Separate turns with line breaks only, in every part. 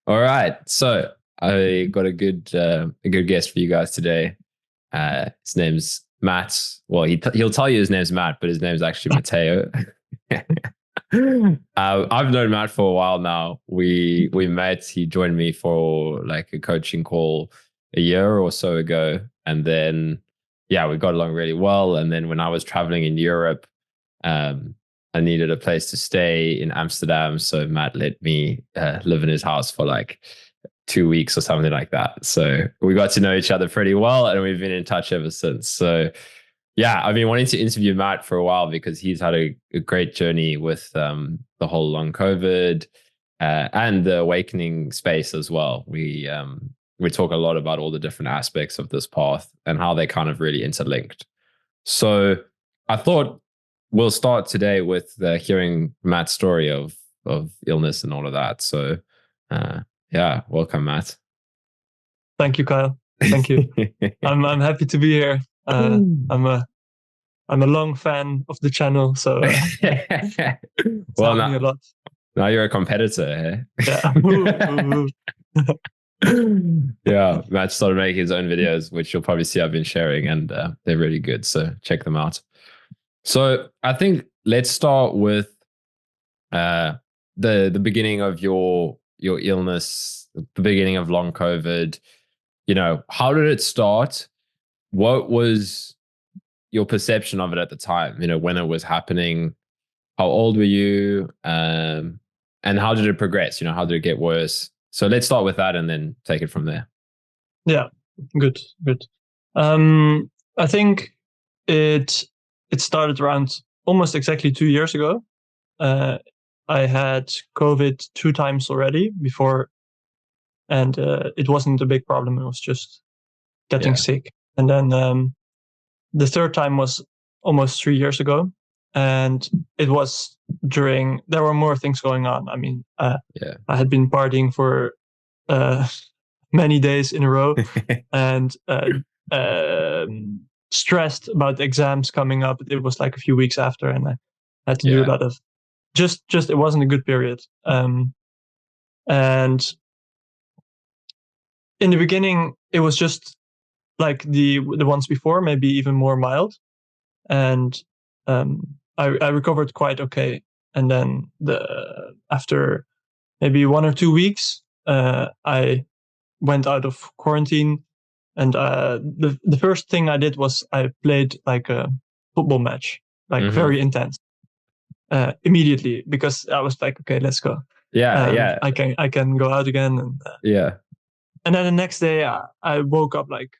All right. So I got a good guest for you guys today. His name's Matt. Well, he'll tell you his name's Matt, but his name's actually Matteo. I've known Matt for a while now. We met. He joined me for like a coaching call a year or so ago, and then yeah, we got along really well. And then when I was traveling in Europe, um, I needed a place to stay in Amsterdam, so Matt let me live in his house for like 2 weeks or something like that. So we got to know each other pretty well, and we've been in touch ever since. So yeah, I've been wanting to interview Matt for a while because he's had a great journey with the whole long COVID and the awakening space as well. We talk a lot about all the different aspects of this path and how they kind of really interlinked. So I thought we'll start today with hearing Matt's story of illness and all of that. So yeah, welcome, Matt.
Thank you, Kyle. Thank you. I'm happy to be here. I'm a long fan of the channel, so it's
well,
helped me a lot.
Now you're a competitor,
Yeah.
Yeah, Matt started making his own videos, which you'll probably see I've been sharing, and they're really good. So check them out. So I think let's start with the beginning of your illness, the beginning of long COVID. You know, how did it start? What was your perception of it at the time? You know, when it was happening, how old were you? And how did it progress? You know, how did it get worse? So let's start with that and then take it from there.
Yeah, good. I think it started around almost exactly 2 years ago. I had COVID 2 times already before, and it wasn't a big problem. It was just getting sick. And then the third time was almost 3 years ago, and it was there were more things going on. I mean, I had been partying for many days in a row and stressed about exams coming up. It was like a few weeks after, and I had to do a lot of just it wasn't a good period. And in the beginning, it was just like the ones before, maybe even more mild. And I recovered quite okay. And then after maybe 1 or 2 weeks, I went out of quarantine, and the first thing I did was I played like a football match, like very intense, immediately, because I was like, okay, let's go. I can go out again, and and then the next day I woke up like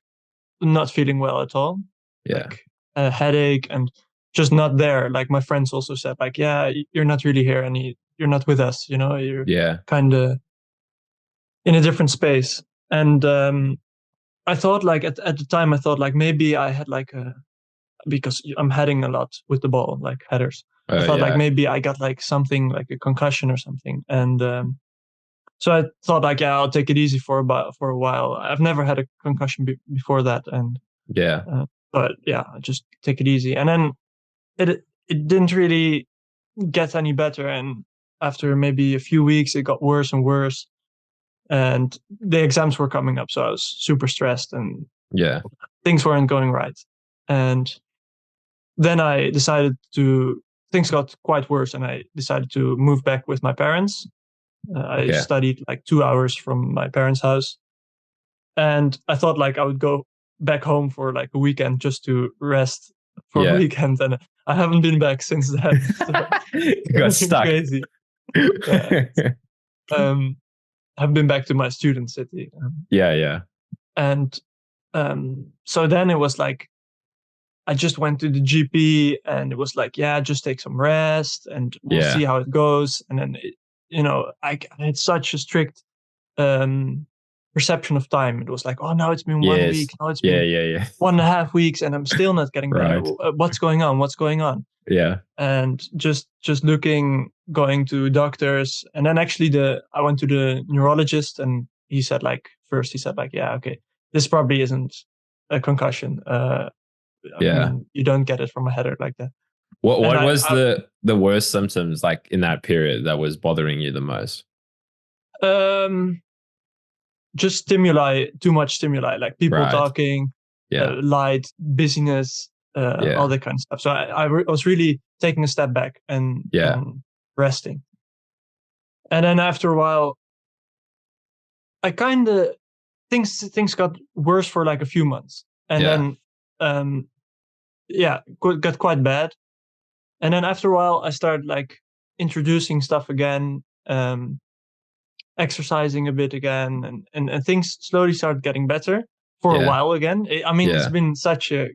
not feeling well at all, like a headache and just not there. Like my friends also said, like, yeah, you're not really here, and you're not with us, you know, you're kind of in a different space. And I thought like at the time, I thought like maybe I had like because I'm heading a lot with the ball, like headers. I thought like maybe I got like something like a concussion or something. And so I thought like, yeah, I'll take it easy for a while. I've never had a concussion before that. And but yeah, just take it easy. And then it didn't really get any better. And after maybe a few weeks, it got worse and worse. And the exams were coming up, so I was super stressed, and things weren't going right. And then I decided things got quite worse, and I decided to move back with my parents. I studied like 2 hours from my parents' house, and I thought like I would go back home for like a weekend just to rest for a weekend, and I haven't been back since then. So
you got stuck.
Crazy. I've been back to my student city. And so then it was like, I just went to the GP, and it was like, yeah, just take some rest and we'll see how it goes. And then, I had such a strict perception of time. It was like, oh, now it's been 1 week. Now it's been 1.5 weeks, and I'm still not getting better. What's going on?
Yeah.
And just going to doctors. And then actually I went to the neurologist, and he said like, yeah, okay, this probably isn't a concussion. I mean, you don't get it from a header like that.
What was the worst symptoms like in that period that was bothering you the most?
just stimuli, too much stimuli, like people
Right.
talking,
Yeah.
light, busyness, all that kind of stuff. So I was really taking a step back and resting. And then after a while, I kind of things got worse for like a few months, and then got quite bad. And then after a while, I started like introducing stuff again, exercising a bit again, and things slowly started getting better for a while again. It's been such a.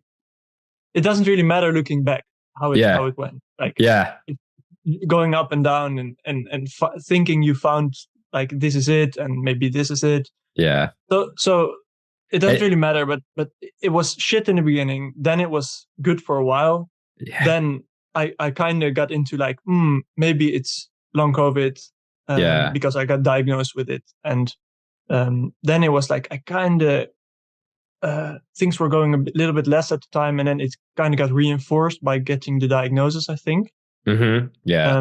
It doesn't really matter looking back how it went. Like going up and down and thinking you found like this is it and maybe this is it.
Yeah.
So it doesn't really matter, but it was shit in the beginning. Then it was good for a while.
Yeah.
Then I kind of got into like, maybe it's long COVID, because I got diagnosed with it. And then it was like, I kind of, things were going a little bit less at the time. And then it kind of got reinforced by getting the diagnosis, I think.
Mm-hmm. Yeah.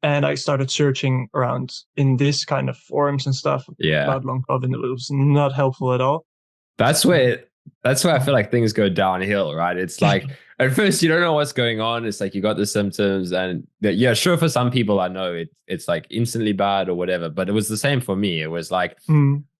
And I started searching around in this kind of forums and stuff about long COVID. And it was not helpful at all.
That's where I feel like things go downhill, right? It's like at first you don't know what's going on. It's like you got the symptoms, and sure, for some people I know it's like instantly bad or whatever. But it was the same for me. It was like,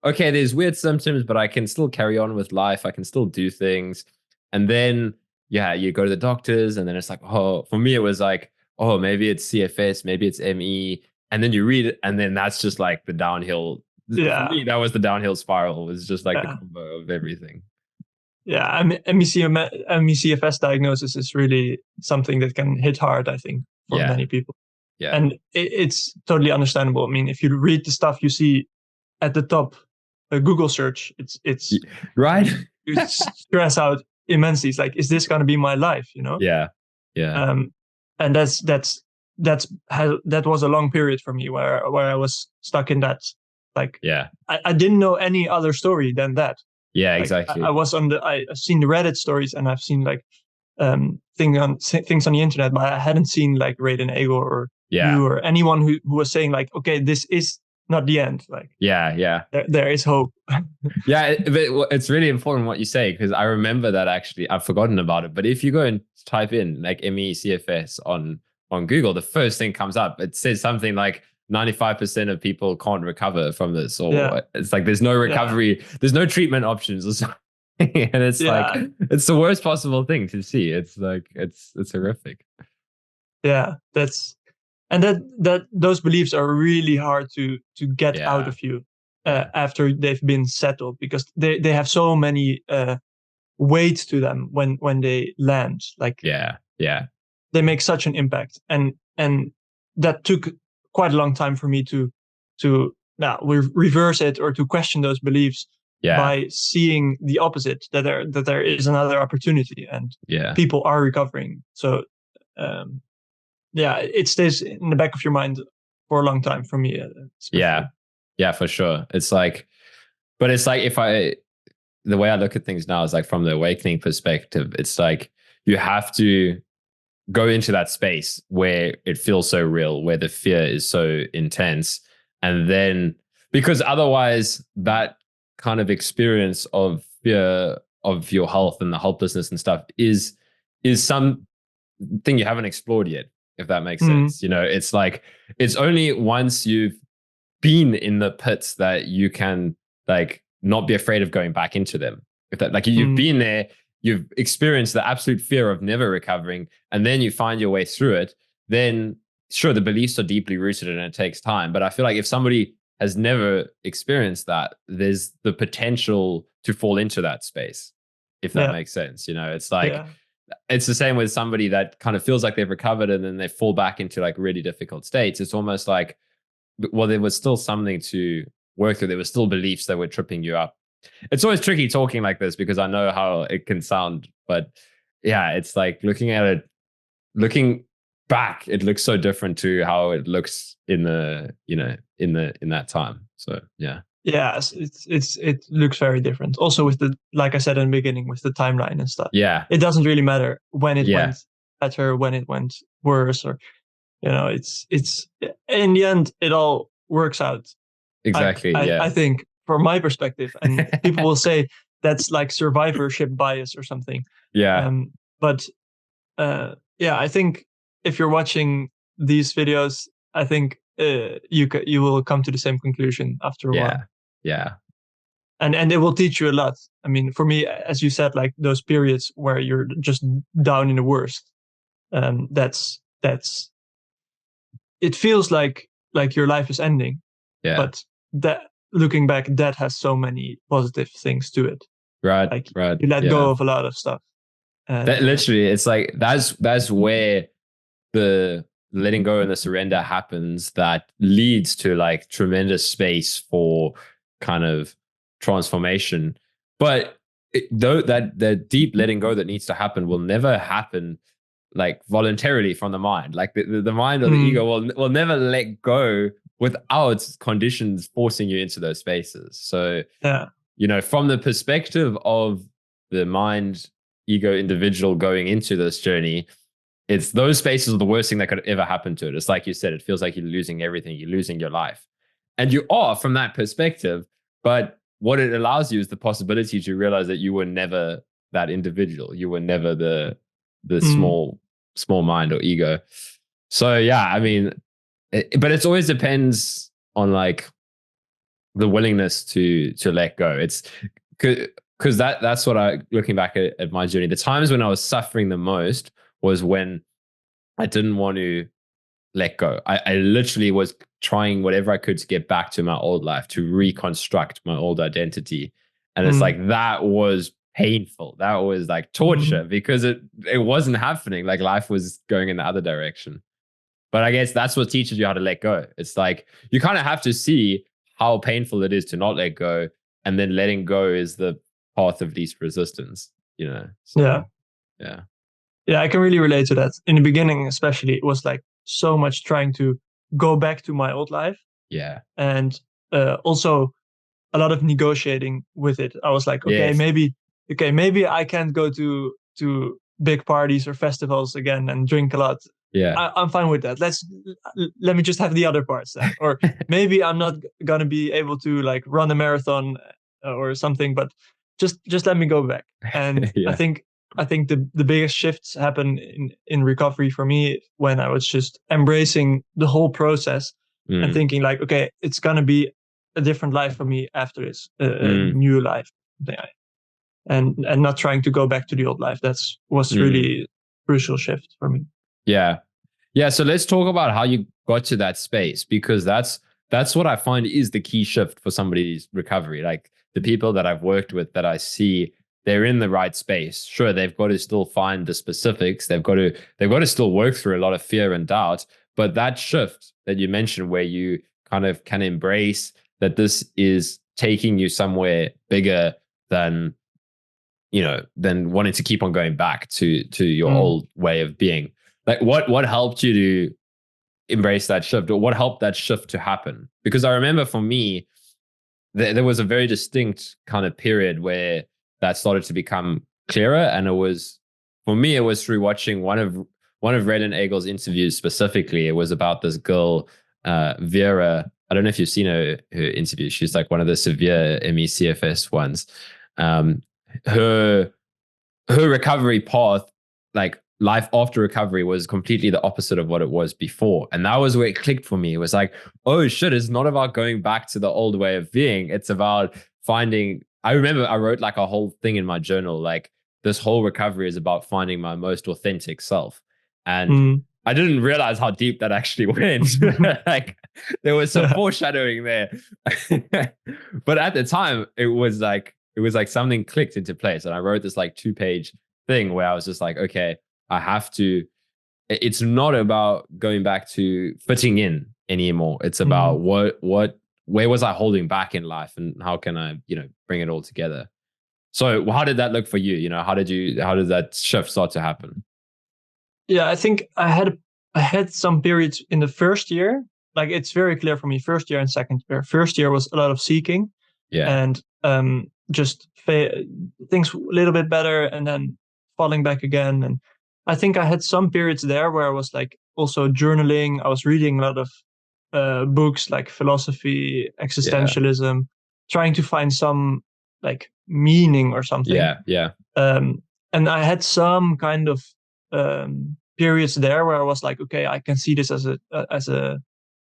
okay, there's weird symptoms, but I can still carry on with life. I can still do things. And then you go to the doctors, and then it's like, oh, for me it was like, oh, maybe it's CFS, maybe it's ME, and then you read it, and then that's just like the downhill. For me, that was the downhill spiral. It was just like the combo of everything.
Yeah, ME/CFS diagnosis is really something that can hit hard, I think, for many people.
Yeah.
And it's totally understandable. I mean, if you read the stuff you see at the top, a Google search, it's
right.
You stress out immensely. It's like, is this going to be my life? You know?
Yeah.
And that was a long period for me where I was stuck in that. Like, I didn't know any other story than that.
Yeah,
like,
exactly.
I've seen the Reddit stories, and I've seen like things on the internet, but I hadn't seen like Ray and Ego or you or anyone who was saying like, okay, this is not the end. Like, there is hope.
It's really important what you say, because I remember that actually I've forgotten about it. But if you go and type in like ME/CFS on Google, the first thing comes up. It says something like 95% of people can't recover from this, or it's like there's no recovery, there's no treatment options or something. And it's like, it's the worst possible thing to see. It's like, it's horrific.
Yeah, those beliefs are really hard to get out of you after they've been settled, because they have so many weight to them when they land. Like, they make such an impact, and that took quite a long time for me to reverse it or to question those beliefs by seeing the opposite, that there is another opportunity and people are recovering. So it stays in the back of your mind for a long time for me.
Yeah, for sure. It's like, but it's like, the way I look at things now is like from the awakening perspective, it's like you have to go into that space where it feels so real, where the fear is so intense. And then, because otherwise that kind of experience of fear of your health and the helplessness and stuff is something you haven't explored yet, if that makes sense. You know, it's like, it's only once you've been in the pits that you can like not be afraid of going back into them. If that, like, you've been there, you've experienced the absolute fear of never recovering, and then you find your way through it, then sure, the beliefs are deeply rooted and it takes time. But I feel like if somebody has never experienced that, there's the potential to fall into that space, if that makes sense. You know, it's like, it's the same with somebody that kind of feels like they've recovered and then they fall back into like really difficult states. It's almost like, well, there was still something to work through. There were still beliefs that were tripping you up. It's always tricky talking like this because I know how it can sound, but it's like looking at it, looking back, it looks so different to how it looks in the, in that time. So it looks very different. Also with the, like I said in the beginning, with the timeline and stuff. It doesn't really matter when it went better, when it went worse, or it's in the end it all works out. Exactly.
I think from my perspective, and people will say that's like survivorship bias or something.
Yeah.
But yeah, I think if you're watching these videos, I think you will come to the same conclusion after a while.
Yeah. Yeah.
And it will teach you a lot. I mean, for me, as you said, like those periods where you're just down in the worst, that's it feels like your life is ending,
Yeah.
but that looking back, that has so many positive things to it.
Right.
Like
Right.
you let
Yeah.
go of a lot of stuff,
That
and
literally, it's like that's where the letting go and the surrender happens, that leads to like tremendous space for kind of transformation. But though that the deep letting go that needs to happen will never happen like voluntarily from the mind. Like the mind or the ego will never let go without conditions forcing you into those spaces. So,
yeah,
from the perspective of the mind, ego individual going into this journey, it's those spaces are the worst thing that could ever happen to it. It's like you said, it feels like you're losing everything, you're losing your life. And you are from that perspective. But what it allows you is the possibility to realize that you were never that individual. You were never the small mind or ego. So yeah, I mean, but it always depends on like the willingness to let go. It's because that's what I, looking back at my journey, the times when I was suffering the most was when I didn't want to let go. I literally was trying whatever I could to get back to my old life, to reconstruct my old identity. And it's like, that was painful. That was like torture because it wasn't happening. Like life was going in the other direction. But I guess that's what teaches you how to let go. It's like you kind of have to see how painful it is to not let go. And then letting go is the path of least resistance. So,
yeah.
yeah.
Yeah, I can really relate to that. In the beginning, especially, it was like so much trying to go back to my old life,
Yeah.
and also a lot of negotiating with it. I was like,
Yes.
maybe I can't go to big parties or festivals again and drink a lot.
Yeah.
I'm fine with that. Let me just have the other parts then. Or maybe I'm not gonna be able to like run a marathon or something, but just let me go back. And
Yeah.
I think the biggest shifts happen in recovery for me when I was just embracing the whole process and
Mm.
thinking like, okay, it's gonna be a different life for me after this, a
Mm.
new life, and not trying to go back to the old life. Was
Mm.
really crucial shift for me.
Yeah. Yeah. So let's talk about how you got to that space, because that's what I find is the key shift for somebody's recovery. Like the people that I've worked with that I see, they're in the right space. Sure, they've got to still find the specifics. They've got to still work through a lot of fear and doubt. But that shift that you mentioned, where you kind of can embrace that this is taking you somewhere bigger than than wanting to keep on going back to your old way of being. Like what helped you to embrace that shift, or what helped that shift to happen? Because I remember for me, there was a very distinct kind of period where that started to become clearer. And for me, it was through watching one of Red Eagle's interviews. Specifically, it was about this girl, Vera. I don't know if you've seen her interview. She's like one of the severe ME/CFS ones. Um, her recovery path, like life after recovery, was completely the opposite of what it was before. And that was where it clicked for me. It was like, oh shit, it's not about going back to the old way of being. It's about finding, I remember I wrote like a whole thing in my journal, like this whole recovery is about finding my most authentic self. And I didn't realize how deep that actually went. Like there was some foreshadowing there. But at the time, it was like something clicked into place. And I wrote this like 2-page thing where I was just like, okay, it's not about going back to fitting in anymore. It's about where was I holding back in life, and how can I, bring it all together? So how did that look for you? How did that shift start to happen?
Yeah, I think I had some periods in the first year. Like it's very clear for me. First year and second year. First year was a lot of seeking
Yeah.
and just things a little bit better, and then falling back again. And I think I had some periods there where I was like also journaling. I was reading a lot of books like philosophy,
Yeah.
existentialism, trying to find some like meaning or something.
Yeah.
And I had some kind of periods there where I was like, okay, I can see this as a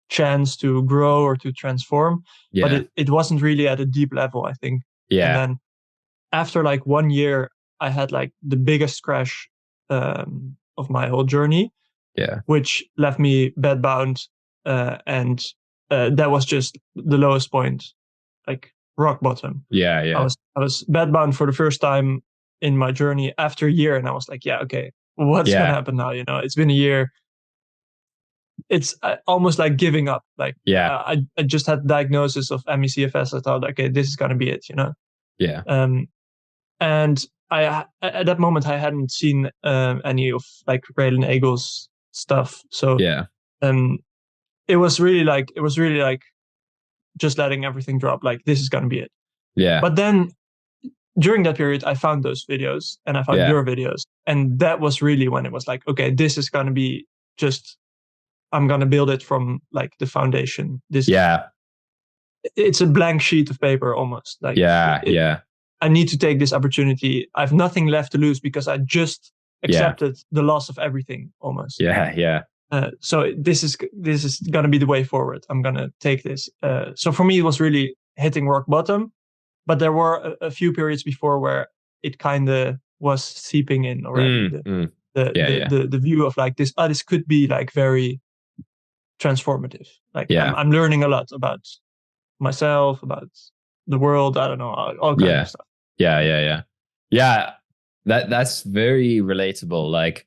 chance to grow or to transform, but
Yeah.
it wasn't really at a deep level, I think. And
Yeah.
then after like 1 year, I had like the biggest crash of my whole journey,
Yeah.
which left me bedbound, and that was just the lowest point, like rock bottom.
Yeah. Yeah.
I was bedbound for the first time in my journey after a year, and I was like, yeah, okay, what's gonna
Yeah.
happen now? It's been a year. It's almost like giving up. Like
Yeah.
I just had diagnosis of ME/CFS. I thought, okay, this is gonna be it.
Yeah.
Um, and I at that moment I hadn't seen any of like Raylan Eagle's stuff, so
Yeah.
um, it was really like just letting everything drop. Like this is gonna be it.
Yeah.
But then during that period, I found those videos and I found
Yeah.
your videos, and that was really when it was like, okay, this is gonna be just. I'm gonna build it from like the foundation.
Yeah.
It's a blank sheet of paper almost. Like
Yeah. Yeah.
I need to take this opportunity. I have nothing left to lose because I just
Yeah.
accepted the loss of everything almost.
Yeah. Yeah.
So this is gonna be the way forward. I'm gonna take this. So for me, it was really hitting rock bottom, but there were a few periods before where it kind of was seeping in already.
Yeah. Yeah.
The view of like this. This could be like very transformative. Like
Yeah.
I'm learning a lot about myself, about the world. I don't know, all kinds of
Yeah.
stuff.
Yeah. Yeah. Yeah. Yeah. That's very relatable. Like,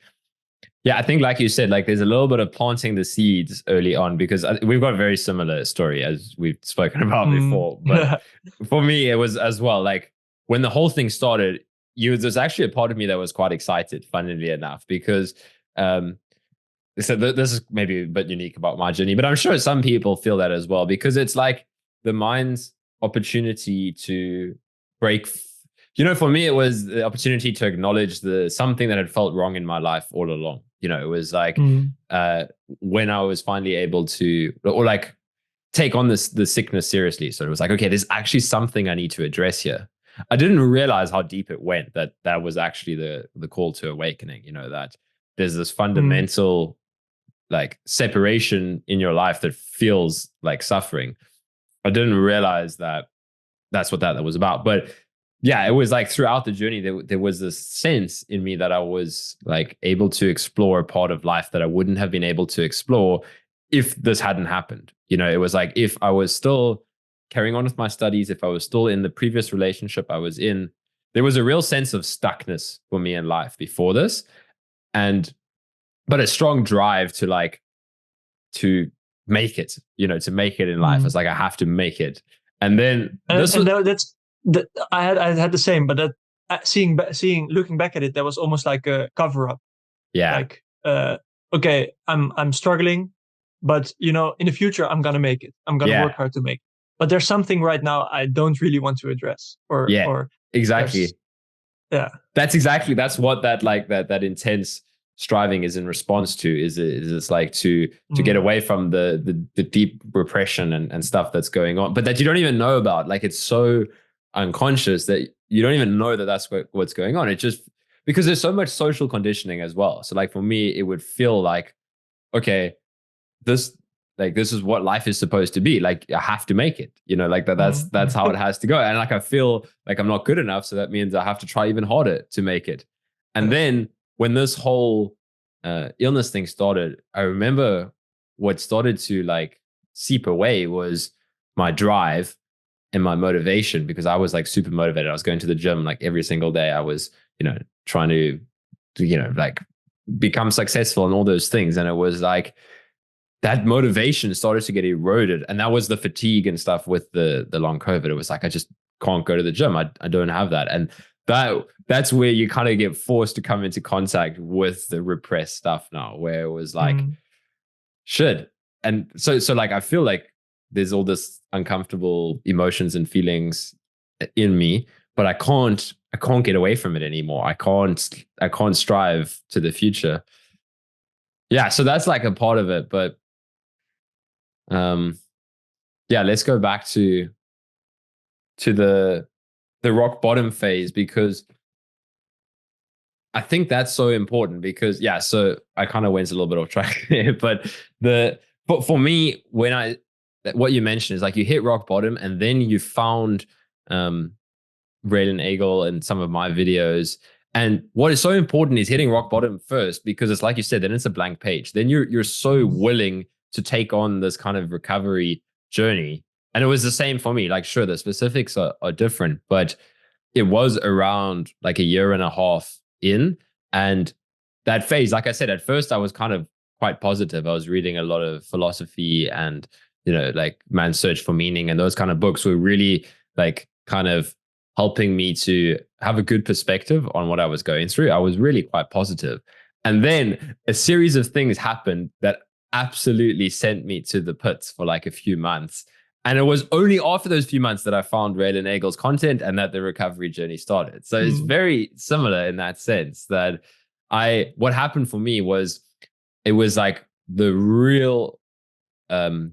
yeah, I think like you said, like there's a little bit of planting the seeds early on because we've got a very similar story as we've spoken about before. But for me, it was as well, like when the whole thing started, there's actually a part of me that was quite excited, funnily enough, because so this is maybe a bit unique about my journey, but I'm sure some people feel that as well because it's like the mind's opportunity to break. For me, it was the opportunity to acknowledge the something that had felt wrong in my life all along. It was like when I was finally able to, or like take on the sickness seriously. So it was like, okay, there's actually something I need to address here. I didn't realize how deep it went. That was actually the call to awakening. That there's this fundamental like separation in your life that feels like suffering. I didn't realize that that's what that was about. But yeah, it was like throughout the journey, there was this sense in me that I was like able to explore a part of life that I wouldn't have been able to explore if this hadn't happened. It was like if I was still carrying on with my studies, if I was still in the previous relationship I was in, there was a real sense of stuckness for me in life before this. But a strong drive to make it, to make it in life. It's like, I have to make it. And then
I had the same, but that looking back at it, that was almost like a cover up.
Yeah.
Like, okay, I'm struggling, but in the future, I'm going to make it. I'm going to work hard to make it. But there's something right now I don't really want to address or
exactly.
Yeah.
That's what that intense striving is in response to is it's like to get away from the deep repression and stuff that's going on, but that you don't even know about. Like it's so unconscious that you don't even know that that's what's going on. It just because there's so much social conditioning as well. So like for me, it would feel like, okay, this is what life is supposed to be. Like I have to make it, like that's how it has to go. And like I feel like I'm not good enough, so that means I have to try even harder to make it. And then when this whole illness thing started, I remember what started to like seep away was my drive and my motivation, because I was like super motivated. I was going to the gym like every single day. I was, trying to like become successful and all those things. And it was like that motivation started to get eroded. And that was the fatigue and stuff with the long COVID. It was like, I just can't go to the gym. I don't have that. And that's where you kind of get forced to come into contact with the repressed stuff now, where it was like, shit. And so like, I feel like there's all this uncomfortable emotions and feelings in me, but I can't get away from it anymore. I can't strive to the future. Yeah. So that's like a part of it. But yeah, let's go back to to the rock bottom phase, because I think that's so important. Because so I kind of went a little bit off track there, but for me, what you mentioned is like you hit rock bottom and then you found Red and Eagle and some of my videos. And what is so important is hitting rock bottom first, because it's like you said, then it's a blank page. Then you're so willing to take on this kind of recovery journey. And it was the same for me. Like, sure, the specifics are different, but it was around like a year and a half in. And that phase, like I said, at first I was kind of quite positive. I was reading a lot of philosophy and, like Man's Search for Meaning, and those kind of books were really like kind of helping me to have a good perspective on what I was going through. I was really quite positive. And then a series of things happened that absolutely sent me to the pits for like a few months. And it was only after those few months that I found Red and Eagle's content and that the recovery journey started. So it's very similar in that sense, that what happened for me was, it was like the real, the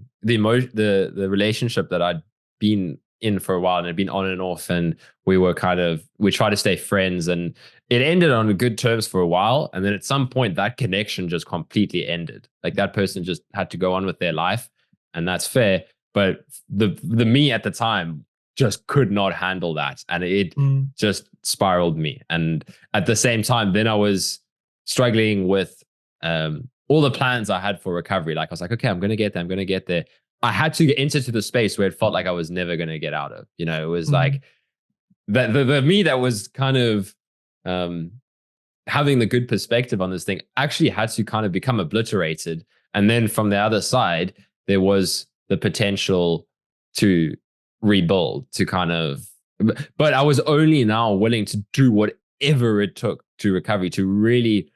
relationship that I'd been in for a while and had been on and off, and we tried to stay friends, and it ended on good terms for a while. And then at some point that connection just completely ended. Like that person just had to go on with their life, and that's fair. But the me at the time just could not handle that, and it just spiraled me. And at the same time, then I was struggling with all the plans I had for recovery. Like I was like, okay, I'm gonna get there. I had to get into the space where it felt like I was never going to get out of. It was like the me that was kind of having the good perspective on this thing actually had to kind of become obliterated. And then from the other side, there was the potential to rebuild, to kind of, but I was only now willing to do whatever it took to recovery, to really,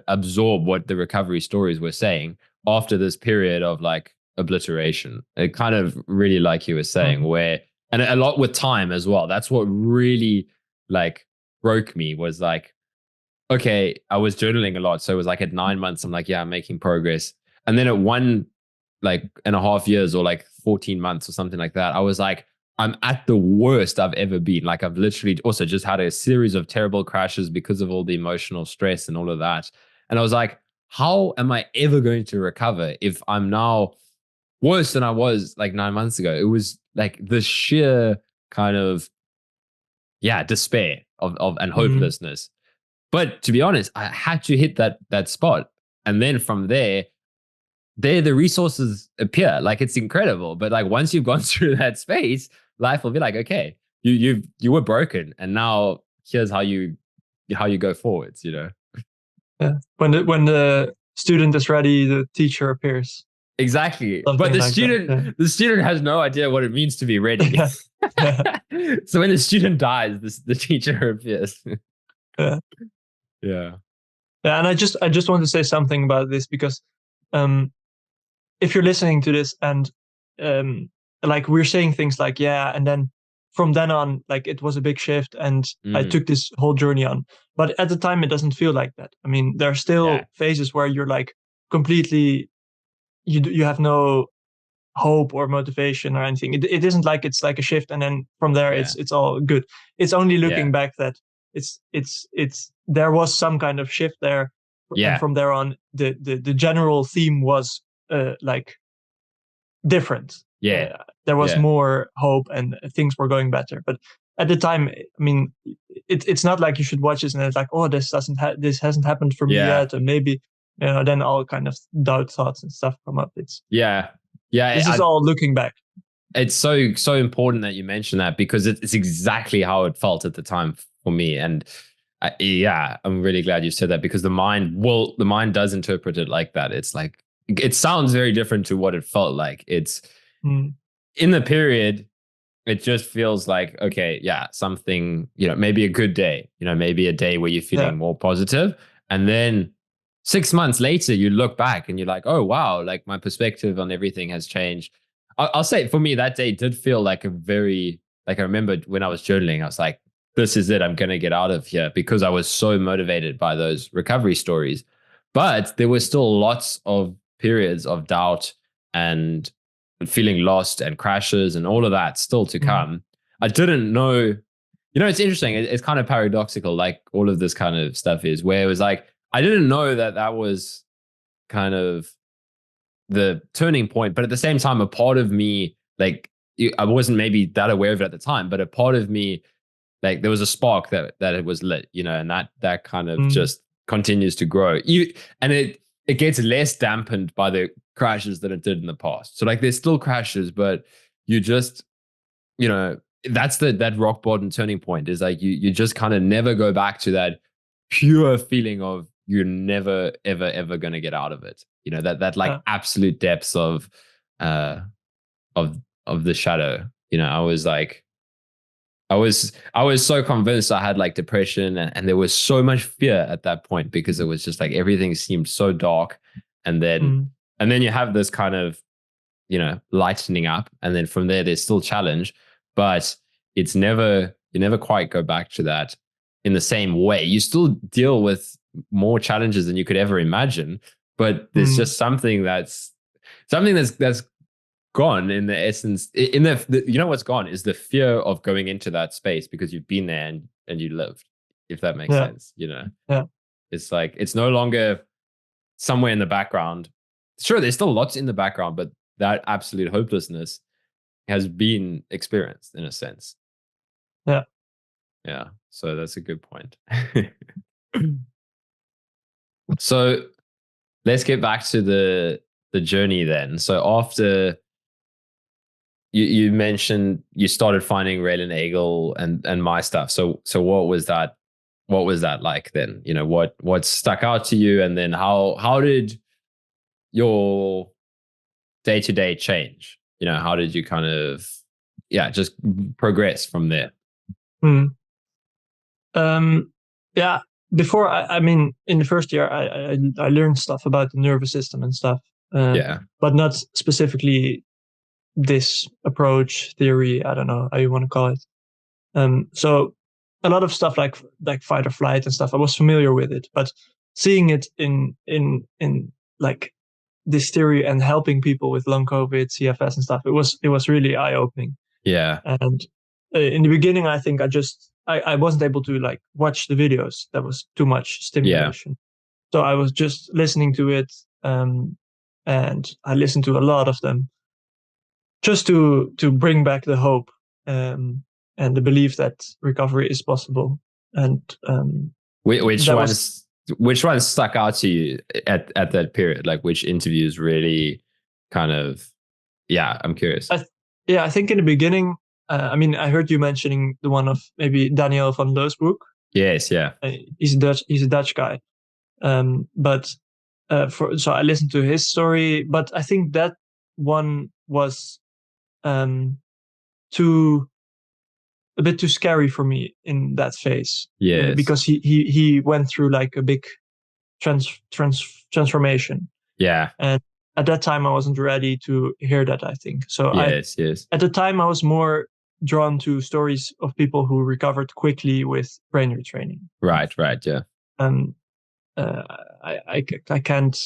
absorb what the recovery stories were saying after this period of like obliteration. It kind of really, like you were saying, where, and a lot with time as well. That's what really like broke me, was like, okay, I was journaling a lot. So it was like at 9 months, I'm like, yeah, I'm making progress. And then at 1.5 years or like 14 months or something like that, I was like, I'm at the worst I've ever been. Like I've literally also just had a series of terrible crashes because of all the emotional stress and all of that. And I was like, how am I ever going to recover if I'm now worse than I was like 9 months ago? It was like the sheer kind of, despair of and hopelessness. But to be honest, I had to hit that spot. And then from there the resources appear. Like it's incredible. But like once you've gone through that space, life will be like, okay, you were broken, and now here's how you go forwards,
Yeah. When the student is ready, the teacher appears.
Exactly.
Something
But the
like
student,
that.
the student has no idea what it means to be ready.
Yeah.
So when the student dies, the teacher appears.
Yeah.
Yeah.
Yeah. And I just want to say something about this, because if you're listening to this and like we're saying things like, and then from then on, like it was a big shift and I took this whole journey on. But at the time, it doesn't feel like that. I mean, there are still phases where you're like completely, you have no hope or motivation or anything. It isn't like it's like a shift and then from there it's all good. It's only looking back that it's there was some kind of shift there, and from there on the general theme was like different. There was more hope and things were going better. But at the time, I mean, it's not like you should watch this and it's like, oh, this hasn't happened for me yet, and maybe then all kind of doubt thoughts and stuff come up. This is all looking back.
It's so important that you mention that, because it's exactly how it felt at the time for me. And I'm really glad you said that, because the mind does interpret it like that. It's like, it sounds very different to what it felt like. It's in the period, it just feels like, okay, something, maybe a good day, maybe a day where you're feeling more positive. And then 6 months later, you look back and you're like, oh, wow, like my perspective on everything has changed. I'll say for me, that day did feel like a very, like I remember when I was journaling, I was like, this is it. I'm going to get out of here, because I was so motivated by those recovery stories. But there were still lots of periods of doubt and feeling lost and crashes and all of that still to come. I didn't know. It's interesting. It's kind of paradoxical, like all of this kind of stuff is, where it was like, I didn't know that was kind of the turning point. But at the same time, a part of me, like, I wasn't maybe that aware of it at the time, but a part of me, like, there was a spark that it was lit, and that kind of just continues to grow. And it gets less dampened by the crashes that it did in the past. So like, there's still crashes, but you just, that's that rock bottom turning point, is like you just kind of never go back to that pure feeling of you're never ever ever going to get out of it. That like absolute depths of uh of the shadow. I was so convinced I had like depression, and there was so much fear at that point, because it was just like everything seemed so dark. And then you have this kind of lightening up, and then from there there's still challenge, but you never quite go back to that in the same way. You still deal with more challenges than you could ever imagine, but there's just something that's gone in the essence. In the what's gone is the fear of going into that space, because you've been there and you lived, if that makes sense. It's like, it's no longer somewhere in the background. Sure, there's still lots in the background, but that absolute hopelessness has been experienced in a sense. Yeah. So that's a good point. So let's get back to the journey then. So after you mentioned you started finding Raylan Eagle and my stuff. So what was that? What was that like then? What stuck out to you, and then how did your day-to-day change? How did you kind of just progress from there?
Yeah, before I mean, in the first year I learned stuff about the nervous system and stuff, but not specifically this approach, theory, I don't know how you want to call it. So a lot of stuff like fight or flight and stuff, I was familiar with it, but seeing it in like this theory and helping people with long COVID, CFS and stuff, it was really eye-opening.
Yeah.
And in the beginning, I think I wasn't able to like watch the videos. That was too much stimulation. Yeah. So I was just listening to it, and I listened to a lot of them, just to bring back the hope, and the belief that recovery is possible. And
which ones stuck out to you at that period? Like, which interviews really kind of? Yeah, I'm curious.
I think in the beginning, I mean, I heard you mentioning the one of maybe Daniel van Loosbroek.
Yes, yeah.
He's a Dutch guy, but so I listened to his story, but I think that one was a bit too scary for me in that phase.
Yes.
Because he went through like a big transformation.
Yeah.
And at that time I wasn't ready to hear that, I think. So
yes.
At the time I was more drawn to stories of people who recovered quickly with brain retraining.
Right, yeah.
I can't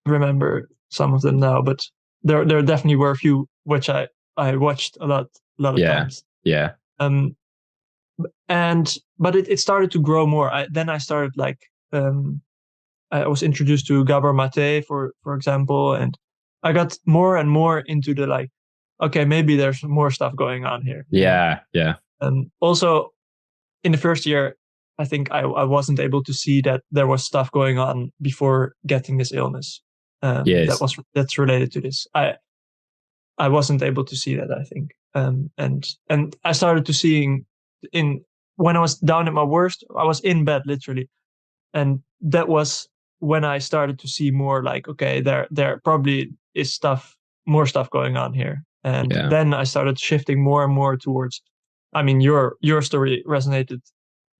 remember some of them now, but there definitely were a few which I watched a lot of times.
Yeah.
But it started to grow more. Then I started like I was introduced to Gabor Mate, for example, and I got more and more into the like, okay, maybe there's more stuff going on here.
Yeah.
Also, in the first year, I think I wasn't able to see that there was stuff going on before getting this illness. That's related to this. I wasn't able to see that, I think. And I started to seeing when I was down at my worst, I was in bed literally. And that was when I started to see more like, okay, there probably is more stuff going on here. And then I started shifting more and more towards, I mean, your story resonated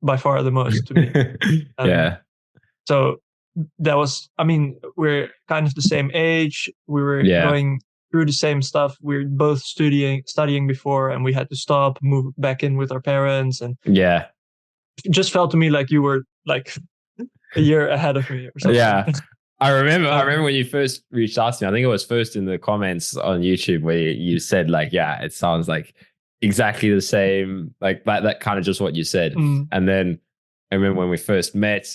by far the most to me. So that was, I mean, we're kind of the same age. We were going through the same stuff. We were both studying before, and we had to stop, move back in with our parents. And it just felt to me like you were like a year ahead of me or something.
Yeah. I remember when you first reached out to me, I think it was first in the comments on YouTube where you said like, yeah, it sounds like exactly the same. Like that kind of just what you said. And then I remember when we first met,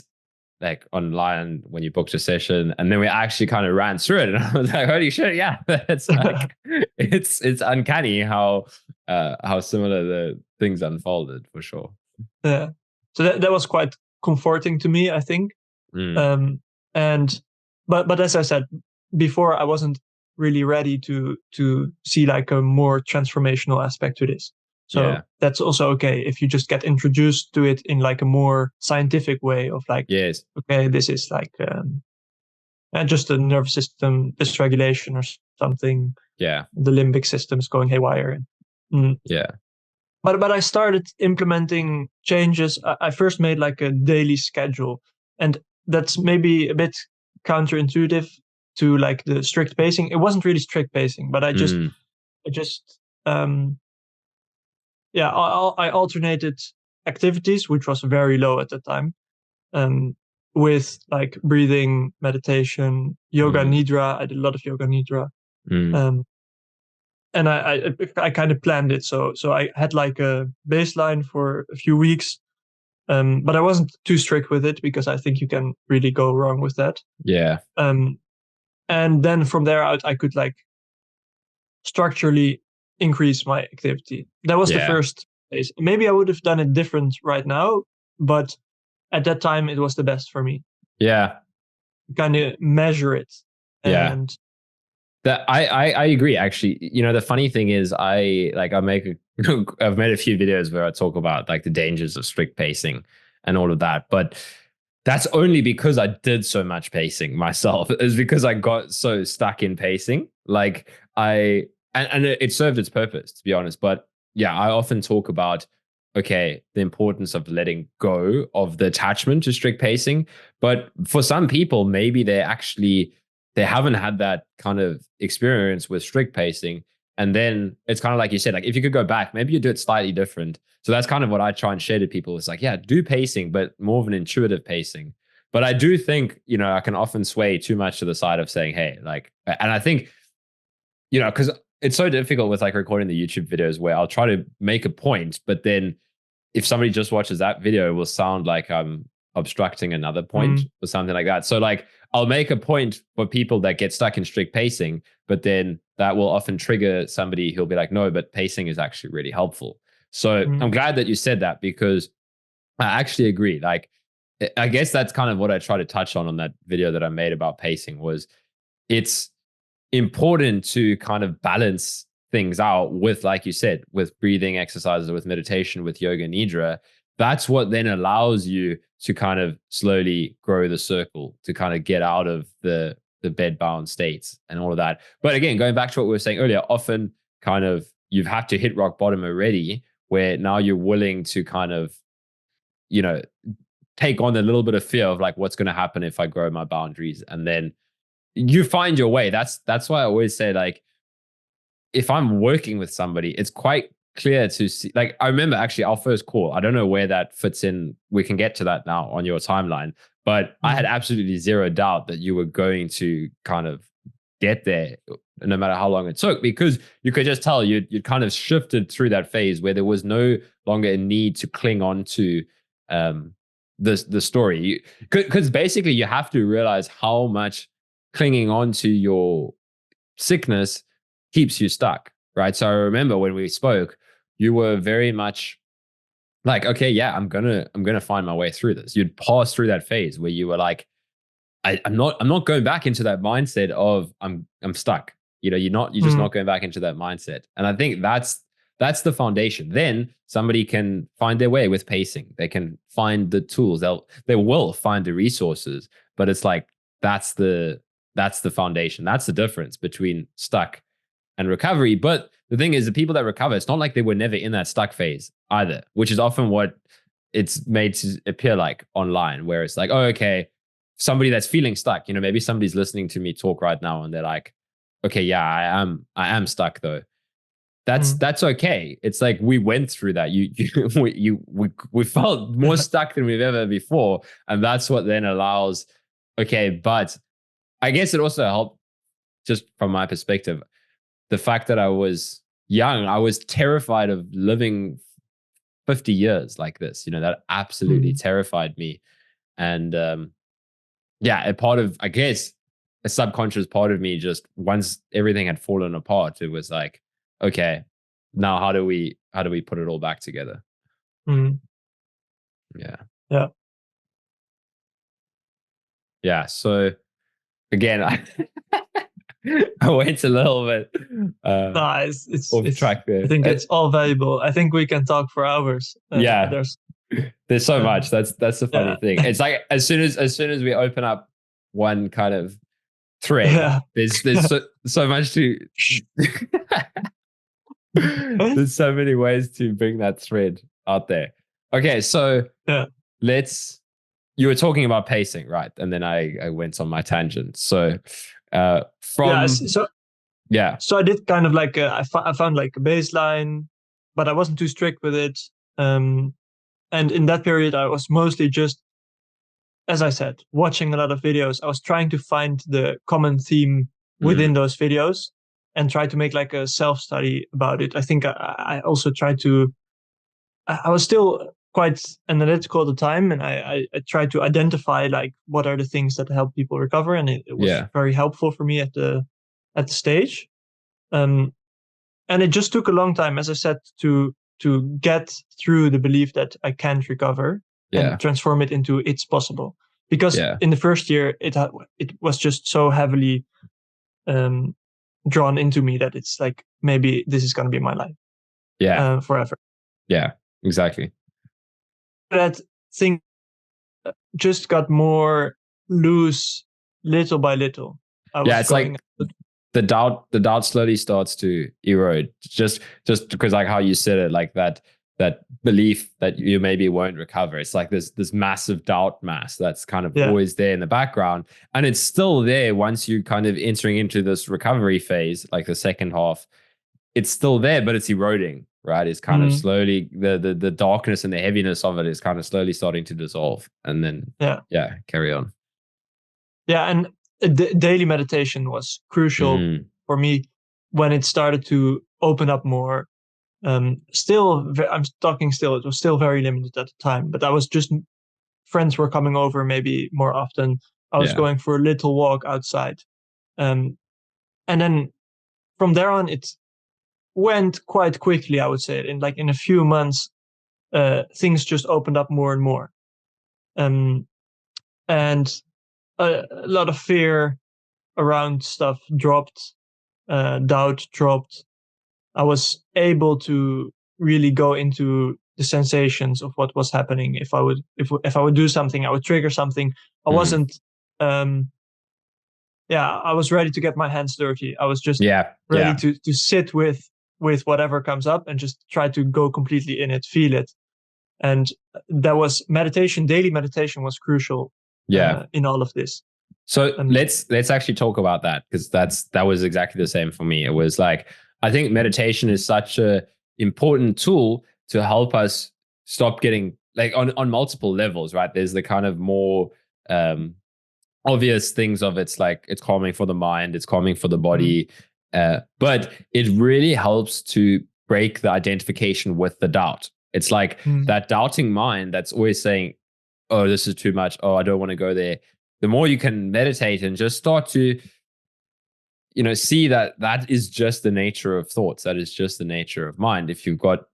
like online when you booked a session, and then we actually kind of ran through it, and I was like, holy shit, yeah, it's like it's uncanny how similar the things unfolded for sure.
Yeah. So that was quite comforting to me, I think. And but as I said before, I wasn't really ready to see like a more transformational aspect to this. So that's also okay if you just get introduced to it in like a more scientific way of like,
yes,
okay, this is like just a nervous system dysregulation or something.
Yeah.
The limbic system is going haywire.
Yeah.
But I started implementing changes. I first made like a daily schedule, and that's maybe a bit counterintuitive to like the strict pacing. It wasn't really strict pacing, but I just I alternated activities, which was very low at the time, with like breathing, meditation, yoga nidra. I did a lot of yoga nidra. And I kind of planned it. So I had like a baseline for a few weeks, but I wasn't too strict with it because I think you can really go wrong with that.
Yeah.
And then from there out, I could like structurally increase my activity. That was the first phase. Maybe I would have done it different right now, but at that time it was the best for me.
Yeah.
Kind of measure it. And
that I agree actually. You know, the funny thing is I've made a few videos where I talk about like the dangers of strict pacing and all of that, but that's only because I did so much pacing myself. It's because I got so stuck in pacing. Like and it served its purpose, to be honest. But yeah, I often talk about, okay, the importance of letting go of the attachment to strict pacing. But for some people, maybe they haven't had that kind of experience with strict pacing. And then it's kind of like you said, like if you could go back, maybe you do it slightly different. So that's kind of what I try and share to people. It's like, yeah, do pacing, but more of an intuitive pacing. But I do think, you know, I can often sway too much to the side of saying, hey, like, and I think, you know, because it's so difficult with like recording the YouTube videos where I'll try to make a point, but then if somebody just watches that video, it will sound like I'm obstructing another point or something like that. So like I'll make a point for people that get stuck in strict pacing, but then that will often trigger somebody who'll be like, no, but pacing is actually really helpful. So I'm glad that you said that because I actually agree. Like, I guess that's kind of what I try to touch on that video that I made about pacing was it's important to kind of balance things out with, like you said, with breathing exercises, with meditation, with yoga nidra. That's what then allows you to kind of slowly grow the circle, to kind of get out of the bed bound states and all of that. But again, going back to what we were saying earlier, often kind of you've had to hit rock bottom already, where now you're willing to kind of, you know, take on a little bit of fear of like what's going to happen if I grow my boundaries, and then you find your way. That's why I always say, like, if I'm working with somebody, it's quite clear to see. Like, I remember actually our first call. I don't know where that fits in. We can get to that now on your timeline, but I had absolutely zero doubt that you were going to kind of get there, no matter how long it took, because you could just tell you'd kind of shifted through that phase where there was no longer a need to cling on to the story. Because basically, you have to realize how much clinging on to your sickness keeps you stuck, right? So I remember when we spoke, you were very much like, okay, yeah, I'm gonna find my way through this. You'd pass through that phase where you were like, I'm not going back into that mindset of I'm stuck. You know, you're just not going back into that mindset. And I think that's the foundation. Then somebody can find their way with pacing. They can find the tools. They will find the resources. But it's like that's the foundation. That's the difference between stuck and recovery. But the thing is, the people that recover, it's not like they were never in that stuck phase either, which is often what it's made to appear like online, where it's like, oh, okay, somebody that's feeling stuck, you know, maybe somebody's listening to me talk right now and they're like, okay, yeah, I am stuck though. That's okay. It's like we went through that. We felt more stuck than we've ever before, and that's what then allows. Okay, but I guess it also helped, just from my perspective, the fact that I was young, I was terrified of living 50 years like this. That absolutely
Mm.
terrified me. And yeah, a part of, I guess, a subconscious part of me, just once everything had fallen apart, it was like, okay, now how do we put it all back together?
Mm.
Yeah.
Yeah.
Yeah. So again, I went a little bit
No, it's.
off track
I
there.
think it's all valuable. I think we can talk for hours.
Yeah, there's so much.
Um,
That's the funny
yeah,
thing. It's like as soon as we open up one kind of thread,
yeah,
there's so much to there's so many ways to bring that thread out there. Okay, so
yeah,
let's you were talking about pacing, right? And then I went on my tangent. So
yeah.
from yeah,
So I did kind of like I found like a baseline, but I wasn't too strict with it. Um, and in that period, I was mostly just, as I said, watching a lot of videos. I was trying to find the common theme
mm,
within those videos and try to make like a self study about it. I think I also tried to. I was still quite analytical at the time, and I tried to identify like what are the things that help people recover, and it was
yeah,
very helpful for me at the stage. Um, and it just took a long time, as I said, to get through the belief that I can't recover and
yeah,
transform it into it's possible. Because
yeah,
in the first year, it was just so heavily um, drawn into me that it's like maybe this is going to be my life
yeah,
forever.
yeah, exactly.
That thing just got more loose little by little. I
Yeah,
was
it's
going.
like the doubt slowly starts to erode, just because, like how you said it, like that belief that you maybe won't recover. It's like this massive doubt mass that's kind of
Yeah.
always there in the background, and it's still there once you kind of entering into this recovery phase, like the second half. It's still there, but it's eroding, right? It's kind of
Mm,
slowly, the darkness and the heaviness of it is kind of slowly starting to dissolve, and then
yeah.
yeah, carry on.
Yeah, and daily meditation was crucial
Mm,
for me when it started to open up more. I'm talking still, it was still very limited at the time, but I was just, friends were coming over maybe more often. I was
yeah.
going for a little walk outside. Um, and then from there on, it went quite quickly, I would say. In a few months, things just opened up more and more. Um, and a lot of fear around stuff dropped, doubt dropped. I was able to really go into the sensations of what was happening. If I would do something, I would trigger something. I
Mm,
wasn't. Yeah, I was ready to get my hands dirty. I was just
yeah,
ready
yeah.
to sit with whatever comes up and just try to go completely in it, feel it. And that was meditation. Daily meditation was crucial
Yeah.
in all of this.
So
Um,
let's actually talk about that, because that was exactly the same for me. It was like, I think meditation is such a important tool to help us stop getting, like, on multiple levels, right? There's the kind of more um obvious things of it's like it's calming for the mind, it's calming for the
mm,
body, but it really helps to break the identification with the doubt. It's like
mm,
that doubting mind that's always saying, oh, this is too much, oh, I don't want to go there. The more you can meditate and just start to see that that is just the nature of thoughts, that is just the nature of mind. If you've got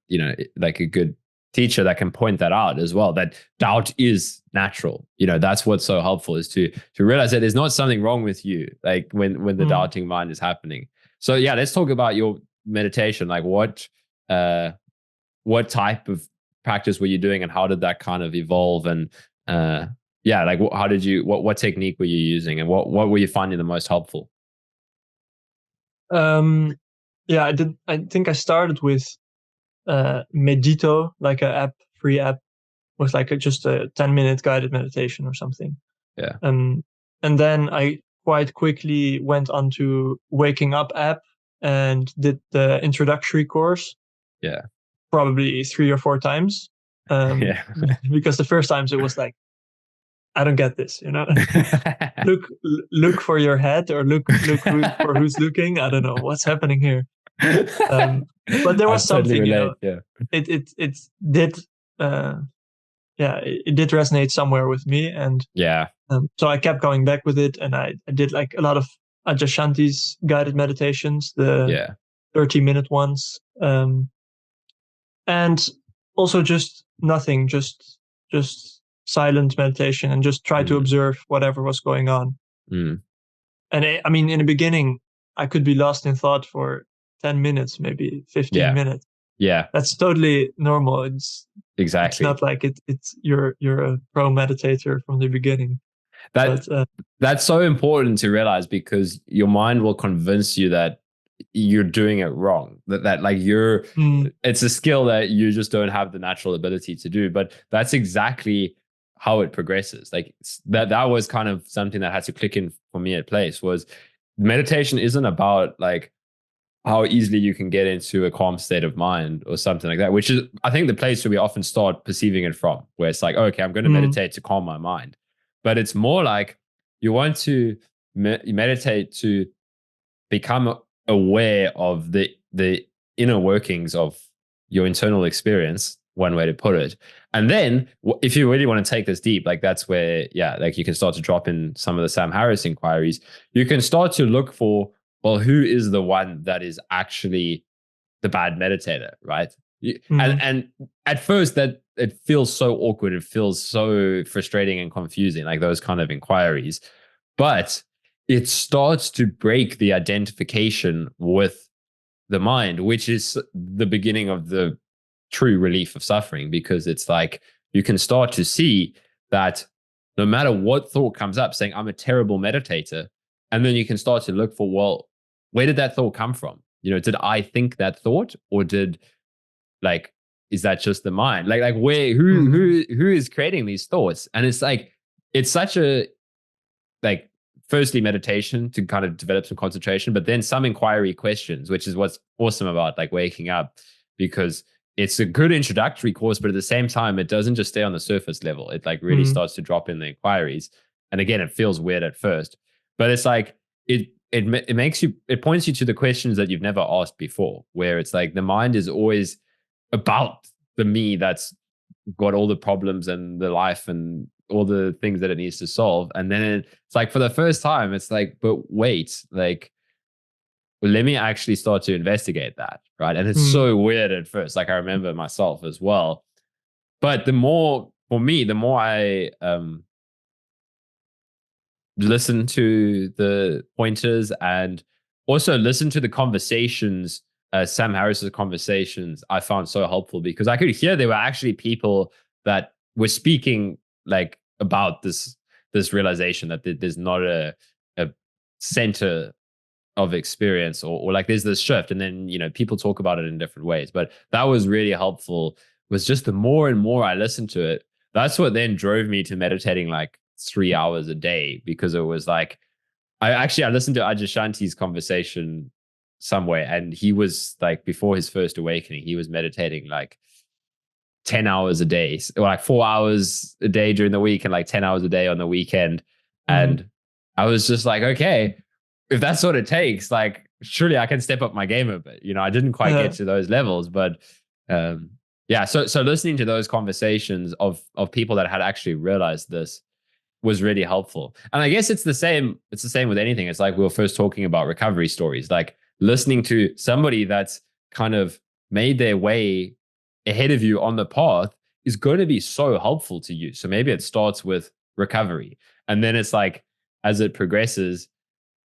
like a good teacher that can point that out as well, that doubt is natural, that's what's so helpful, is to realize that there's not something wrong with you, like when the
mm.
doubting mind is happening. So yeah, let's talk about your meditation. Like what type of practice were you doing, and how did that kind of evolve? And yeah, like how did you, what technique were you using, and what were you finding the most helpful?
Um, yeah, I did. I think I started with Medito, like a free app with like just a 10-minute guided meditation or something.
Yeah.
Um, and then I quite quickly went on to Waking Up app and did the introductory course
Yeah.
probably 3 or 4 times. Um,
Yeah.
because the first times it was like, I don't get this, look look for your head, or look for who's looking. I don't know what's happening here. but there
I
was
totally
something,
relate. Yeah.
it did, uh, yeah, it did resonate somewhere with me, and
Yeah.
so I kept going back with it, and I did like a lot of adyashanti's guided meditations, the
Yeah.
30-minute ones, and also just nothing, just silent meditation, and just try to
Mm,
observe whatever was going on.
mm,
And I mean, in the beginning, I could be lost in thought for 10 minutes, maybe 15
yeah.
minutes.
Yeah.
That's totally normal. It's
Exactly.
not like it's you're a pro meditator from the beginning.
That
But
that's so important to realize because your mind will convince you that you're doing it wrong. That like you're
mm,
it's a skill that you just don't have the natural ability to do. But that's exactly how it progresses. Like that was kind of something that had to click in for me at place was meditation isn't about like how easily you can get into a calm state of mind or something like that, which is, I think, the place where we often start perceiving it from, where it's like, okay, I'm going to
mm,
meditate to calm my mind. But it's more like you want to meditate to become aware of the inner workings of your internal experience, one way to put it. And then if you really want to take this deep, like that's where, yeah, like you can start to drop in some of the Sam Harris inquiries. You can start to look for, well, who is the one that is actually the bad meditator, right? And
mm,
and at first that it feels so awkward, it feels so frustrating and confusing, like those kind of inquiries. But it starts to break the identification with the mind, which is the beginning of the true relief of suffering, because it's like you can start to see that no matter what thought comes up saying, I'm a terrible meditator, and then you can start to look for, well, where did that thought come from? You know, did I think that thought, or did like is that just the mind? Like where
mm,
who is creating these thoughts? And it's like it's such a like firstly meditation to kind of develop some concentration, but then some inquiry questions, which is what's awesome about like waking up, because it's a good introductory course, but at the same time it doesn't just stay on the surface level. It like really
mm,
starts to drop in the inquiries. And again, it feels weird at first, but it's like it makes you, it points you to the questions that you've never asked before, where it's like the mind is always about the me that's got all the problems and the life and all the things that it needs to solve. And then it's like for the first time, it's like, but wait, like, well, let me actually start to investigate that. Right. And it's
mm,
so weird at first. Like I remember myself as well. But the more, for me, the more I listen to the pointers and also listen to the conversations, Sam Harris's conversations, I found so helpful because I could hear there were actually people that were speaking like about this realization that there's not a center of experience, or like there's this shift, and then people talk about it in different ways. But that was really helpful, was just the more and more I listened to it, that's what then drove me to meditating like 3 hours a day, because it was like I listened to Adyashanti's conversation somewhere, and he was like, before his first awakening, he was meditating like 10 hours a day, or like 4 hours a day during the week and like 10 hours a day on the weekend.
mm,
And I was just like, okay, if that's what it takes, like surely I can step up my game a bit. I didn't quite get to those levels, but um, yeah. So listening to those conversations of people that had actually realized this was really helpful. And I guess it's the same. It's the same with anything. It's like we were first talking about recovery stories, like listening to somebody that's kind of made their way ahead of you on the path is going to be so helpful to you. So maybe it starts with recovery, and then it's like as it progresses,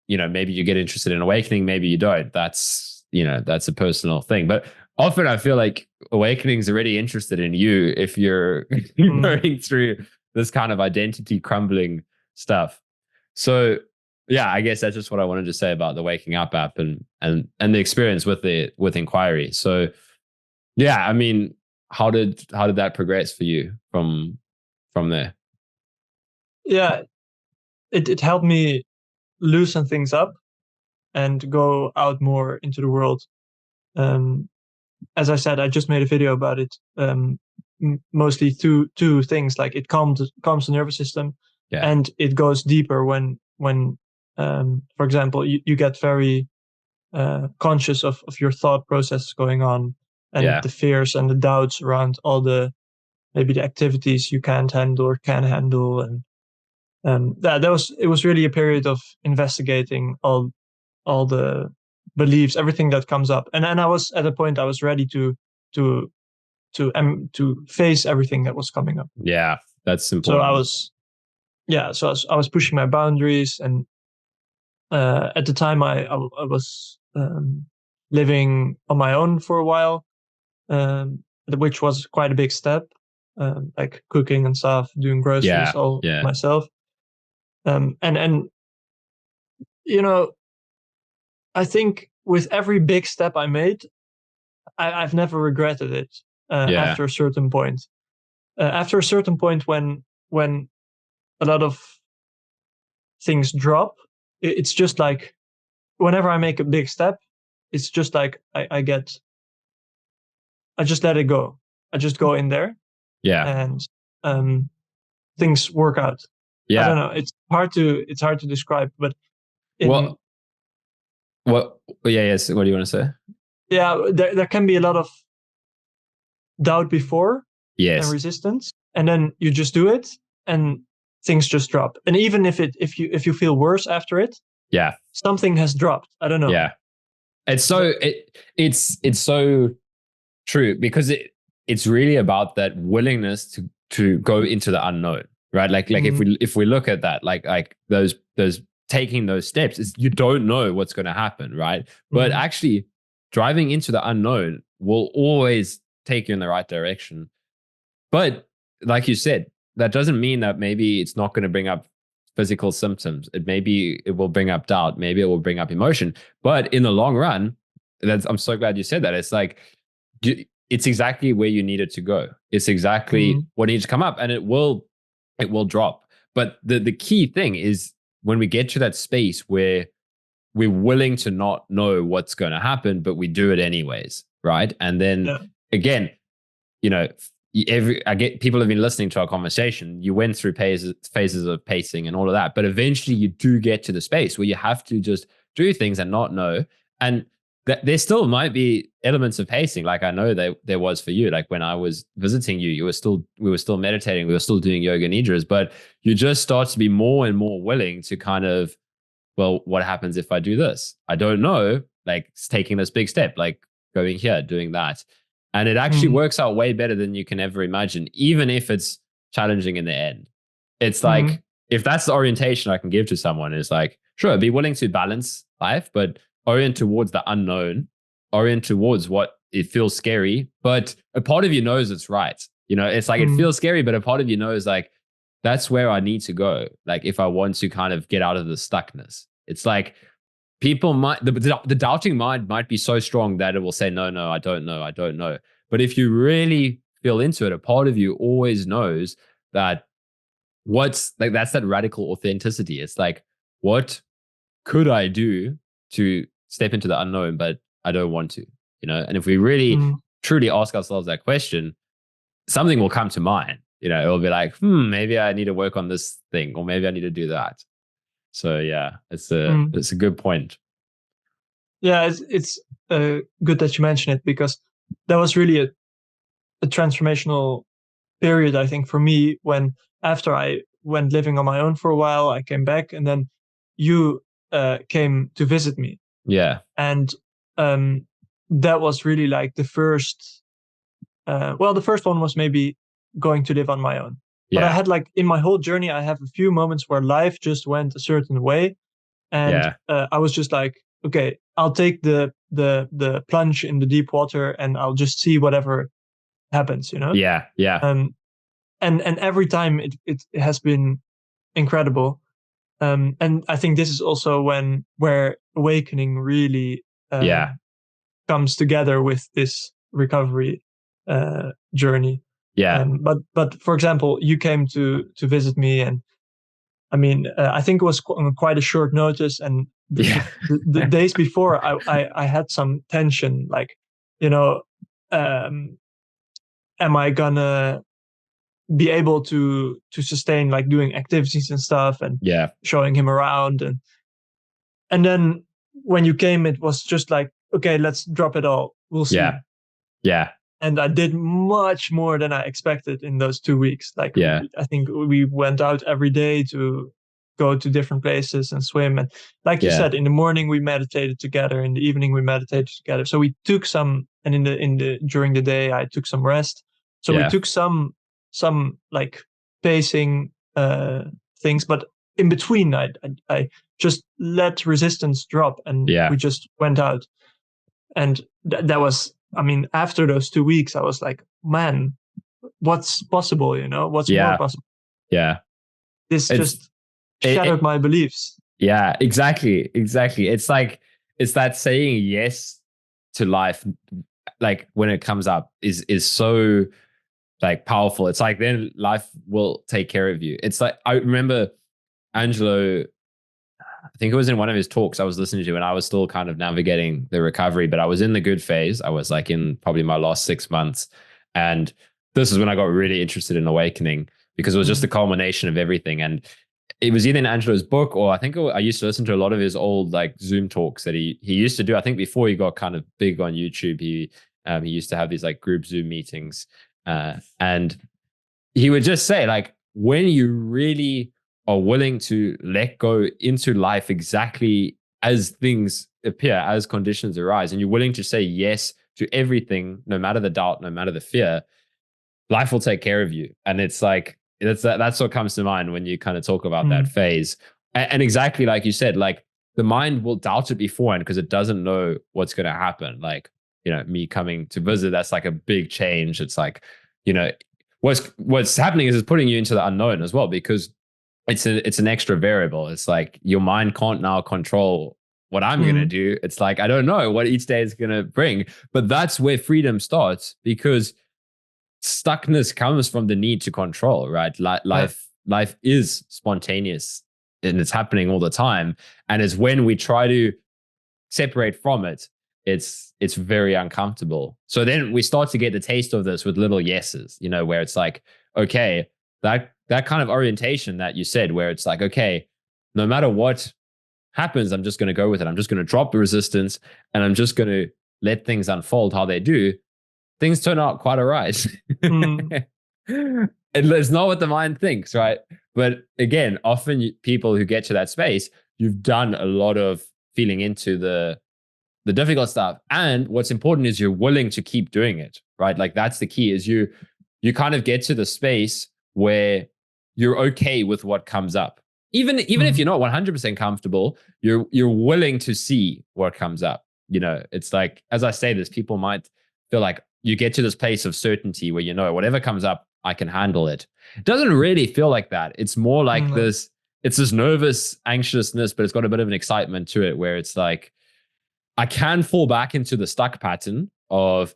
maybe you get interested in awakening, maybe you don't. That's a personal thing. But often I feel like awakening's already interested in you if you're
mm.
going through this kind of identity crumbling stuff. So yeah, I guess that's just what I wanted to say about the Waking Up app and the experience with inquiry. So yeah, I mean, how did that progress for you from there?
Yeah, it helped me loosen things up and go out more into the world. Um, as I said, I just made a video about it. Mostly two things, like it calms the nervous system,
Yeah.
and it goes deeper when for example, you get very conscious of your thought process going on, and
Yeah.
the fears and the doubts around all the maybe the activities you can't handle or can handle. And it was really a period of investigating all the beliefs, everything that comes up. And I was at a point I was ready to to face everything that was coming up.
Yeah. That's
So I
important.
was I was pushing my boundaries. And at the time I was living on my own for a while, which was quite a big step, like cooking and stuff, doing groceries
Yeah.
all
Yeah.
myself. And you know, I think with every big step I made, I've never regretted it.
Yeah.
After a certain point, when a lot of things drop, it's just like whenever I make a big step, it's just like I just let it go. I just go in there,
Yeah.
and um, things work out. I
Yeah.
don't know. It's hard to describe, but in
Well, what? Yeah. Yes. What do you want to say?
yeah, there can be a lot of doubt before and
Yes.
resistance, and then you just do it, and things just drop. And even if you feel worse after it,
Yeah.
something has dropped. I don't know.
Yeah. It's so true because it's really about that willingness to go into the unknown, right? Like
Mm,
if we look at that, like those taking those steps, is you don't know what's going to happen, right? But
mm,
actually, driving into the unknown will always take you in the right direction. But like you said, that doesn't mean that maybe it's not going to bring up physical symptoms. It will bring up doubt. Maybe it will bring up emotion. But in the long run, I'm so glad you said that. It's like it's exactly where you need it to go. It's exactly
mm,
what needs to come up, and it will drop. But the key thing is when we get to that space where we're willing to not know what's going to happen, but we do it anyways, right? And then
yeah.
again, you know, I get people have been listening to our conversation. You went through phases of pacing and all of that, but eventually you do get to the space where you have to just do things and not know. And there still might be elements of pacing, like I know there was for you. Like when I was visiting you, we were still meditating, we were still doing yoga nidras, but you just start to be more and more willing to kind of, well, what happens if I do this? I don't know. Like it's taking this big step, like going here, doing that. And it actually
Mm,
works out way better than you can ever imagine, even if it's challenging in the end. It's
mm,
like, if that's the orientation I can give to someone, is like, sure, be willing to balance life, but orient towards the unknown, orient towards what it feels scary. But a part of you knows it's right. It's like it
mm,
feels scary, but a part of you knows like, that's where I need to go. Like if I want to kind of get out of the stuckness, it's like people might, the doubting mind might be so strong that it will say, no, no, I don't know. I don't know. But if you really feel into it, a part of you always knows that what's like, that's that radical authenticity. It's like, what could I do to step into the unknown, but I don't want to, And if we really
mm,
truly ask ourselves that question, something will come to mind. It'll be like, maybe I need to work on this thing, or maybe I need to do that. So yeah,
mm.
it's a good point.
Yeah, it's good that you mention it, because that was really a transformational period, I think, for me, when after I went living on my own for a while, I came back, and then you came to visit me.
Yeah,
And um, that was really like the first, well, the first one was maybe going to live on my own. But I
yeah,
had, like, in my whole journey, I have a few moments where life just went a certain way. And
yeah,
I was just like, okay, I'll take the plunge in the deep water, and I'll just see whatever happens, you know?
yeah, yeah,
Um, and every time it has been incredible. And I think this is also where awakening really
yeah,
comes together with this recovery journey.
yeah,
But for example, you came to visit me, and I mean, I think it was on quite a short notice, and
yeah,
the days before, I had some tension, like, you know, um, am I gonna be able to sustain, like, doing activities and stuff, and
yeah,
showing him around, and then when you came, it was just like, okay, let's drop it all. We'll see.
Yeah. Yeah.
And I did much more than I expected in those 2 weeks. Like,
Yeah.
I think we went out every day to go to different places and swim. And like you
Yeah.
said, in the morning we meditated together. In the evening we meditated together. So we took some, and during the day I took some rest. So we
Yeah.
took some like pacing things, but in between I just let resistance drop, and
Yeah.
we just went out. And that was, I mean, after those 2 weeks, I was like, man, what's possible? What's more
Yeah.
possible?
Yeah.
This
It's
just shattered my beliefs.
Yeah, exactly. Exactly. It's like, it's that saying yes to life, like when it comes up is so like powerful. It's like, then life will take care of you. It's like, I remember Angelo, I think it was in one of his talks I was listening to, and I was still kind of navigating the recovery, but I was in the good phase. I was like in probably my last 6 months. And this is when I got really interested in awakening, because it was just the culmination of everything. And it was either in Angelo's book, or I think I used to listen to a lot of his old like Zoom talks that he used to do. I think before he got kind of big on YouTube, he used to have these like group Zoom meetings. And he would just say, like, when you really are willing to let go into life exactly as things appear, as conditions arise, and you're willing to say yes to everything, no matter the doubt, no matter the fear, life will take care of you. And it's like, that's what comes to mind when you kind of talk about that phase. And exactly like you said, like the mind will doubt it beforehand because it doesn't know what's going to happen. Like, me coming to visit, that's like a big change. It's like, what's happening is it's putting you into the unknown as well, because it's an extra variable. It's like your mind can't now control what I'm going to do. It's like, I don't know what each day is going to bring, but that's where freedom starts, because stuckness comes from the need to control, right? Life is spontaneous and it's happening all the time. And it's when we try to separate from it, it's very uncomfortable. So then we start to get the taste of this with little yeses, where it's like, okay, that kind of orientation that you said, where it's like, okay, no matter what happens, I'm just going to go with it. I'm just going to drop the resistance, and I'm just going to let things unfold how they do. Things turn out quite all right. It's not what the mind thinks, right? But again, often people who get to that space, you've done a lot of feeling into the difficult stuff. And what's important is you're willing to keep doing it, right? Like that's the key, is you kind of get to the space where you're okay with what comes up. Even if you're not 100% comfortable, you're willing to see what comes up. It's like, as I say this, people might feel like you get to this place of certainty where, whatever comes up, I can handle it. It doesn't really feel like that. It's more like this, it's this nervous anxiousness, but it's got a bit of an excitement to it, where it's like, I can fall back into the stuck pattern of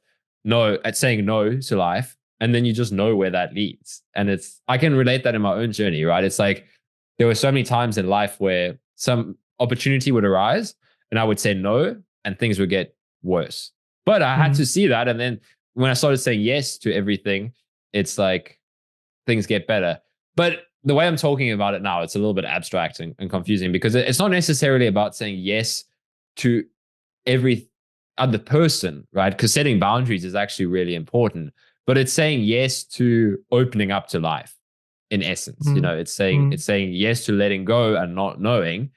saying no to life. And then you just know where that leads. And I can relate that in my own journey, right? It's like, there were so many times in life where some opportunity would arise and I would say no, and things would get worse. But I had to see that. And then when I started saying yes to everything, it's like things get better. But the way I'm talking about it now, it's a little bit abstract and confusing, because it's not necessarily about saying yes to every other person, right? Because setting boundaries is actually really important, but it's saying yes to opening up to life in essence. It's saying yes to letting go and not knowing.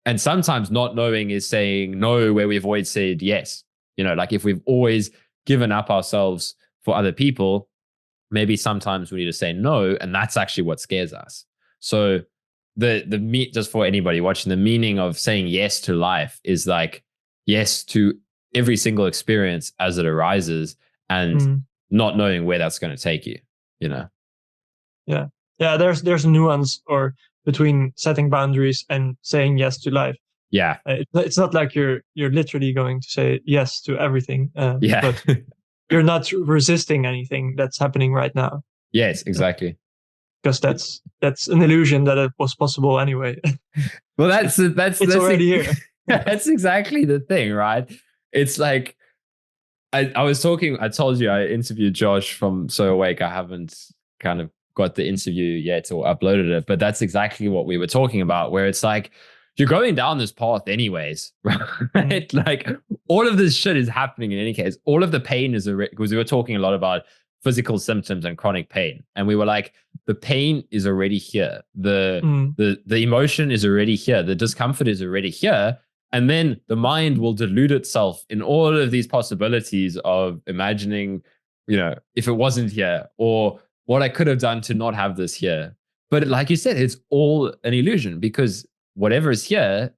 And sometimes not knowing is saying no where we've always said yes. Like if we've always given up ourselves for other people, maybe sometimes we need to say no, and that's actually what scares us. So just for anybody watching, the meaning of saying yes to life is like yes to every single experience as it arises, and not knowing where that's going to take you.
Yeah. There's a nuance or between setting boundaries and saying yes to life.
Yeah.
It's not like you're literally going to say yes to everything. But you're not resisting anything that's happening right now.
Yes, exactly.
Because that's an illusion that it was possible anyway.
Well, that's
already here.
That's exactly the thing, right? It's like, I told you I interviewed Josh from So Awake. I haven't kind of got the interview yet or uploaded it, but that's exactly what we were talking about, where it's like, you're going down this path anyways, right? Like all of this shit is happening in any case. All of the pain is because we were talking a lot about physical symptoms and chronic pain, and we were like, the pain is already here. The emotion is already here. The discomfort is already here. And then the mind will delude itself in all of these possibilities of imagining, if it wasn't here, or what I could have done to not have this here. But like you said, it's all an illusion, because whatever is here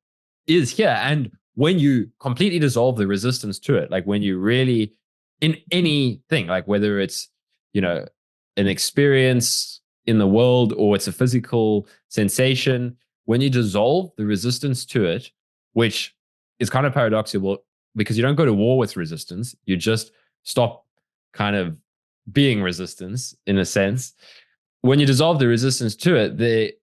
is here. And when you completely dissolve the resistance to it, like when you really, in anything, like whether it's, an experience in the world or it's a physical sensation, when you dissolve the resistance to it, which is kind of paradoxical because you don't go to war with resistance, you just stop kind of being resistance in a sense. When you dissolve the resistance to it,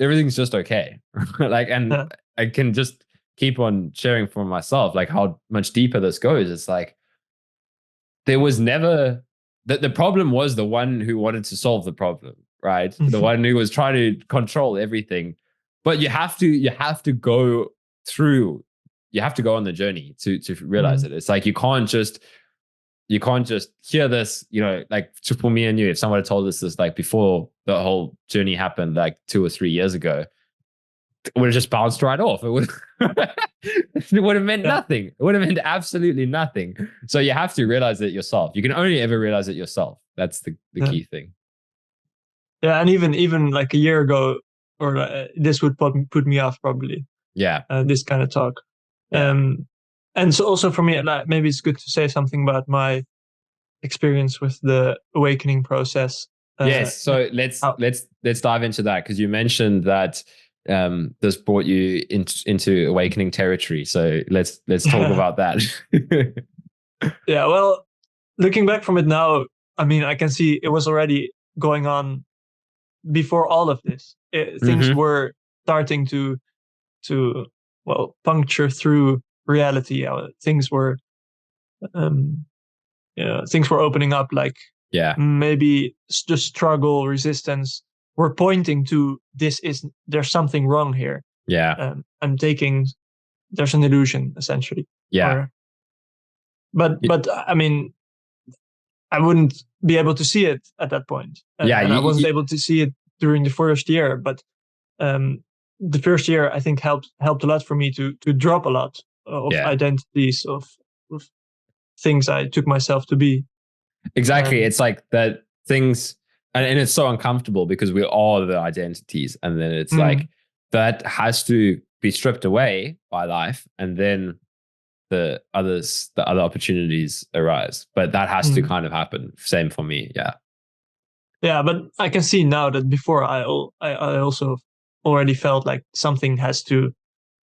everything's just okay. And I can just keep on sharing for myself, like how much deeper this goes. It's like, there was never, the problem was the one who wanted to solve the problem, right? The one who was trying to control everything. But you have to go through, you have to go on the journey to realize it. It's like you can't just hear this, like for me and you, if someone had told us this like before the whole journey happened, like 2 or 3 years ago, it would have just bounced right off. It would have meant nothing. It would have meant absolutely nothing. So you have to realize it yourself. You can only ever realize it yourself. That's the key thing.
Yeah, and even like a year ago, or this would put me off probably.
Yeah.
This kind of talk.
Yeah.
And so also for me, like, maybe it's good to say something about my experience with the awakening process.
Yes. So let's dive into that, because you mentioned that this brought you into awakening territory. So let's talk about that.
Yeah. Well, looking back from it now, I mean, I can see it was already going on before all of this. Things were starting to puncture through reality. Things were things were opening up, like maybe the struggle, resistance were pointing to there's something wrong here. There's an illusion essentially. But I mean, I wouldn't be able to see it at that point. And I wasn't able to see it during the first year, but the first year I think helped a lot for me to drop a lot of identities, of things I took myself to be.
Exactly. It's like that things, and it's so uncomfortable because we are the identities. And then it's like that has to be stripped away by life. And then the other opportunities arise. But that has to kind of happen. Same for me. Yeah.
Yeah. But I can see now that before I also already felt like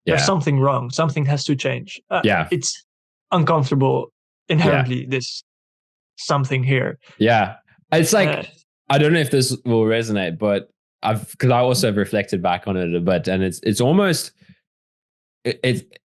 there's something wrong. Something has to change. It's uncomfortable inherently, this something here.
Yeah. It's like, I don't know if this will resonate, but because I also have reflected back on it a bit, and it's almost,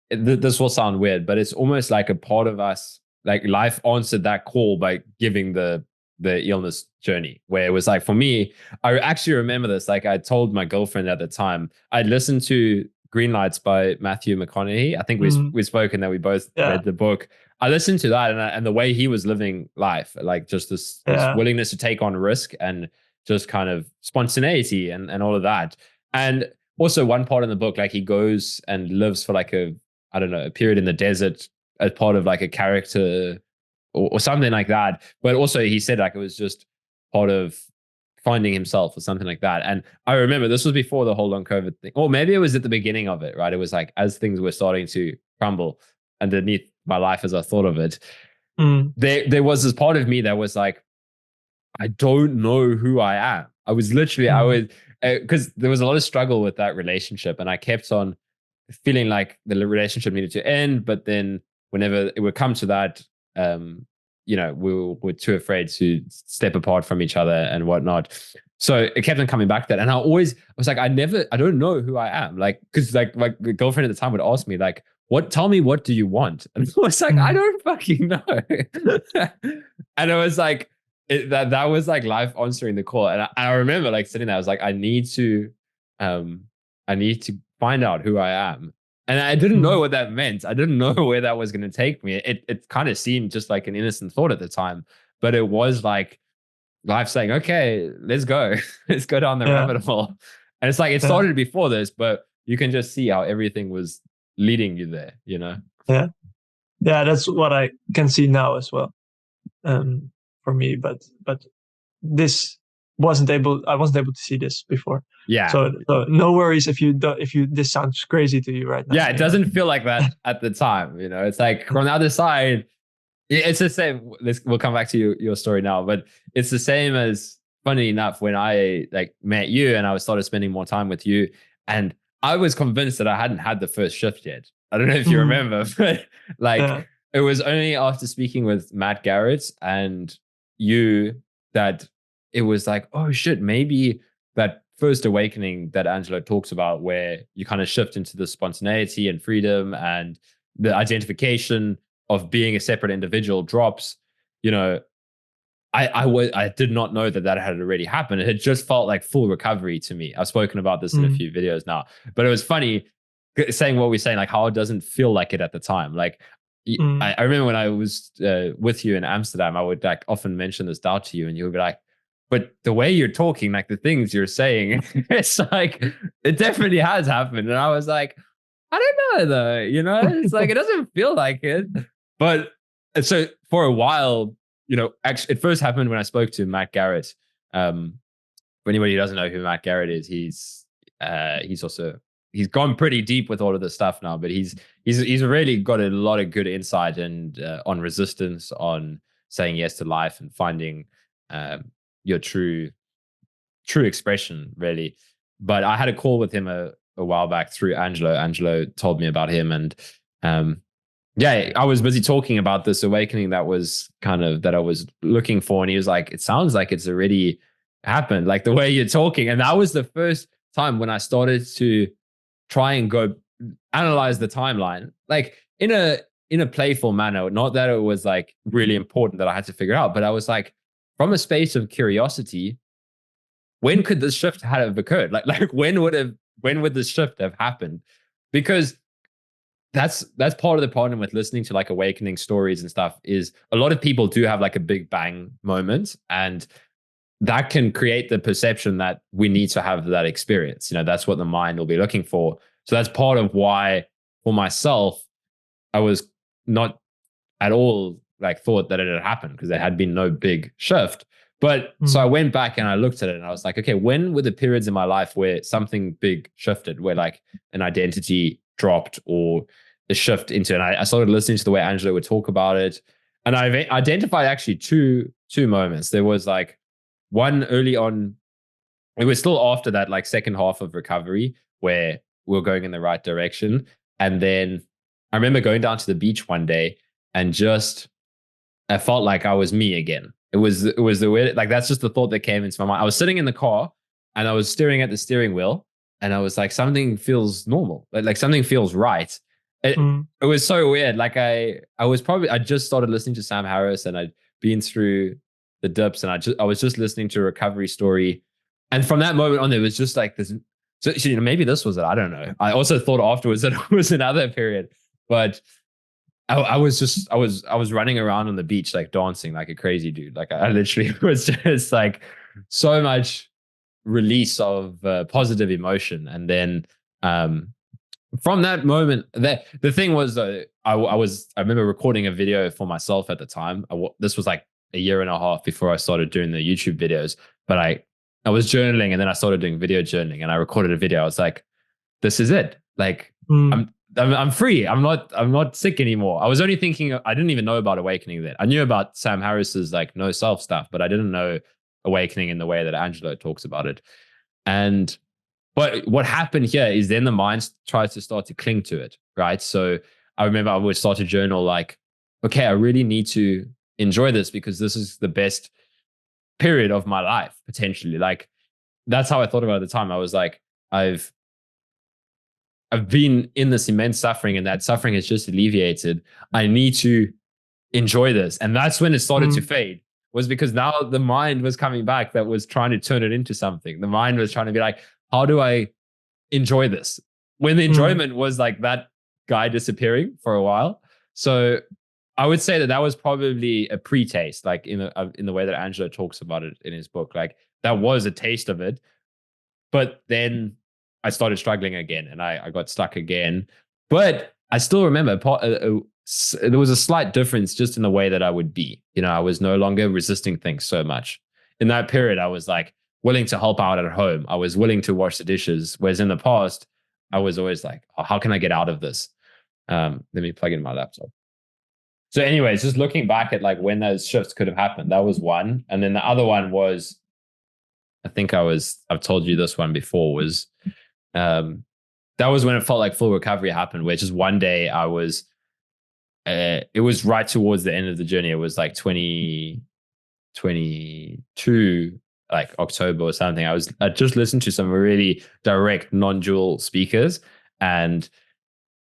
this will sound weird, but it's almost like a part of us, like life answered that call by giving the illness journey, where it was like, for me, I actually remember this, like I told my girlfriend at the time, I'd listened to Green Lights by Matthew McConaughey. I think we've spoken that we both read the book. I listened to that, and the way he was living life, like just this willingness to take on risk and just kind of spontaneity and all of that. And also one part in the book, like he goes and lives for like a period in the desert as part of like a character or something like that. But also he said like it was just part of finding himself or something like that. And I remember this was before the whole long COVID thing, or maybe it was at the beginning of it, right? It was like as things were starting to crumble underneath my life as I thought of it, there was this part of me that was like, I don't know who I am. I was literally, because there was a lot of struggle with that relationship, and I kept on feeling like the relationship needed to end. But then whenever it would come to that, we were too afraid to step apart from each other and whatnot. So it kept on coming back to that. And I was like, I don't know who I am. Like, because like my girlfriend at the time would ask me like, tell me, what do you want? And I was like, I don't fucking know. And it was like, that was like life answering the call. And I remember like sitting there, I was like, I need to find find out who I am. And I didn't know what that meant. I didn't know where that was going to take me. It kind of seemed just like an innocent thought at the time, but it was like life saying, okay, let's go. Let's go down the
Yeah.
rabbit hole. And it's like, it
Yeah.
started before this, but you can just see how everything was leading you there, you know?
Yeah. Yeah. That's what I can see now as well. For me, but this I wasn't able to see this before.
Yeah.
So no worries if this sounds crazy to you right now.
Yeah. It doesn't feel like that at the time, you know? It's like from the other side, it's the same. We'll come back to your story now, but it's the same as, funny enough, when I like met you and I started spending more time with you, and I was convinced that I hadn't had the first shift yet. I don't know if you remember, but like it was only after speaking with Matt Garrett and you that it was like, oh shit, maybe that first awakening that Angelo talks about, where you kind of shift into the spontaneity and freedom and the identification of being a separate individual drops, you know, I did not know that had already happened. It had just felt like full recovery to me. I've spoken about this in a few videos now, but it was funny saying what we're saying, like how it doesn't feel like it at the time. Like I remember when I was with you in Amsterdam, I would like often mention this doubt to you, and you would be like, but the way you're talking, like the things you're saying, it's like it definitely has happened. And I was like, I don't know though, you know, it's like it doesn't feel like it. But so for a while, you know, actually, it first happened when I spoke to Matt Garrett. For anybody who doesn't know who Matt Garrett is, he's gone pretty deep with all of this stuff now. But he's really got a lot of good insight and on resistance, on saying yes to life and finding your true expression, really. But I had a call with him a while back through Angelo. Angelo told me about him, and yeah, I was busy talking about this awakening that was that I was looking for. And he was like, it sounds like it's already happened, like the way you're talking. And that was the first time when I started to try and go analyze the timeline, like in a playful manner. Not that it was like really important that I had to figure out, but I was like, from a space of curiosity, when could this shift have occurred? Like when would this shift have happened? Because that's part of the problem with listening to like awakening stories and stuff, is a lot of people do have like a big bang moment, and that can create the perception that we need to have that experience. You know, that's what the mind will be looking for. So that's part of why, for myself, I was not at all like thought that it had happened, because there had been no big shift. But so I went back and I looked at it and I was like, okay, when were the periods in my life where something big shifted, where like an identity dropped or a shift into, and I started listening to the way Angelo would talk about it. And I've identified actually two moments. There was like one early on, it was still after that like second half of recovery where we were going in the right direction. And then I remember going down to the beach one day and just, I felt like I was me again. It was the weird, like that's just the thought that came into my mind. I was sitting in the car and I was staring at the steering wheel and I was like, something feels normal. Like something feels right. It was so weird. Like I just started listening to Sam Harris, and I'd been through the dips, and I was just listening to a recovery story. And from that moment on, there was just like this, so, you know, maybe this was it. I don't know. I also thought afterwards that it was another period, but I was running around on the beach, like dancing like a crazy dude. Like I literally was just like so much release of positive emotion. And then from that moment, the thing was, I remember recording a video for myself at the time. This was like a year and a half before I started doing the YouTube videos. But I was journaling, and then I started doing video journaling, and I recorded a video. I was like, this is it. Like I'm free. I'm not sick anymore. I was only thinking, I didn't even know about awakening then. I knew about Sam Harris's like no self stuff, but I didn't know awakening in the way that Angelo talks about it. But what happened here is then the mind tries to start to cling to it, right? So I remember I would start to journal like, okay, I really need to enjoy this because this is the best period of my life, potentially. Like, that's how I thought about it at the time. I was like, I've been in this immense suffering, and that suffering has just alleviated. I need to enjoy this. And that's when it started to fade, was because now the mind was coming back, that was trying to turn it into something. The mind was trying to be like, how do I enjoy this? when the enjoyment was like that guy disappearing for a while. So I would say that was probably a pre-taste, like in the way that Angelo talks about it in his book. Like that was a taste of it. But then I started struggling again and I got stuck again. But I still remember there was a slight difference just in the way that I would be. I was no longer resisting things so much. In that period, I was like willing to help out at home. I was willing to wash the dishes. Whereas in the past, I was always like, oh, how can I get out of this? Let me plug in my laptop. So anyways, just looking back at like when those shifts could have happened, that was one. And then the other one was, I think I've told you this one before, was that was when it felt like full recovery happened, where just one day I was, it was right towards the end of the journey. It was like 2022, like October or something. I just listened to some really direct non-dual speakers, and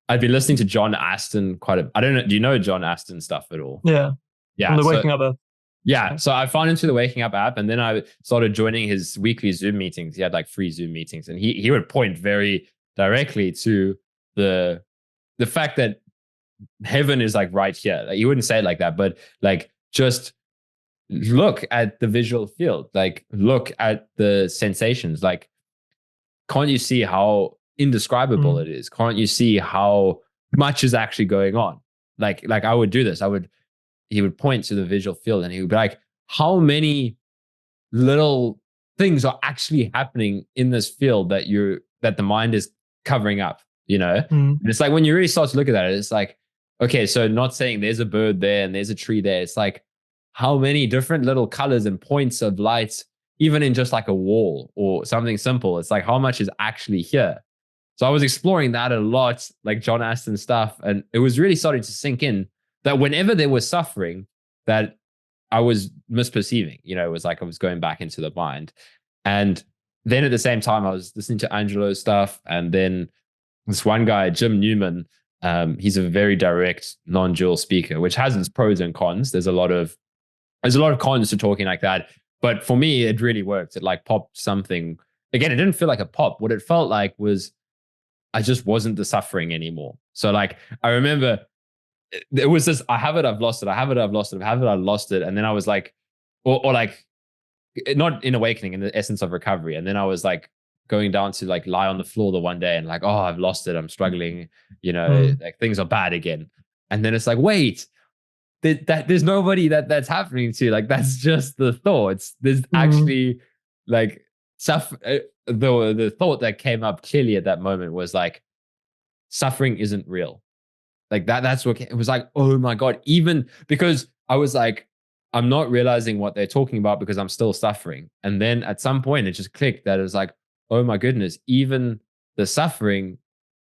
I'd been listening to John Aston I don't know. Do you know John Aston stuff at all?
Yeah.
Yeah.
On the Waking Up app.
Yeah. So I found into the Waking Up app, and then I started joining his weekly Zoom meetings. He had like free Zoom meetings, and he would point very directly to the fact that heaven is like right here. Like, he wouldn't say it like that, but like just look at the visual field, like look at the sensations. Like, can't you see how indescribable it is? Can't you see how much is actually going on? Like I would do this. He would point to the visual field and he would be like, how many little things are actually happening in this field that the mind is covering up, And it's like, when you really start to look at that, it's like, okay, so not saying there's a bird there and there's a tree there. It's like, how many different little colors and points of light, even in just like a wall or something simple. It's like, how much is actually here? So I was exploring that a lot, like John Aston stuff. And it was really starting to sink in that whenever there was suffering, that I was misperceiving. It was like I was going back into the mind. And then at the same time, I was listening to Angelo's stuff. And then this one guy, Jim Newman, he's a very direct, non-dual speaker, which has its pros and cons. There's a lot of cons to talking like that. But for me, it really worked. It like popped something. Again, it didn't feel like a pop. What it felt like was I just wasn't the suffering anymore. So like, I remember it was this, I have it, I've lost it. I have it, I've lost it. I have it, I've lost it. And then I was like, or like, not in awakening, in the essence of recovery. And then I was like going down to like lie on the floor the one day and like, oh, I've lost it. I'm struggling, like things are bad again. And then it's like, wait, there's nobody that's happening to. Like, that's just the thoughts. There's actually like the thought that came up clearly at that moment was like, suffering isn't real. Like that's what it was like. Oh my God. Even because I was like, I'm not realizing what they're talking about because I'm still suffering. And then at some point it just clicked that it was like, oh my goodness, even the suffering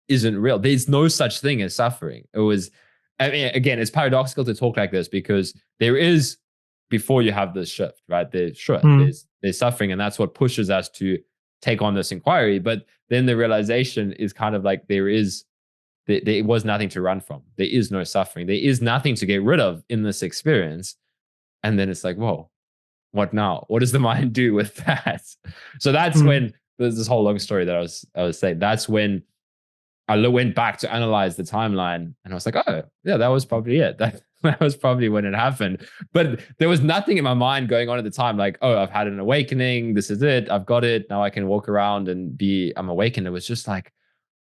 isn't real. There's no such thing as suffering. It was, I mean, again, it's paradoxical to talk like this because there is, before you have this shift, right? There's suffering, and that's what pushes us to take on this inquiry. But then the realization is kind of like there was nothing to run from. There is no suffering. There is nothing to get rid of in this experience. And then it's like, whoa, what now? What does the mind do with that? So that's when there's this whole long story that I was saying. That's when I went back to analyze the timeline, and I was like, oh, yeah, that was probably it. That was probably when it happened. But there was nothing in my mind going on at the time, like, oh, I've had an awakening. This is it. I've got it. Now I can walk around and I'm awakened. It was just like,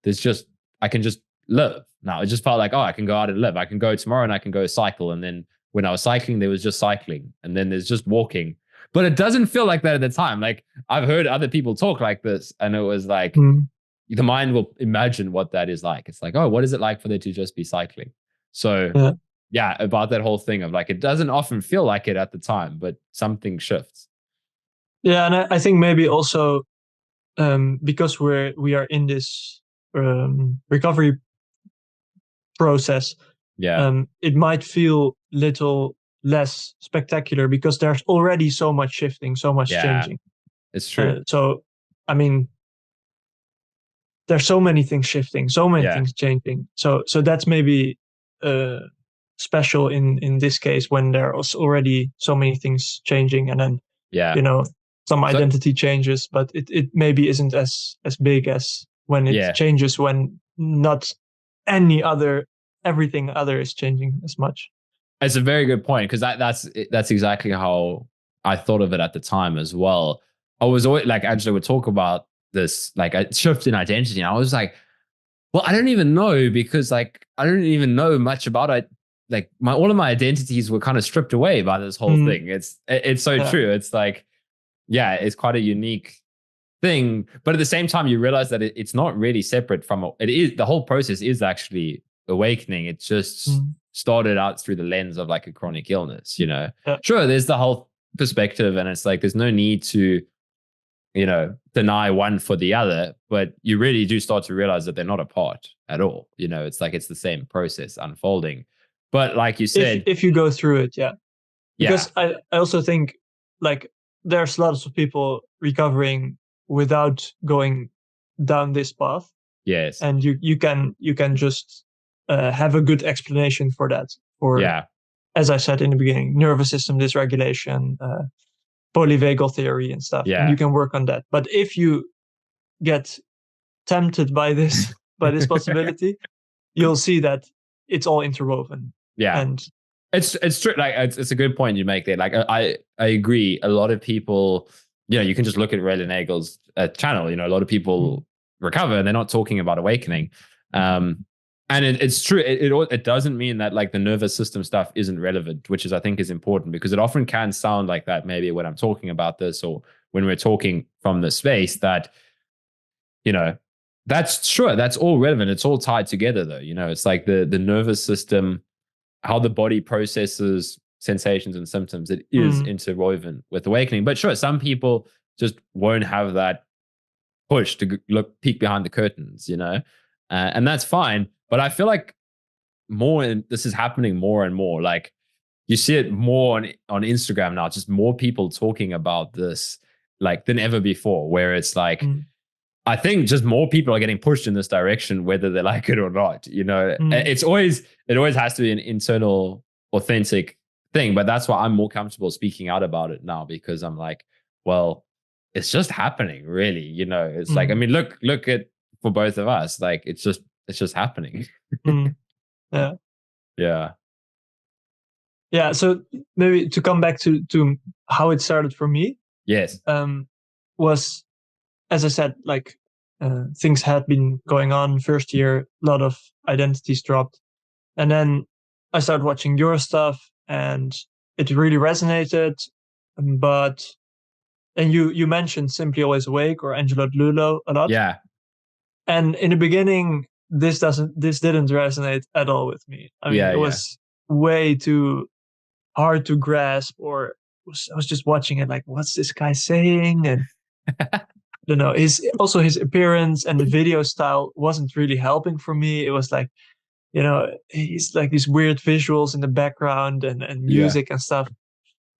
I can just live now. It just felt like, oh, I can go out and live. I can go tomorrow and I can go cycle. And then when I was cycling, there was just cycling. And then there's just walking. But it doesn't feel like that at the time. Like, I've heard other people talk like this, and it was like, the mind will imagine what that is like. It's like, oh, what is it like for there to just be cycling? So yeah, about that whole thing of like, it doesn't often feel like it at the time, but something shifts.
Yeah. And I think maybe also because we are in this recovery process, it might feel little less spectacular because there's already so much shifting, so much changing.
It's true.
So, I mean, there's so many things shifting, so many things changing. So that's maybe special in this case when there's already so many things changing, and then some identity changes, but it maybe isn't as big as when it
Yeah.
changes, when not everything other is changing as much.
It's a very good point, because that's exactly how I thought of it at the time as well. I was always like, Angela would talk about this, like a shift in identity, and I was like, well, I don't even know, because like I don't even know much about it. Like all of my identities were kind of stripped away by this whole
Mm,
thing. It's so
yeah.
true. It's like, yeah, it's quite a unique thing, but at the same time, you realize that it's not really separate from it. Is the whole process is actually awakening. It just
Mm,
started out through the lens of like a chronic illness.
yeah.
Sure, there's the whole perspective, and it's like there's no need to deny one for the other, but you really do start to realize that they're not apart at all. It's like it's the same process unfolding. But like you said,
If you go through it, yeah.
yeah,
Because I also think like there's lots of people recovering without going down this path,
yes,
and you can just have a good explanation for that. For,
yeah,
as I said in the beginning, nervous system dysregulation, polyvagal theory and stuff, and you
yeah,
can work on that. But if you get tempted by this by this possibility, you'll see that it's all interwoven.
yeah.
And
It's true. Like it's a good point you make there. Like I agree. A lot of people, you can just look at Red and Nagel's channel. A lot of people recover and they're not talking about awakening. And it's true. It doesn't mean that like the nervous system stuff isn't relevant, which I think is important, because it often can sound like that maybe when I'm talking about this, or when we're talking from the space, that you know that's sure, that's all relevant. It's all tied together though. It's like the nervous system, how the body processes sensations and symptoms, it is
mm,
interwoven with awakening. But sure, some people just won't have that push to peek behind the curtains, and that's fine. But I feel like this is happening more and more. Like you see it more on Instagram now, just more people talking about this like than ever before, where it's like,
mm,
I think just more people are getting pushed in this direction, whether they like it or not.
mm,
It always has to be an internal, authentic thing. But that's why I'm more comfortable speaking out about it now, because I'm like, well, it's just happening, really. It's like, I
mm,
mean, look at, for both of us, like it's just happening.
mm, yeah.
Yeah.
Yeah, so maybe to come back to how it started for me,
Yes.
was, as I said, like things had been going on first year, a lot of identities dropped, and then I started watching your stuff, and it really resonated. But and you mentioned Simply Always Awake or Angelo Lulo a lot,
Yeah.
and in the beginning, this didn't resonate at all with me. I mean,
Yeah.
it
Yeah.
was way too hard to grasp, or I was just watching it like, what's this guy saying? And I don't know, his appearance and the video style wasn't really helping for me. It was like, he's like these weird visuals in the background and
Yeah.
music and stuff.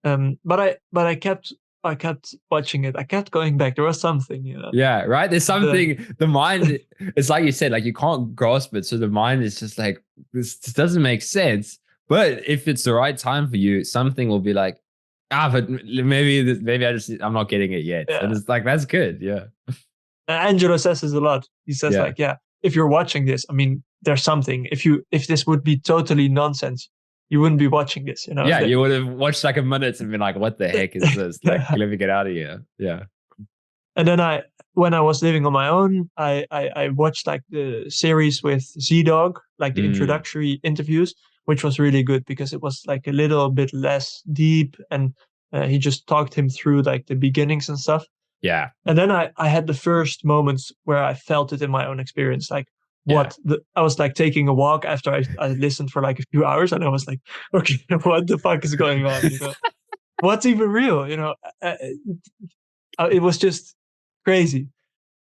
But I kept watching it. I kept going back. There was something,
Yeah, right. There's
The
something, the mind, it's like you said, like you can't grasp it. So the mind is just like, this doesn't make sense. But if it's the right time for you, something will be like, but maybe I'm not getting it yet. And
Yeah.
it's like, that's good. Yeah.
Angelo says this a lot. He says
Yeah.
like, yeah, if you're watching this, I mean, there's something. If this would be totally nonsense, you wouldn't be watching this,
Yeah. You would have watched like a minute and been like, what the heck is this? Like,
Yeah.
let me get out of here. Yeah.
And then when I was living on my own, I watched like the series with Z-Dog, like the
Mm,
introductory interviews, which was really good because it was like a little bit less deep, and he just talked him through like the beginnings and stuff.
yeah.
And then I had the first moments where I felt it in my own experience, like
Yeah.
I was like taking a walk after I listened for like a few hours, and I was like, okay, what the fuck is going on? What's even real? It was just crazy.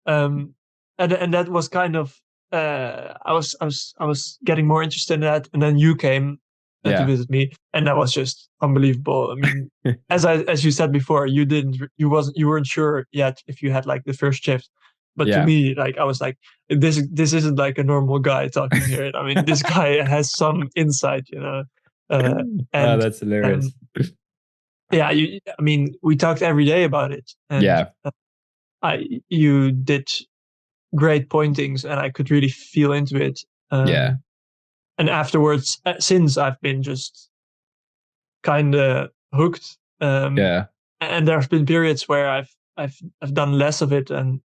And that was kind of I was getting more interested in that, and then you came to
Yeah.
visit me, and that was just unbelievable. I mean, as you said before, you weren't sure yet if you had like the first shift, but to
Yeah.
me, like I was like, this isn't like a normal guy talking here. I mean, this guy has some insight. Uh,
Oh,
and
that's hilarious.
um, yeah, I mean, we talked every day about it, and
Yeah.
you did great pointings, and I could really feel into it.
Yeah.
And afterwards, since I've been just kind of hooked.
Yeah.
And there's been periods where I've done less of it, and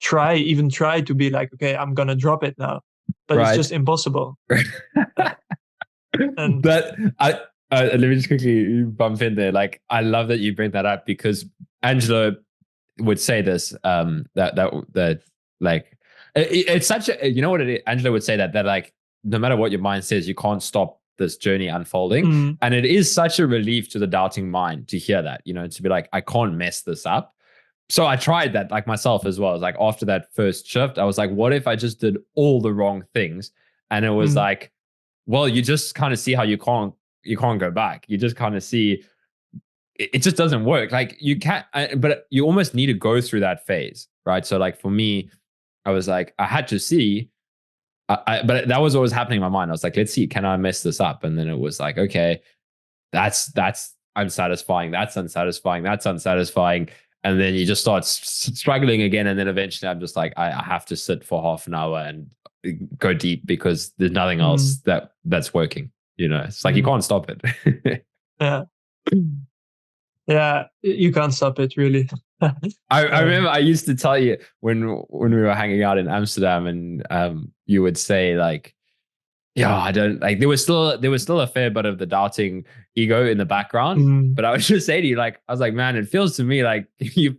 try to be like, okay, I'm gonna drop it now, but it's just
Right.
impossible. And
But let me just quickly bump in there. Like, I love that you bring that up, because Angela would say this, that like, it's such a, you know what it is? Angela would say that like, no matter what your mind says, you can't stop this journey unfolding.
mm,
And it is such a relief to the doubting mind to hear that, to be like, I can't mess this up. So I tried that, like, myself as well. It's like, after that first shift, I was like, what if I just did all the wrong things? And it was
mm,
like, well, you just kind of see how you can't go back. You just kind of see it just doesn't work. Like, you can't, but you almost need to go through that phase, right? So like, for me, I was like, I had to see, but that was what was happening in my mind. I was like, let's see, can I mess this up? And then it was like, okay, that's unsatisfying. That's unsatisfying. That's unsatisfying. And then you just start struggling again. And then eventually I'm just like, I have to sit for half an hour and go deep, because there's nothing
mm,
else that's working. It's like, you
mm.
can't stop it.
Yeah, yeah, you can't stop it really.
I remember
um,
I used to tell you when we were hanging out in Amsterdam, and you would say like, yeah, I don't like, there was still a fair bit of the doubting ego in the background.
mm,
But I would just say to you, like, I was like, man, it feels to me like you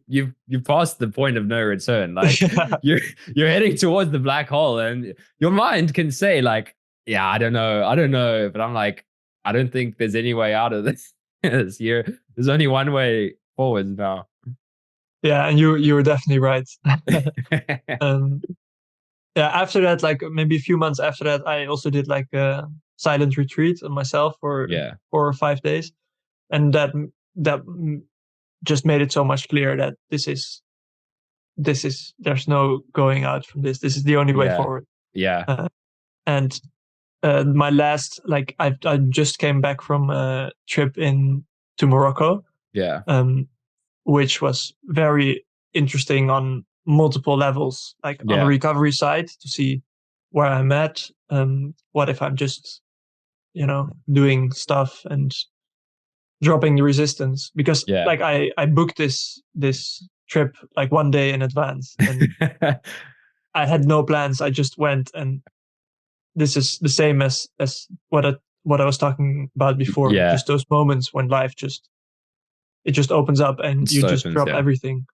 passed the point of no return. Like,
yeah,
you're heading towards the black hole, and your mind can say like, yeah, I don't know. But I'm like, I don't think there's any way out of this. There's only one way forward now.
yeah, and you were definitely right. um, yeah, after that, like maybe a few months after that, I also did like a silent retreat on myself for
Yeah,
4 or 5 days, and that just made it so much clearer that this is there's no going out from this. This is the only way
yeah,
forward.
yeah,
Uh, and my last, like, I just came back from a trip to Morocco,
yeah,
um, which was very interesting on multiple levels, like on the
yeah,
recovery side to see where I'm at. What if I'm just, doing stuff and dropping the resistance? Because
yeah.
like I booked this trip like one day in advance, and I had no plans. I just went, and this is the same as what I was talking about before.
Yeah,
Just those moments when life just opens up
it
and you
just
just
opens.
drop
Yeah,
everything.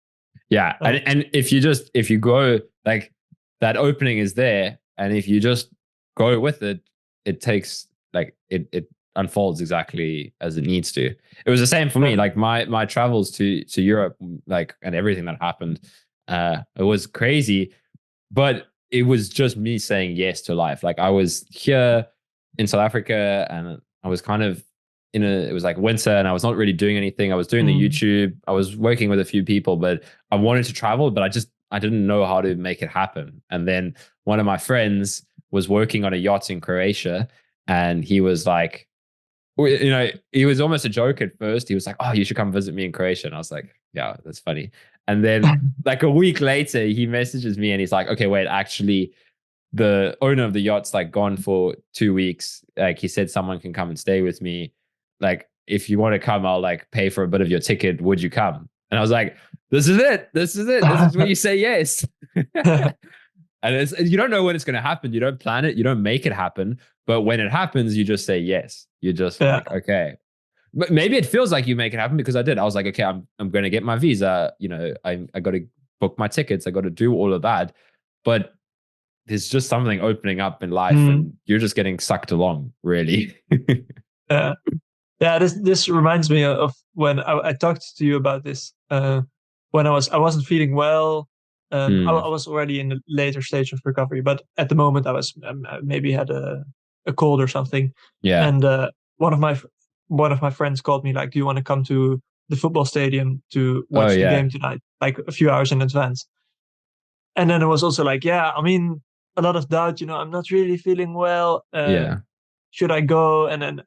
yeah.
Uh,
And if you go, like, that opening is there, and if you just go with it, it takes, like, it unfolds exactly as it needs to. It was the same for me.
yeah.
Like, my travels to Europe, like, and everything that happened, it was crazy. But it was just me saying yes to life. Like, I was here in South Africa, and I was kind of it was like winter, and I was not really doing anything. I was doing the
Mm,
YouTube. I was working with a few people, but I wanted to travel, but I didn't know how to make it happen. And then one of my friends was working on a yacht in Croatia, and he was like, he was almost a joke at first. He was like, "Oh, you should come visit me in Croatia." And I was like, "Yeah, that's funny." And then, like, a week later, he messages me and he's like, "Okay, wait, actually, the owner of the yacht's like gone for 2 weeks. Like, he said someone can come and stay with me. Like, if you want to come, I'll like pay for a bit of your ticket. Would you come?" And I was like, "This is it. This is it. This is where you say yes." And you don't know when it's going to happen. You don't plan it. You don't make it happen. But when it happens, you just say yes. You're just
yeah,
like, okay. But maybe it feels like you make it happen, because I did. I was like, okay, I'm going to get my visa. I got to book my tickets. I got to do all of that. But there's just something opening up in life,
mm,
and you're just getting sucked along, really.
yeah, yeah. This reminds me of when I talked to you about this. When I wasn't feeling well. I
Mm,
was already in the later stage of recovery, but at the moment I was, maybe had a cold or something.
yeah.
And one of my friends called me like, "Do you want to come to the football stadium to
Oh,
watch the
yeah.
game tonight?" Like a few hours in advance. And then it was also like, yeah, I mean, a lot of doubt. I'm not really feeling well.
Yeah.
Should I go? And then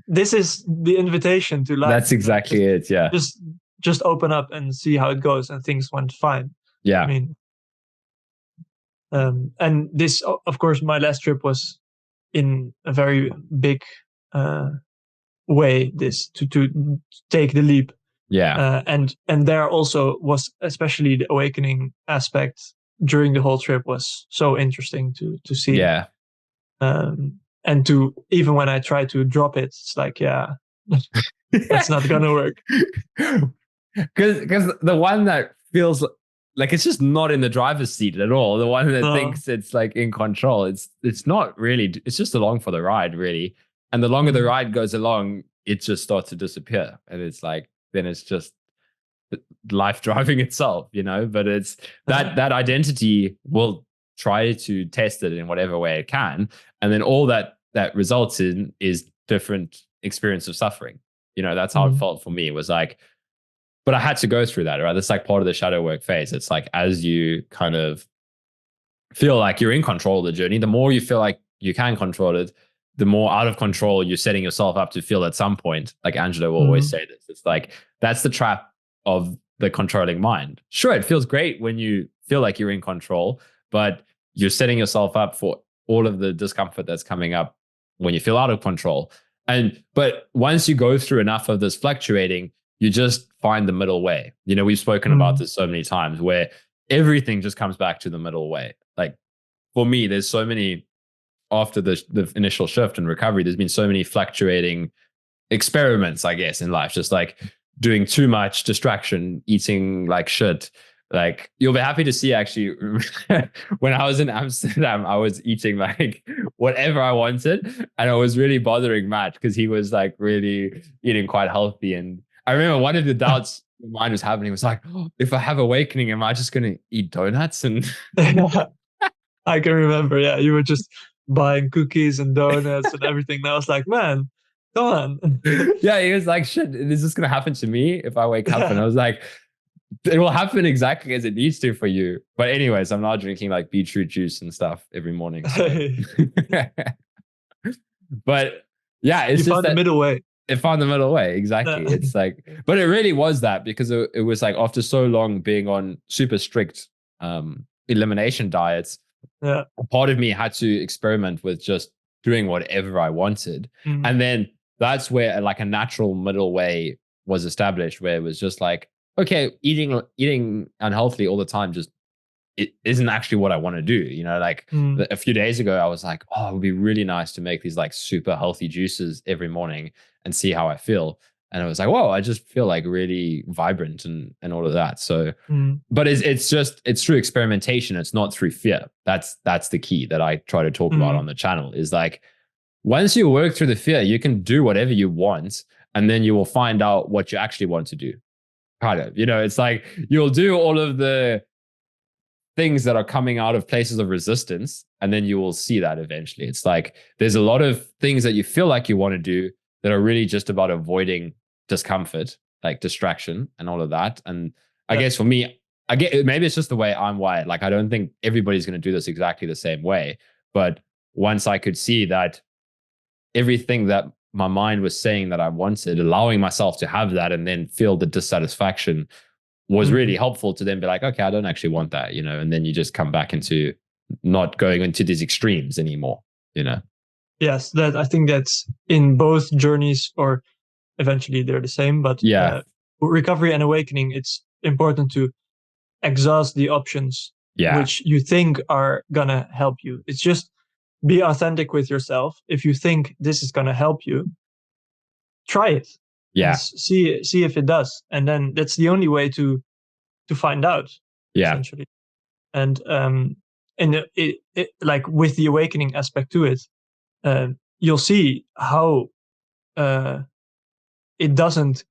this is the invitation to life.
That's exactly it. Yeah.
Just just open up and see how it goes. And things went fine. I
Yeah.
mean. And this, of course, my last trip was in a very big way, this to take the leap.
Yeah.
And there also was, especially the awakening aspect during the whole trip, was so interesting to see.
Yeah.
And to, even when I try to drop it, it's like, yeah, that's not gonna work.
Because the one that feels like it's just not in the driver's seat at all, the one that
No.
thinks it's like in control, it's not really, it's just along for the ride, really. And the longer the
Mm.
ride goes along, it just starts to disappear. And it's like, then it's just life driving itself, but it's that identity will try to test it in whatever way it can. And then all that results in is different experience of suffering. That's how it
Mm.
felt for me. It was like, but I had to go through that, right? That's like part of the shadow work phase. It's like, as you kind of feel like you're in control of the journey, the more you feel like you can control it, the more out of control you're setting yourself up to feel at some point. Like Angelo will always say this. It's like, that's the trap of the controlling mind. Sure, it feels great when you feel like you're in control, but you're setting yourself up for all of the discomfort that's coming up when you feel out of control. But once you go through enough of this fluctuating, you just find the middle way. We've spoken about this so many times, where everything just comes back to the middle way. Like for me, there's so many, after the initial shift and recovery, there's been so many fluctuating experiments, I guess, in life, just like doing too much distraction, eating like shit. Like, you'll be happy to see, actually, when I was in Amsterdam, I was eating like whatever I wanted. And it was really bothering Matt because he was like really eating quite healthy. And I remember one of the doubts mine was happening was like, oh, if I have awakening, am I just going to eat donuts? And
I can remember, yeah, you were just buying cookies and donuts and everything. And I was like, man, come on.
yeah, he was like, shit, is this going to happen to me if I wake up? And I
Yeah.
was like, it will happen exactly as it needs to for you. But anyways, I'm now drinking like beetroot juice and stuff every morning. So, but yeah,
You
it's just
found the
that
middle way.
it found the middle way. Exactly.
Yeah.
It's like, but it really was that, because it was like, after so long being on super strict elimination diets,
Yeah.
part of me had to experiment with just doing whatever I wanted.
Mm.
And then that's where like a natural middle way was established, where it was just like, okay, eating unhealthily all the time just, it isn't actually what I want to do. Like
Mm.
a few days ago, I was like, oh, it would be really nice to make these like super healthy juices every morning and see how I feel. And I was like, whoa, I just feel like really vibrant and all of that. So,
Mm.
but it's through experimentation. It's not through fear. That's the key that I try to talk about on
Mm.
the channel, is like, once you work through the fear, you can do whatever you want, and then you will find out what you actually want to do. Kind of, it's like, you'll do all of the things that are coming out of places of resistance, and then you will see that eventually. It's like, there's a lot of things that you feel like you want to do that are really just about avoiding discomfort, like distraction and all of that. And I
Yeah.
guess for me, I get, maybe it's just the way I'm wired. Like, I don't think everybody's going to do this exactly the same way. But once I could see that everything that my mind was saying that I wanted, allowing myself to have that and then feel the dissatisfaction, was really
Mm.
helpful to then be like, okay, I don't actually want that, and then you just come back into not going into these extremes anymore.
Yes, that I think that's in both journeys, or eventually they're the same, but
Yeah.
recovery and awakening, it's important to exhaust the options
Yeah.
which you think are gonna help you. It's just, be authentic with yourself. If you think this is gonna help you, try it and
Yeah.
see if it does. And then that's the only way to find out,
Yeah.
essentially. And it like with the awakening aspect to it, you'll see how uh, it doesn't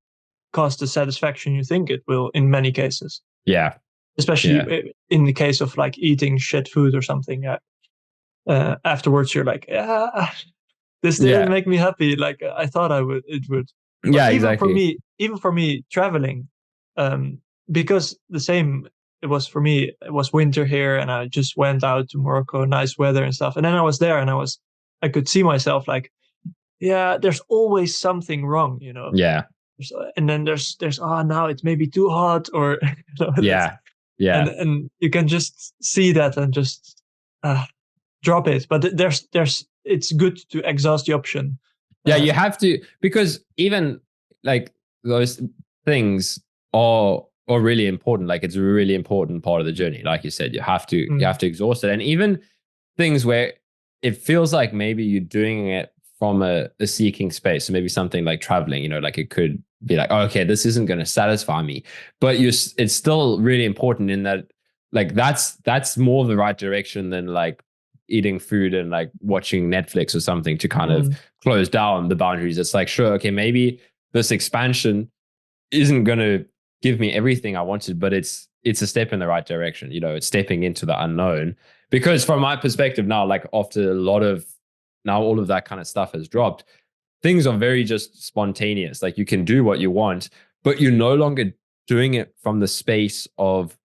cause the satisfaction you think it will in many cases,
Yeah.
especially
Yeah.
in the case of like eating shit food or something. Afterwards you're like, yeah, this didn't
Yeah.
make me happy like I thought it would. Or
Yeah, exactly.
even for me traveling, um because the same, it was for me, it was winter here and I just went out to Morocco, nice weather and stuff, and then I was there and I could see myself like, yeah, there's always something wrong.
Yeah.
And then there's now it's maybe too hot, or that's,
Yeah. Yeah.
and you can just see that and just drop it. But it's good to exhaust the option.
Yeah, you have to, because even like those things are really important. Like it's a really important part of the journey. Like you said, you have to exhaust it. And even things where it feels like maybe you're doing it from a seeking space. So maybe something like traveling, like it could be like, oh, okay, this isn't going to satisfy me, but it's still really important in that, like that's more the right direction than like eating food and like watching Netflix or something to kind of close down the boundaries. It's like, sure, okay, maybe this expansion isn't going to give me everything I wanted, but it's a step in the right direction. It's stepping into the unknown. Because from my perspective now, like after a lot of now all of that kind of stuff has dropped, things are very just spontaneous. Like you can do what you want, but you're no longer doing it from the space of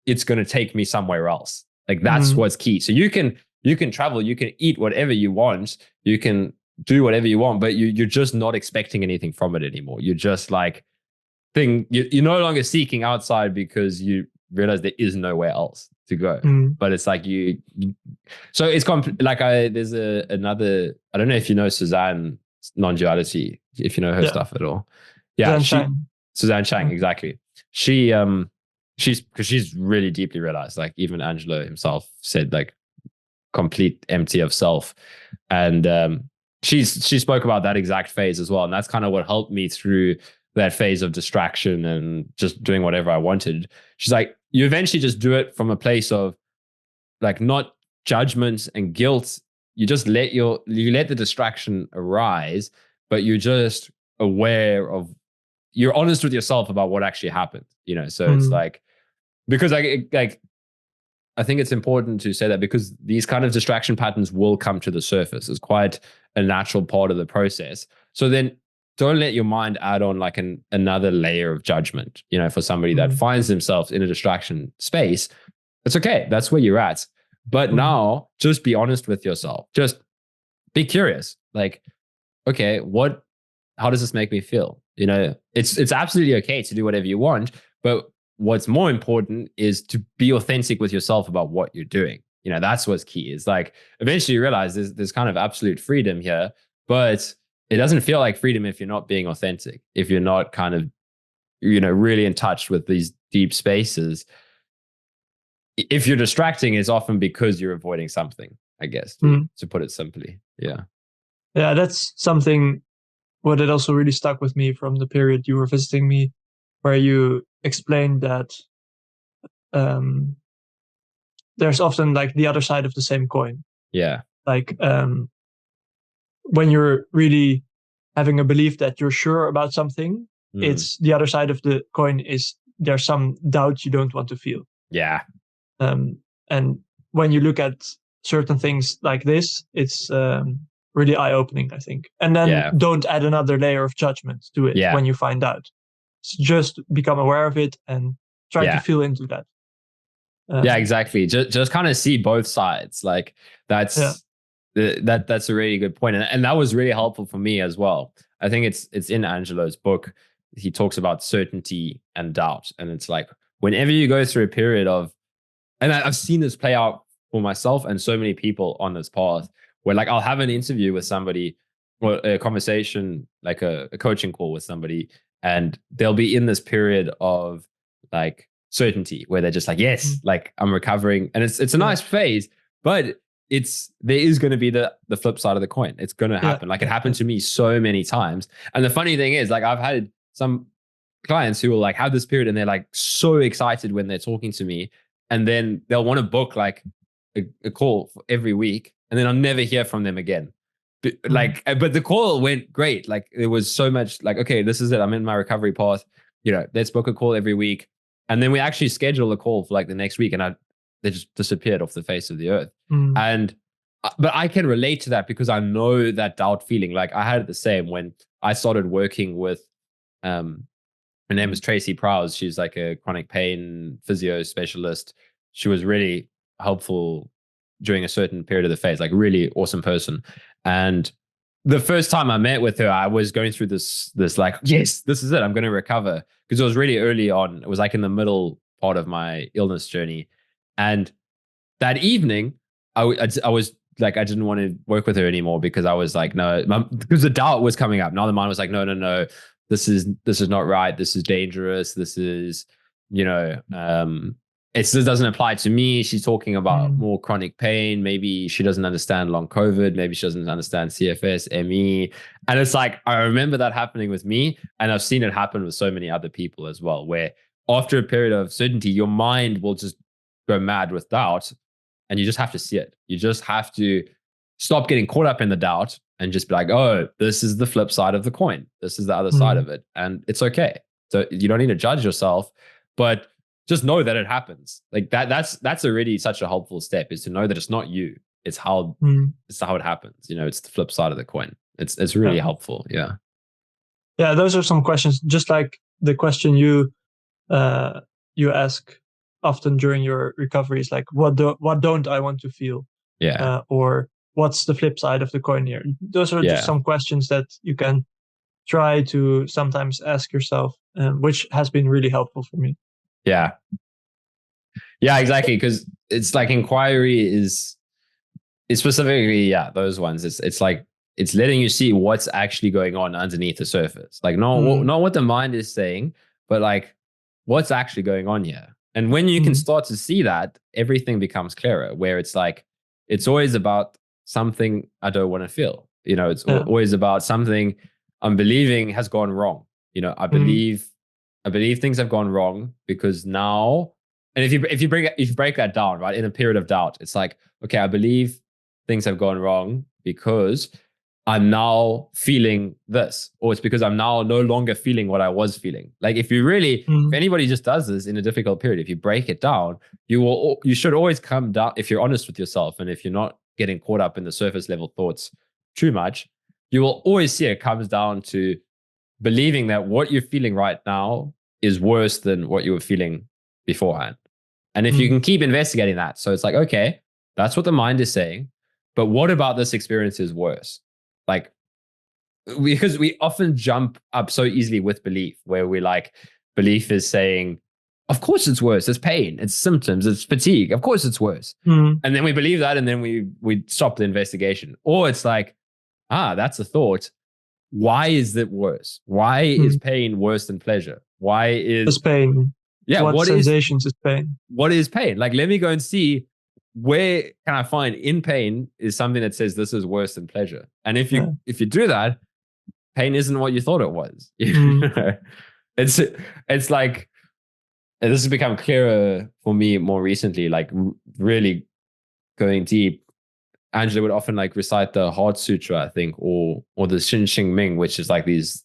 it's going to take me somewhere else. Like that's what's key. So you can travel, you can eat whatever you want, you can do whatever you want, but you're just not expecting anything from it anymore. You're just like you're no longer seeking outside because you realize there is nowhere else to go. But it's like so it's like there's another, I don't know if you know Suzanne non-duality, if you know her stuff at all. Yeah, Suzanne Chang, exactly. She's really deeply realized, like even Angelo himself said, like complete empty of self. And she spoke about that exact phase as well. And that's kind of what helped me through that phase of distraction and just doing whatever I wanted. She's like, you eventually just do it from a place of like not judgment and guilt. You just let the distraction arise, but you're just aware of, you're honest with yourself about what actually happened, So it's like, because I think it's important to say that, because these kind of distraction patterns will come to the surface. It's quite a natural part of the process. So then don't let your mind add on like another layer of judgment, for somebody that finds themselves in a distraction space. It's okay. That's where you're at. But now just be honest with yourself. Just be curious. Like, okay, how does this make me feel? It's absolutely okay to do whatever you want, but what's more important is to be authentic with yourself about what you're doing. That's what's key. Is like eventually you realize there's kind of absolute freedom here, but it doesn't feel like freedom if you're not being authentic, if you're not kind of, really in touch with these deep spaces. If you're distracting, it's often because you're avoiding something, I guess, to put it simply. Yeah.
Yeah, that's something what it also really stuck with me from the period you were visiting me, where you explained that there's often like the other side of the same coin.
Yeah.
Like when you're really having a belief that you're sure about something, it's the other side of the coin is there's some doubt you don't want to feel.
Yeah.
And when you look at certain things like this, it's really eye-opening, I think. And then don't add another layer of judgment to it when you find out. Just become aware of it and try to feel into that.
Yeah, exactly. Just kind of see both sides. Like that's a really good point. And that was really helpful for me as well. I think it's in Angelo's book. He talks about certainty and doubt. And it's like, whenever you go through a period of, and I've seen this play out for myself and so many people on this path, where like I'll have an interview with somebody or a conversation, like a coaching call with somebody, and they'll be in this period of like certainty where they're just like, yes, like I'm recovering. And it's a nice phase, but there is going to be the flip side of the coin. It's going to happen. Like it happened to me so many times. And the funny thing is, like I've had some clients who will like have this period and they're like so excited when they're talking to me, and then they'll want to book like a call for every week, and then I'll never hear from them again. Like, but the call went great. Like it was so much like, okay, this is it. I'm in my recovery path. Let's book a call every week. And then we actually schedule a call for like the next week, and they just disappeared off the face of the earth. But I can relate to that because I know that doubt feeling. Like I had the same when I started working with, her name is Tracy Prowse. She's like a chronic pain physio specialist. She was really helpful during a certain period of the phase, like really awesome person. And the first time I met with her, I was going through this like, yes, this is it. I'm going to recover. Because it was really early on. It was like in the middle part of my illness journey. And that evening, I was like, I didn't want to work with her anymore because I was like, no, because the doubt was coming up. Now the mind was like, no, no, no, this is not right. This is dangerous. This is, you know, this doesn't apply to me. She's talking about
Mm.
more chronic pain. Maybe she doesn't understand long COVID. Maybe she doesn't understand CFS, ME. And it's like, I remember that happening with me. And I've seen it happen with so many other people as well, where after a period of certainty, your mind will just go mad with doubt, and you just have to see it. You just have to stop getting caught up in the doubt and just be like, oh, this is the flip side of the coin. This is the other side
Mm.
of it. And it's okay. So you don't need to judge yourself, but just know that it happens. Like that's already such a helpful step, is to know that it's not you. It's how
Mm.
it happens. You know, it's the flip side of the coin. It's really
Yeah.
helpful. Yeah.
Yeah, those are some questions, just like the question uh, you ask often during your recovery is like, what don't I want to feel,
Yeah.
or what's the flip side of the coin here? Those are just
Yeah.
some questions that you can try to sometimes ask yourself, which has been really helpful for me.
Yeah. Yeah, exactly. Because it's like inquiry is, it's specifically, yeah, those ones. It's like it's letting you see what's actually going on underneath the surface. Like
Mm.
not what the mind is saying, but like what's actually going on here. And when you can
Mm.
start to see that, everything becomes clearer. Where it's like it's always about something I don't want to feel. You know, it's
Yeah.
always about something I'm believing has gone wrong. You know,
Mm.
I believe things have gone wrong because now, and if you break that down, right, in a period of doubt, it's like, okay, I believe things have gone wrong because I'm now feeling this, or it's because I'm now no longer feeling what I was feeling. Like if
Mm.
anybody just does this in a difficult period, if you break it down, you should always come down, if you're honest with yourself and if you're not getting caught up in the surface level thoughts too much, you will always see it comes down to believing that what you're feeling right now is worse than what you were feeling beforehand. And if you
Mm.
can keep investigating that, so it's like, okay, that's what the mind is saying, but what about this experience is worse? Like, because we often jump up so easily with belief, where we like, belief is saying, of course it's worse. It's pain, it's symptoms, it's fatigue. Of course it's worse.
Mm.
And then we believe that, and then we stop the investigation. Or it's like, that's a thought. Why is it worse? Why is
Mm.
pain worse than pleasure? Why
Is
is,
pain?
yeah,
What sensations is pain?
what is pain? Like, let me go and see where can I find in pain is something that says this is worse than pleasure. And
Yeah.
if you do that, pain isn't what you thought it was.
Mm.
It's like, and this has become clearer for me more recently, like really going deep. Angela would often like recite the Heart Sutra, I think, or the Xin Xing Ming, which is like these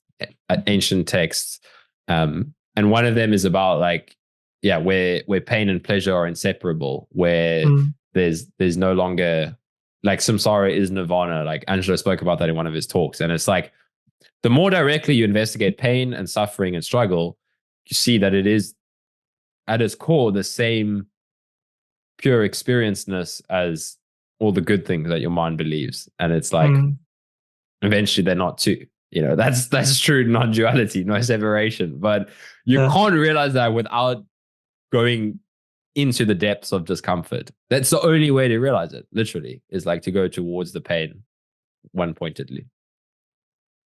ancient texts. And one of them is about like, yeah, where pain and pleasure are inseparable, where
Mm.
there's no longer, like, samsara is nirvana. Like Angelo spoke about that in one of his talks. And it's like, the more directly you investigate pain and suffering and struggle, you see that it is at its core the same pure experienceness as all the good things that your mind believes. And it's like,
Mm.
eventually they're not two. You know, that's true non-duality, no separation. But you
Yeah.
can't realize that without going into the depths of discomfort. That's the only way to realize it, literally, is like to go towards the pain one pointedly.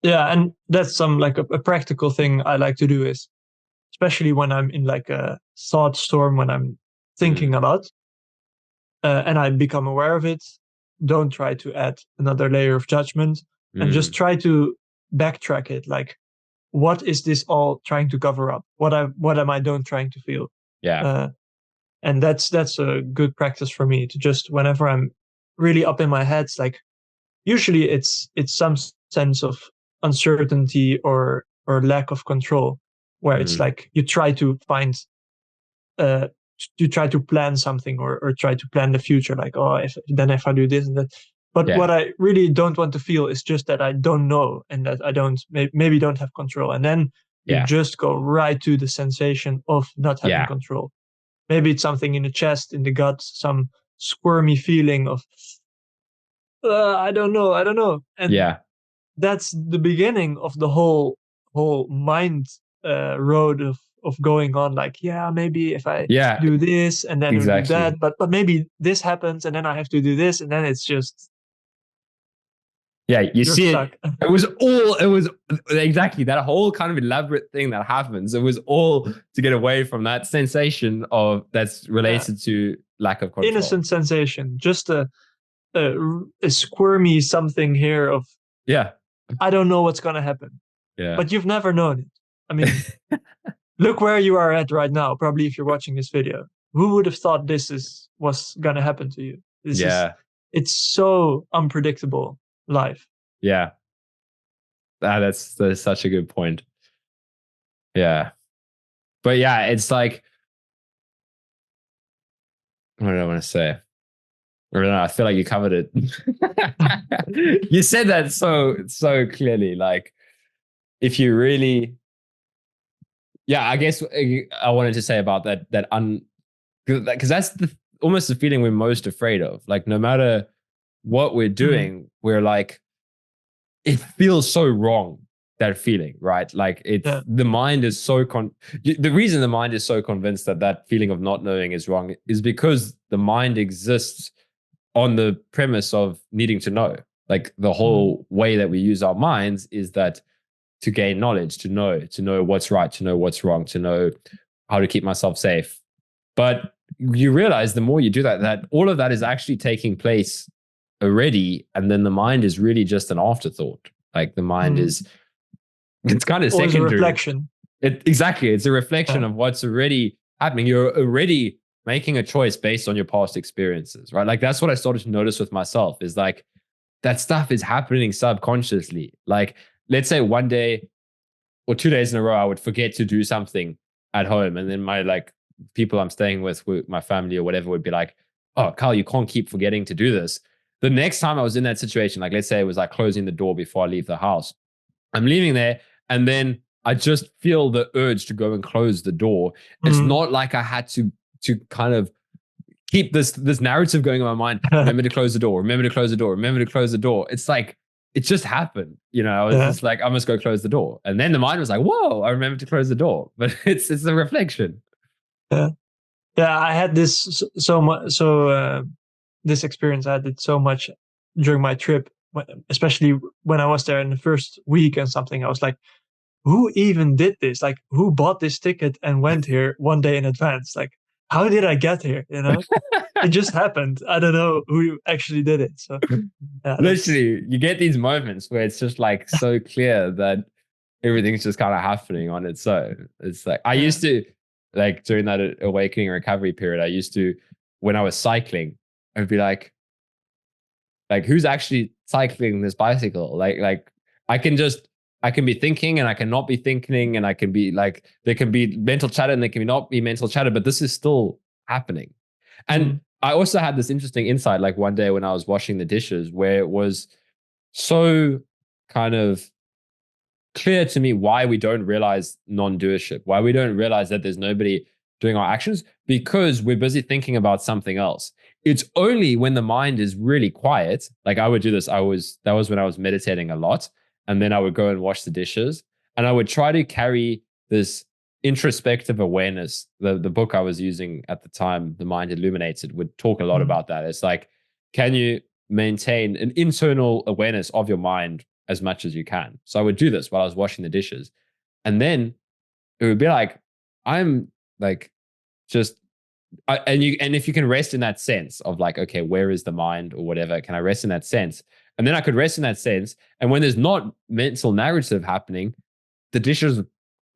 Yeah, and that's some like a practical thing I like to do is, especially when I'm in like a thought storm, when I'm thinking
Mm,
about, and I become aware of it. Don't try to add another layer of judgment, and just
mm,
try to backtrack it. Like, what is this all trying to cover up? What am I don't trying to feel?
yeah.
Uh, and that's a good practice for me to just, whenever I'm really up in my head, it's like usually it's some sense of uncertainty or lack of control, where it's
Mm,
like you try to find, uh you try to plan something, or try to plan the future, like, oh, if I do this and that. But
yeah.
what I really don't want to feel is just that I don't know, and that I don't, maybe don't have control, and then you
Yeah.
just go right to the sensation of not having
Yeah.
control. Maybe it's something in the chest, in the gut, some squirmy feeling of, I don't know, and
Yeah.
that's the beginning of the whole mind road going on, like, yeah, maybe if I
Yeah,
do this and then we do that,
exactly.
but maybe this happens and then I have to do this, and then it's just
Yeah, you
you're
see
stuck.
it. It was exactly that whole kind of elaborate thing that happens. It was all to get away from that sensation of that's
Yeah.
related to lack of control.
Innocent sensation, just a squirmy something here of
Yeah,
I don't know what's gonna happen,
yeah,
but you've never known it. I mean, look where you are at right now. Probably if you're watching this video, who would have thought was gonna happen to you?
yeah,
It's so unpredictable, life.
yeah. That's such a good point. Yeah, but yeah, it's like what did I want to say? I don't know. I feel like you covered it. You said that so clearly. Like, if you really, yeah, I guess I wanted to say about that because that's almost the feeling we're most afraid of. Like, no matter what we're
Mm,
doing, we're like, it feels so wrong, that feeling, right? Like,
yeah.
the mind is so the reason the mind is so convinced that that feeling of not knowing is wrong is because the mind exists on the premise of needing to know. Like, the
Mm,
whole way that we use our minds is that to gain knowledge, to know what's right, to know what's wrong, to know how to keep myself safe. But you realize the more you do that, that all of that is actually taking place already. And then the mind is really just an afterthought. Like, the mind
mm.
is, it's kind of
Always a
secondary.
reflection.
Exactly. It's a reflection
Yeah.
of what's already happening. You're already making a choice based on your past experiences, right? Like, that's what I started to notice with myself is like, that stuff is happening subconsciously. Like, let's say one day or 2 days in a row, I would forget to do something at home. And then my like people I'm staying with my family or whatever would be like, oh, Carl, you can't keep forgetting to do this. The next time I was in that situation, like let's say it was like closing the door before I leave the house, I'm leaving there and then I just feel the urge to go and close the door. It's
Mm.
not like I had to kind of keep this narrative going in my mind. Remember to close the door. Remember to close the door. Remember to close the door. It's like it just happened. You know, I was
Yeah.
just like, I must go close the door, and then the mind was like, "Whoa, I remember to close the door." But it's a reflection.
Yeah. Yeah. I had this so much. This experience, I had it so much during my trip, especially when I was there in the first week and something. I was like, who even did this? Like, who bought this ticket and went here one day in advance? Like, how did I get here? It just happened. I don't know who actually did it. So yeah, that's
Literally, you get these moments where it's just like so clear that everything's just kind of happening on its own. It's like I
yeah.
used to like during that awakening recovery period. I used to when I was cycling, I'd be like who's actually cycling this bicycle? Like I can just I can be thinking and I can not be thinking and I can be like there can be mental chatter and there can not be mental chatter, but this is still happening. And
Mm,
I also had this interesting insight like one day when I was washing the dishes where it was so kind of clear to me why we don't realize non-doership, why we don't realize that there's nobody doing our actions because we're busy thinking about something else. It's only when the mind is really quiet. Like I would do this. That was when I was meditating a lot. And then I would go and wash the dishes and I would try to carry this introspective awareness. The book I was using at the time, The Mind Illuminated, would talk a lot
mm,
about that. It's like, can you maintain an internal awareness of your mind as much as you can? So I would do this while I was washing the dishes. And then it would be like, I'm like just and if you can rest in that sense of like, okay, where is the mind or whatever? Can I rest in that sense? And then I could rest in that sense. And when there's not mental narrative happening, the dishes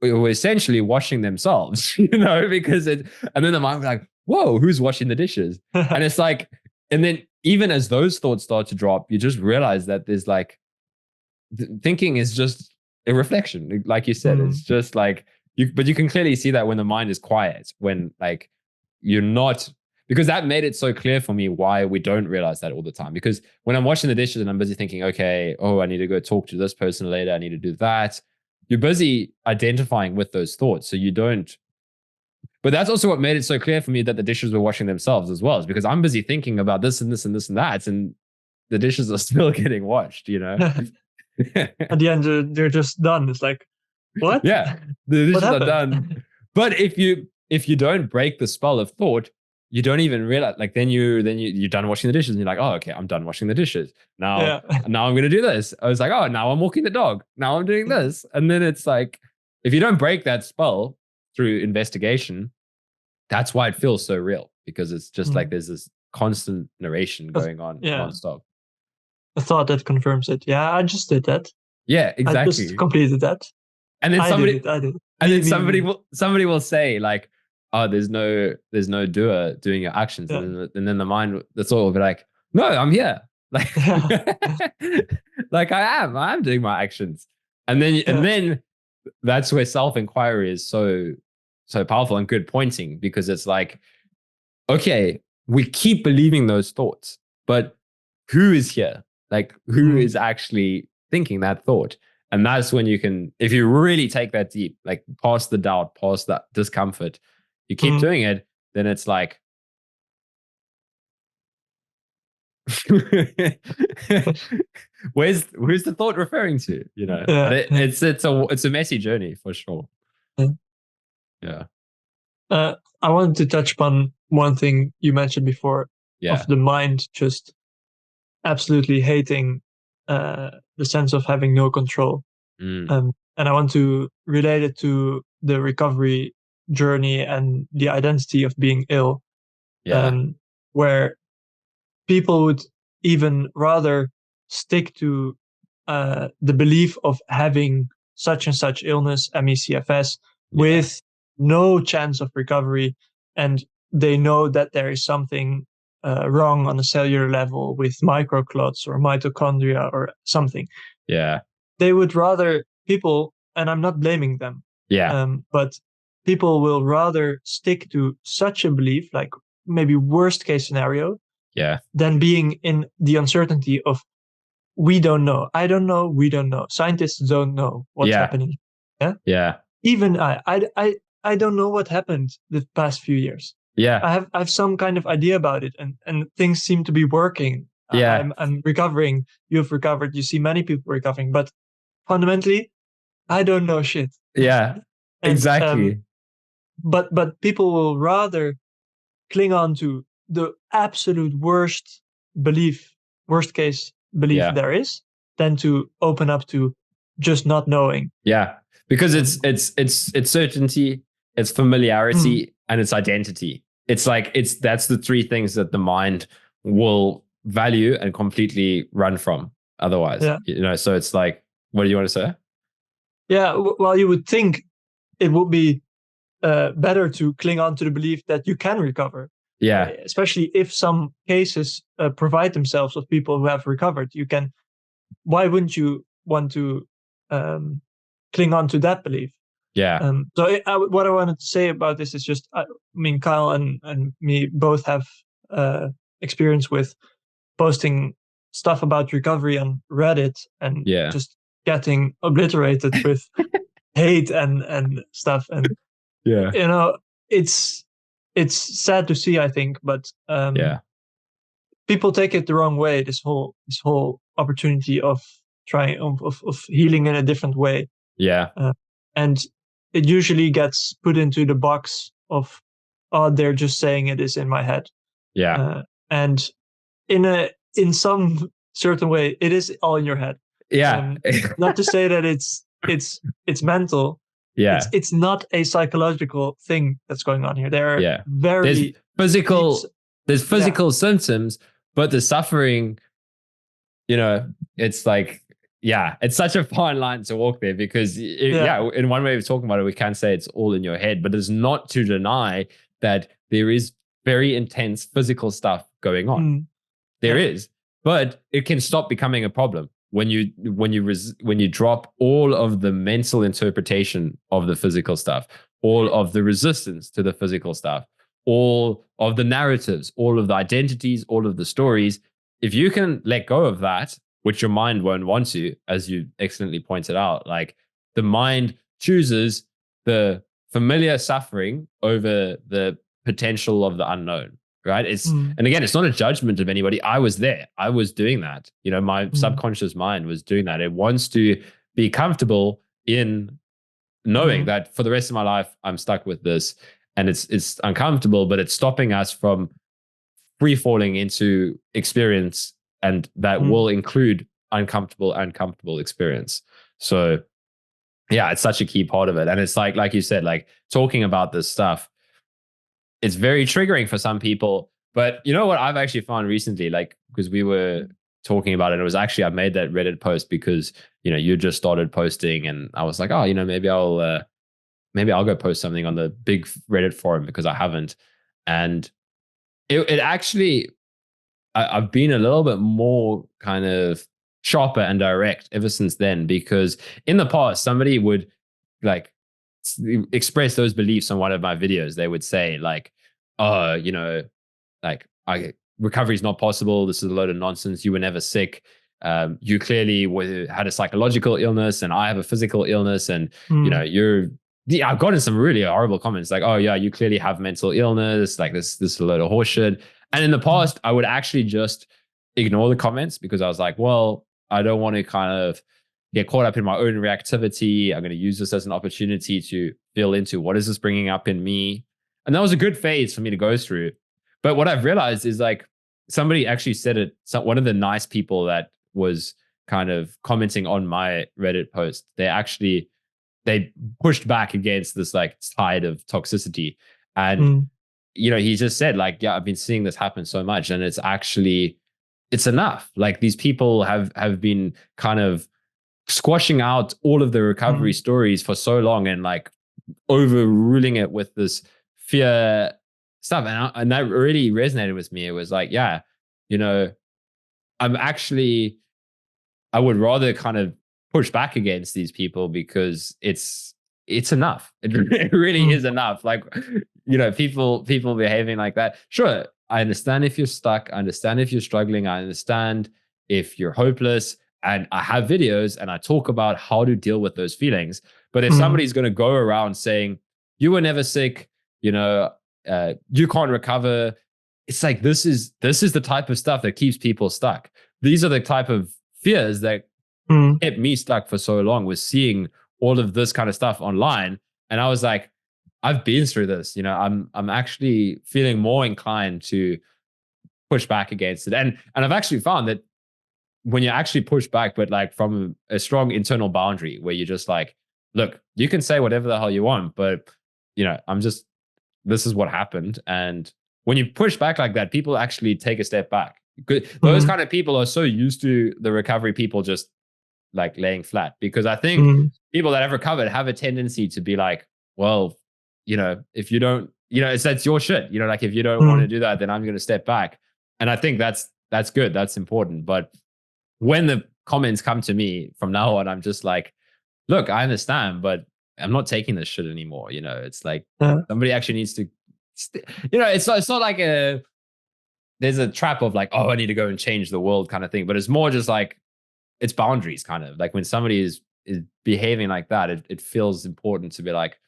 were essentially washing themselves, because and then the mind was like, whoa, who's washing the dishes? And it's like, and then even as those thoughts start to drop, you just realize that there's like, thinking is just a reflection. Like you said, it's
mm,
just like, but you can clearly see that when the mind is quiet, when like you're not, because that made it so clear for me why we don't realize that all the time. Because when I'm washing the dishes and I'm busy thinking, okay, oh, I need to go talk to this person later, I need to do that. You're busy identifying with those thoughts. So you don't, but that's also what made it so clear for me that the dishes were washing themselves as well, is because I'm busy thinking about this and this and this and that. And the dishes are still getting washed.
At the end, they're just done. It's like, what?
Yeah, the
What
dishes are
happened?
done. But if you don't break the spell of thought, you don't even realize. Like you're done washing the dishes, and you're like, oh, okay, I'm done washing the dishes. Now
Yeah.
now I'm gonna do this. I was like, oh, now I'm walking the dog. Now I'm doing this, and then it's like, if you don't break that spell through investigation, that's why it feels so real, because it's just like there's this constant narration going on
Yeah.
nonstop.
A thought that confirms it. Yeah, I just did that.
Yeah,
I just
exactly.
completed that.
And then
I did it.
and then
Me.
somebody will say like, oh, there's no doer doing your actions,
Yeah.
and then the mind, the thought will be like, no, I'm here, like
Yeah.
like I am doing my actions, and
Yeah.
then that's where self inquiry is so powerful and good pointing, because it's like, okay, we keep believing those thoughts, but who is here? Like, who
Mm.
is actually thinking that thought? And that's when you can, if you really take that deep, like past the doubt, past that discomfort, you keep
Mm.
doing it, then it's like, where's the thought referring to? You know, but
Yeah. Yeah.
it's a messy journey for sure.
Yeah.
Yeah,
I wanted to touch upon one thing you mentioned before of
yeah,
the mind just absolutely hating the sense of having no control.
mm,
And I want to relate it to the recovery journey and the identity of being ill,
yeah,
um, where people would even rather stick to the belief of having such and such illness, MECFS,
yeah,
with no chance of recovery. And they know that there is something wrong on a cellular level with microclots or mitochondria or something.
yeah,
They would rather, people, and I'm not blaming them,
yeah,
but people will rather stick to such a belief, like maybe worst case scenario,
yeah,
than being in the uncertainty of we don't know. I don't know. We don't know. Scientists don't know what's
yeah,
happening. Yeah.
yeah,
Even I don't know what happened the past few years.
yeah,
I have some kind of idea about it, and things seem to be working.
yeah,
I'm recovering. You've recovered. You see many people recovering, but fundamentally, I don't know shit.
yeah,
And
exactly.
but people will rather cling on to the absolute worst case belief
Yeah.
there is, than to open up to just not knowing.
Yeah, because
Um,
it's certainty, it's
mm,
familiarity, and it's identity. It's like that's the three things that the mind will value and completely run from otherwise.
yeah,
You know, so it's like, what do you want to say?
yeah. Well, you would think it would be better to cling on to the belief that you can recover,
Yeah,
especially if some cases provide themselves of people who have recovered. You can. Why wouldn't you want to um, cling on to that belief?
yeah,
What I wanted to say about this is just, I mean, Kyle and me both have experience with posting stuff about recovery on Reddit and
yeah,
just getting obliterated with hate and stuff. And
yeah,
you know, it's it's sad to see, I think, but
yeah,
people take it the wrong way. This whole opportunity of trying of healing in a different way,
yeah,
uh, and it usually gets put into the box of, oh, they're just saying it is in my head,
yeah,
and in some certain way it is all in your head.
yeah,
um, Not to say that it's mental. it's
yeah,
it's not a psychological thing that's going on here. There are
yeah. There's
very deep.
physical, there's
Yeah.
physical symptoms, but the suffering, you know, it's like, yeah, it's such a fine line to walk there, because
Yeah.
yeah, in one way of talking about it, we can say it's all in your head, but it's not to deny that there is very intense physical stuff going on.
Mm,
There
yeah.
is, but it can stop becoming a problem when you drop all of the mental interpretation of the physical stuff, all of the resistance to the physical stuff, all of the narratives, all of the identities, all of the stories. If you can let go of that, which your mind won't want to, as you excellently pointed out, like the mind chooses the familiar suffering over the potential of the unknown, right?
Mm,
And again, it's not a judgment of anybody. I was there. I was doing that. You know, my
mm,
subconscious mind was doing that. It wants to be comfortable in knowing that for the rest of my life, I'm stuck with this and it's uncomfortable, but it's stopping us from free falling into experience, and that will include uncomfortable experience. So yeah, it's such a key part of it. And it's like you said, like talking about this stuff, it's very triggering for some people. But you know what I've actually found recently, like, because we were talking about it, it was actually, I made that Reddit post because, you just started posting and I was like, oh, maybe I'll go post something on the big Reddit forum because I haven't. And it actually, I've been a little bit more kind of sharper and direct ever since then, because in the past, somebody would like express those beliefs on one of my videos. They would say like, oh, like recovery is not possible. This is a load of nonsense. You were never sick. You clearly had a psychological illness and I have a physical illness. And, I've gotten some really horrible comments like, oh yeah, you clearly have mental illness. Like this is a load of horseshit. And in the past, I would actually just ignore the comments because I was like, well, I don't want to kind of get caught up in my own reactivity. I'm going to use this as an opportunity to feel into what is this bringing up in me. And that was a good phase for me to go through. But what I've realized is like somebody actually said it. One of the nice people that was kind of commenting on my Reddit post, they pushed back against this like tide of toxicity. And, he just said like, yeah, I've been seeing this happen so much. And it's enough. Like these people have been kind of squashing out all of the recovery stories for so long and like overruling it with this fear stuff. And that really resonated with me. It was like, yeah, I would rather kind of push back against these people because it's enough. It really is enough. Like, people behaving like that. Sure, I understand if you're stuck. I understand if you're struggling. I understand if you're hopeless. And I have videos and I talk about how to deal with those feelings. But if somebody's going to go around saying, you were never sick, you can't recover, it's like, this is the type of stuff that keeps people stuck. These are the type of fears that kept me stuck for so long, was seeing all of this kind of stuff online. And I was like, I've been through this, I'm actually feeling more inclined to push back against it. And I've actually found that when you actually push back, but like from a strong internal boundary where you're just like, look, you can say whatever the hell you want, but this is what happened. And when you push back like that, people actually take a step back. Those kind of people are so used to the recovery people just like laying flat, because I think people that have recovered have a tendency to be like, well, if you don't, that's your shit. Like if you don't want to do that, then I'm going to step back. And I think that's good. That's important. But when the comments come to me from now on, I'm just like, look, I understand, but I'm not taking this shit anymore. It's like somebody actually needs to, it's not like there's a trap of like, oh, I need to go and change the world kind of thing. But it's more just like, it's boundaries kind of like when somebody is behaving like that, it feels important to be like,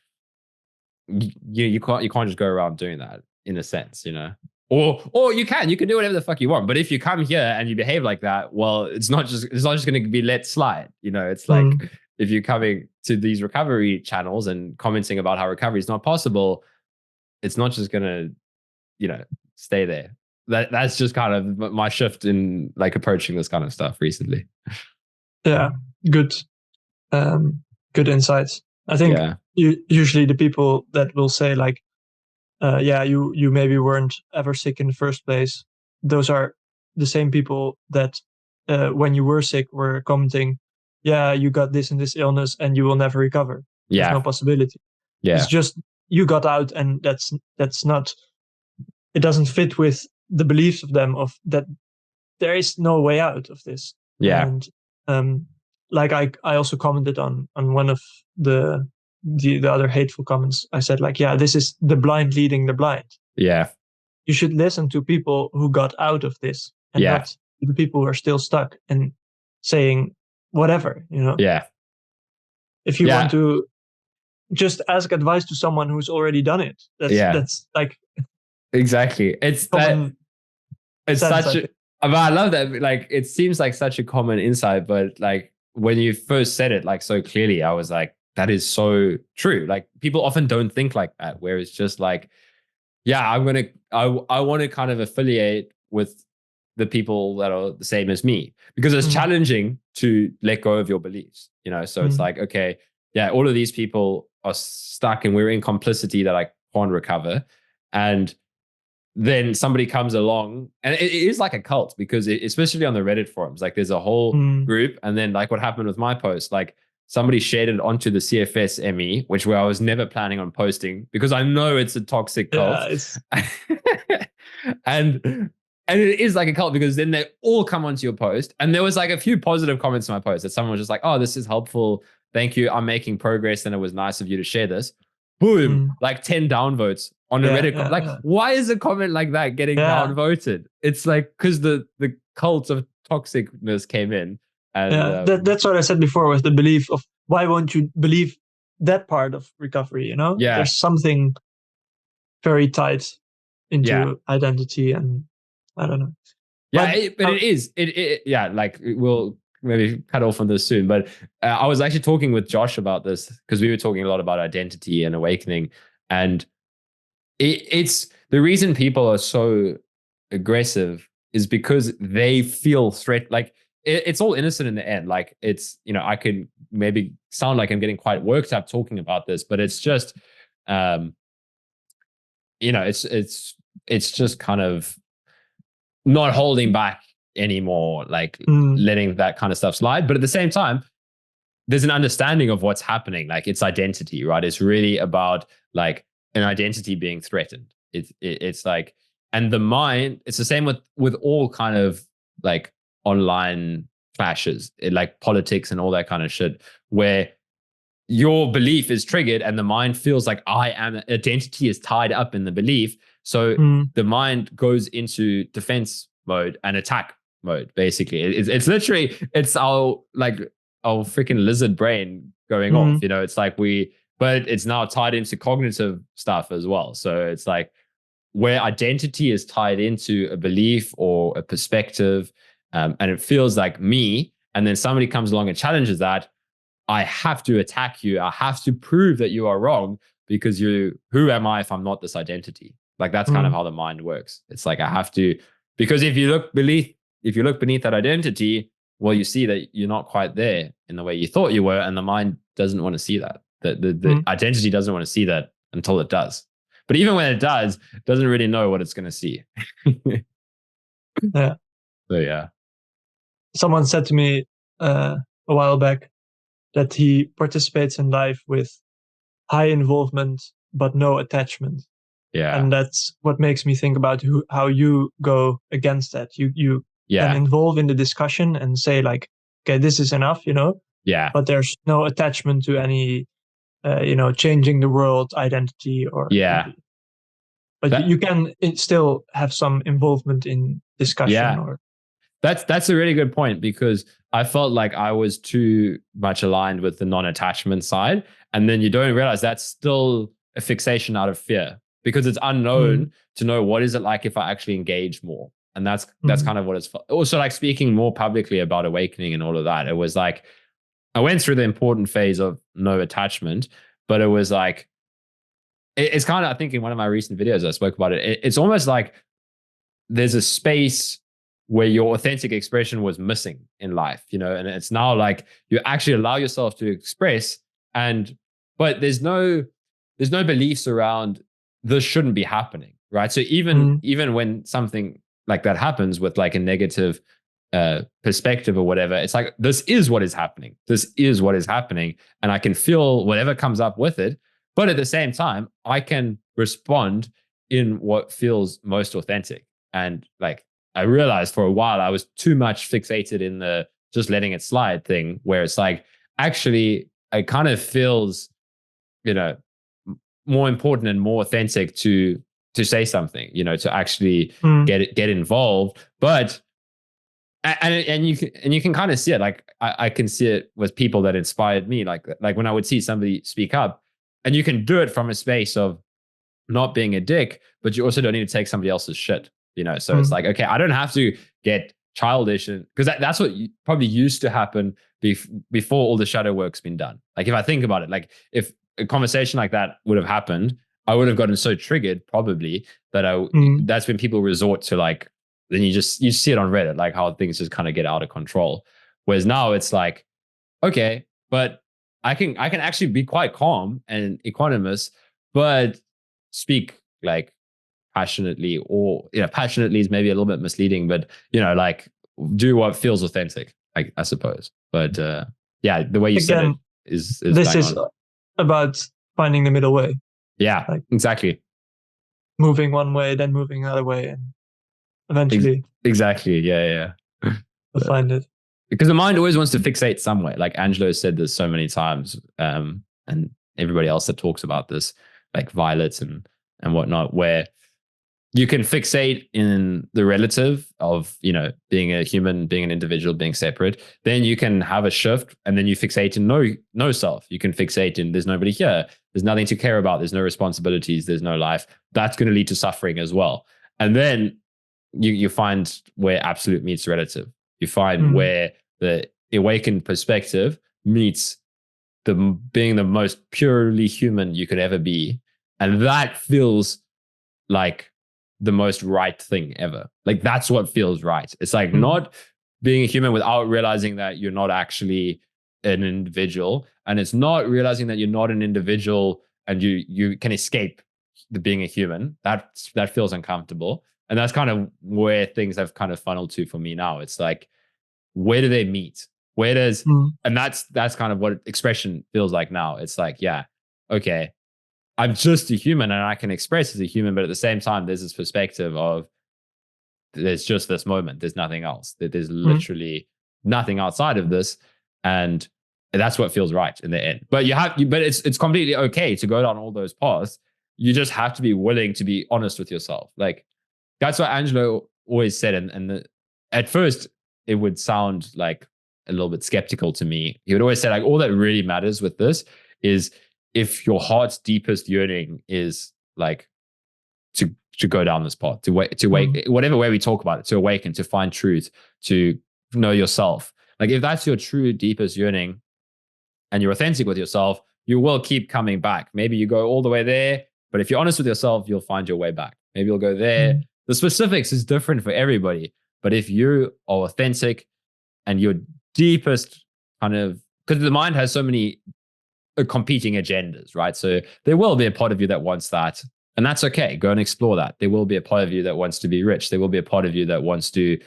you can't just go around doing that in a sense, or you can do whatever the fuck you want. But if you come here and you behave like that, well, it's not just going to be let slide. It's like if you're coming to these recovery channels and commenting about how recovery is not possible, it's not just going to, stay there. That's just kind of my shift in like approaching this kind of stuff recently.
Yeah, good insights. I think usually the people that will say like, you maybe weren't ever sick in the first place, those are the same people that when you were sick were commenting, yeah, you got this and this illness and you will never recover. There's no possibility. It's just you got out, and that's not, it doesn't fit with the beliefs of them of that there is no way out of this. And like I also commented on one of the other hateful comments. I said like, yeah, this is the blind leading the blind.
Yeah.
You should listen to people who got out of this and not the people who are still stuck and saying whatever,
Yeah.
If you want to just ask advice to someone who's already done it, that's like
exactly. It's such a, but I love that. Like, it seems like such a common insight, but like when you first said it like so clearly, I was like, that is so true. Like people often don't think like that, where it's just like, yeah, I want to kind of affiliate with the people that are the same as me, because it's
Mm,
challenging to let go of your beliefs, so it's
mm,
like, okay, yeah, all of these people are stuck and we're in complicity that I can't recover. And then somebody comes along, and it is like a cult, because especially on the Reddit forums, like there's a whole
mm.
group. And then like what happened with my post, like somebody shared it onto the CFS ME, which where I was never planning on posting because I know it's a toxic
Yeah,
cult.
it's
and it is like a cult, because then they all come onto your post. And there was like a few positive comments on my post that someone was just like, oh, this is helpful, thank you, I'm making progress, and it was nice of you to share this. Boom,
mm,
like 10 downvotes on a
yeah,
Reddit.
yeah,
Like,
yeah,
why is a comment like that getting
yeah,
downvoted? It's like because the cult of toxicness came in. And
yeah. That's what I said before, was the belief of why won't you believe that part of recovery?
yeah,
There's something very tied
yeah,
into identity, and I don't know.
yeah.
But
But it is yeah. Like we'll maybe cut off on this soon. But I was actually talking with Josh about this, because we were talking a lot about identity and awakening. And it's the reason people are so aggressive is because they feel threat. Like it's all innocent in the end. Like it's, I could maybe sound like I'm getting quite worked up talking about this, but it's just, um, it's just kind of not holding back anymore, like
mm,
letting that kind of stuff slide. But at the same time, there's an understanding of what's happening. Like it's identity, right? It's really about like an identity being threatened. It's like, and the mind, it's the same with all kind of like online clashes, like politics and all that kind of shit, where your belief is triggered and the mind feels like identity is tied up in the belief. So
mm,
the mind goes into defense mode and attack mode. Basically, it's literally, it's our freaking lizard brain going off.
mm,
It's like but it's now tied into cognitive stuff as well. So it's like where identity is tied into a belief or a perspective, and it feels like me, and then somebody comes along and challenges that, I have to attack you. I have to prove that you are wrong, because who am I if I'm not this identity? Like that's kind of
mm,
how the mind works. It's like I have to, because if you look beneath that identity, well, you see that you're not quite there in the way you thought you were, and the mind doesn't want to see that. The
mm,
identity doesn't want to see that until it does. But even when it does, it doesn't really know what it's going to see.
yeah.
So yeah,
Someone said to me a while back that he participates in life with high involvement but no attachment.
yeah,
And that's what makes me think about how you go against that. You can
yeah,
involve in the discussion and say like, okay, this is enough,
yeah,
but there's no attachment to any, changing the world identity or
yeah.
maybe. But you
That
can still have some involvement in discussion
yeah.
or.
That's a really good point, because I felt like I was too much aligned with the non-attachment side. And then you don't realize that's still a fixation out of fear, because it's
Mm,
unknown to know what is it like if I actually engage more. And that's
mm,
kind of what it's also like, speaking more publicly about awakening and all of that. It was like I went through the important phase of no attachment, but it was like it's kind of, I think in one of my recent videos I spoke about it. It's almost like there's a space where your authentic expression was missing in life, and it's now like you actually allow yourself to express, but there's no beliefs around this shouldn't be happening, right? So even
mm,
even when something like that happens with like a negative perspective or whatever, it's like, this is what is happening. This is what is happening. And I can feel whatever comes up with it. But at the same time, I can respond in what feels most authentic. And like, I realized for a while I was too much fixated in the just letting it slide thing, where it's like, actually, it kind of feels, you know, more important and more authentic to say something, to actually
mm,
get involved. But and you can kind of see it. Like I can see it with people that inspired me. Like when I would see somebody speak up, and you can do it from a space of not being a dick, but you also don't need to take somebody else's shit. So it's
mm,
like, okay, I don't have to get childish, and because that's what probably used to happen before all the shadow work's been done. Like if I think about it, like if a conversation like that would have happened, I would have gotten so triggered probably that that's when people resort to like, then you see it on Reddit, like how things just kind of get out of control. Whereas now it's like, okay, but I can actually be quite calm and equanimous, but speak like passionately, or passionately is maybe a little bit misleading, but like do what feels authentic, I suppose. But yeah, the way you said it is
this
bang
is
on.
About finding the middle way.
Yeah,
like
exactly.
Moving one way, then moving another way, and eventually
exactly. Yeah.
you'll find it.
Because the mind always wants to fixate somewhere. Like Angelo said this so many times, and everybody else that talks about this, like Violet and whatnot, where you can fixate in the relative of, being a human, being an individual, being separate. Then you can have a shift, and then you fixate in no self. You can fixate in there's nobody here. There's nothing to care about. There's no responsibilities. There's no life. That's going to lead to suffering as well. And then you find where absolute meets relative. You find where the awakened perspective meets being the most purely human you could ever be. And that feels like the most right thing ever. Like that's what feels right. It's like not being a human without realizing that you're not actually an individual, and it's not realizing that you're not an individual and you can escape the being a human. That feels uncomfortable, and that's kind of where things have kind of funneled to for me now. It's like, where do they meet? Where does and that's kind of what expression feels like now. It's like, yeah, okay, I'm just a human and I can express as a human, but at the same time, there's this perspective of there's just this moment. There's nothing else. There's literally nothing outside of this, and that's what feels right in the end. But but it's completely okay to go down all those paths. You just have to be willing to be honest with yourself. Like that's what Angelo always said, and at first it would sound like a little bit skeptical to me. He would always say like, all that really matters with this is if your heart's deepest yearning is like to go down this path, to wake, whatever way we talk about it, to awaken, to find truth, to know yourself. Like if that's your true deepest yearning and you're authentic with yourself, you will keep coming back. Maybe you go all the way there, but if you're honest with yourself, you'll find your way back. Maybe you'll go there. The specifics is different for everybody. But if you are authentic and your deepest kind of, because the mind has so many competing agendas, right? So there will be a part of you that wants that, and that's okay. Go and explore that. There will be a part of you that wants to be rich. There will be a part of you that wants to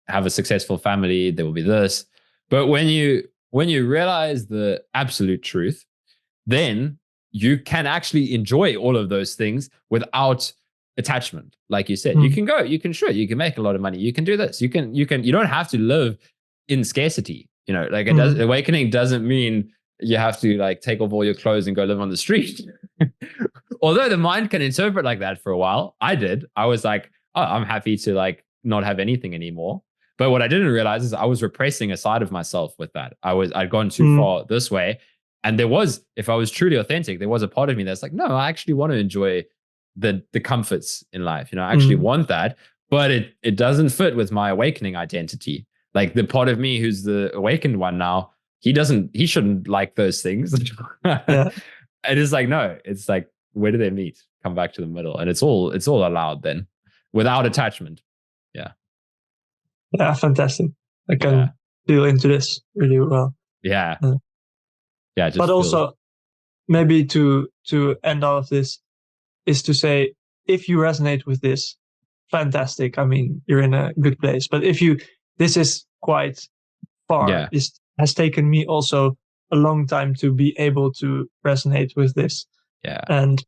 have a successful family. There will be this. But when you realize the absolute truth, then you can actually enjoy all of those things without attachment. Like you said, you can make a lot of money. You can do this. You don't have to live in scarcity. Like awakening doesn't mean you have to like take off all your clothes and go live on the street. Although the mind can interpret like that for a while. I did. I was like, oh, I'm happy to like not have anything anymore. But what I didn't realize is I was repressing a side of myself with that. I'd gone too far this way. And if I was truly authentic, there was a part of me that's like, no, I actually want to enjoy the comforts in life. I actually want that, but it doesn't fit with my awakening identity. Like the part of me who's the awakened one now, he shouldn't like those things.
Yeah.
And it's like, no, it's like, where do they meet? Come back to the middle. And it's all allowed then without attachment. Yeah.
Yeah. Fantastic. I can feel into this really well.
Yeah. Yeah.
But also maybe to end all of this is to say, if you resonate with this, fantastic. I mean, you're in a good place. But this is quite far.
Yeah.
This has taken me also a long time to be able to resonate with this.
Yeah.
And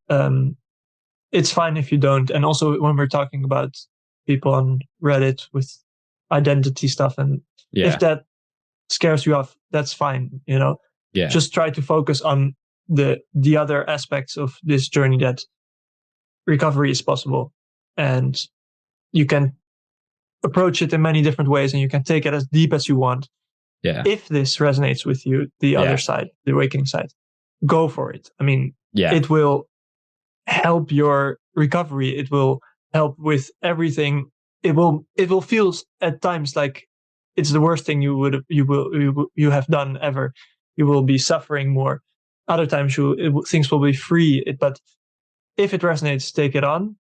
it's fine if you don't. And also when we're talking about people on Reddit with identity stuff, and if that scares you off, that's fine. Just try to focus on the other aspects of this journey, that recovery is possible, and you can approach it in many different ways, and you can take it as deep as you want.
Yeah.
If this resonates with you, the other side, the awakening side, go for it. I mean, it will help your recovery. It will help with everything it will feel at times like it's the worst thing you have done ever. You will be suffering more. Other times things will be free. But if it resonates, take it on.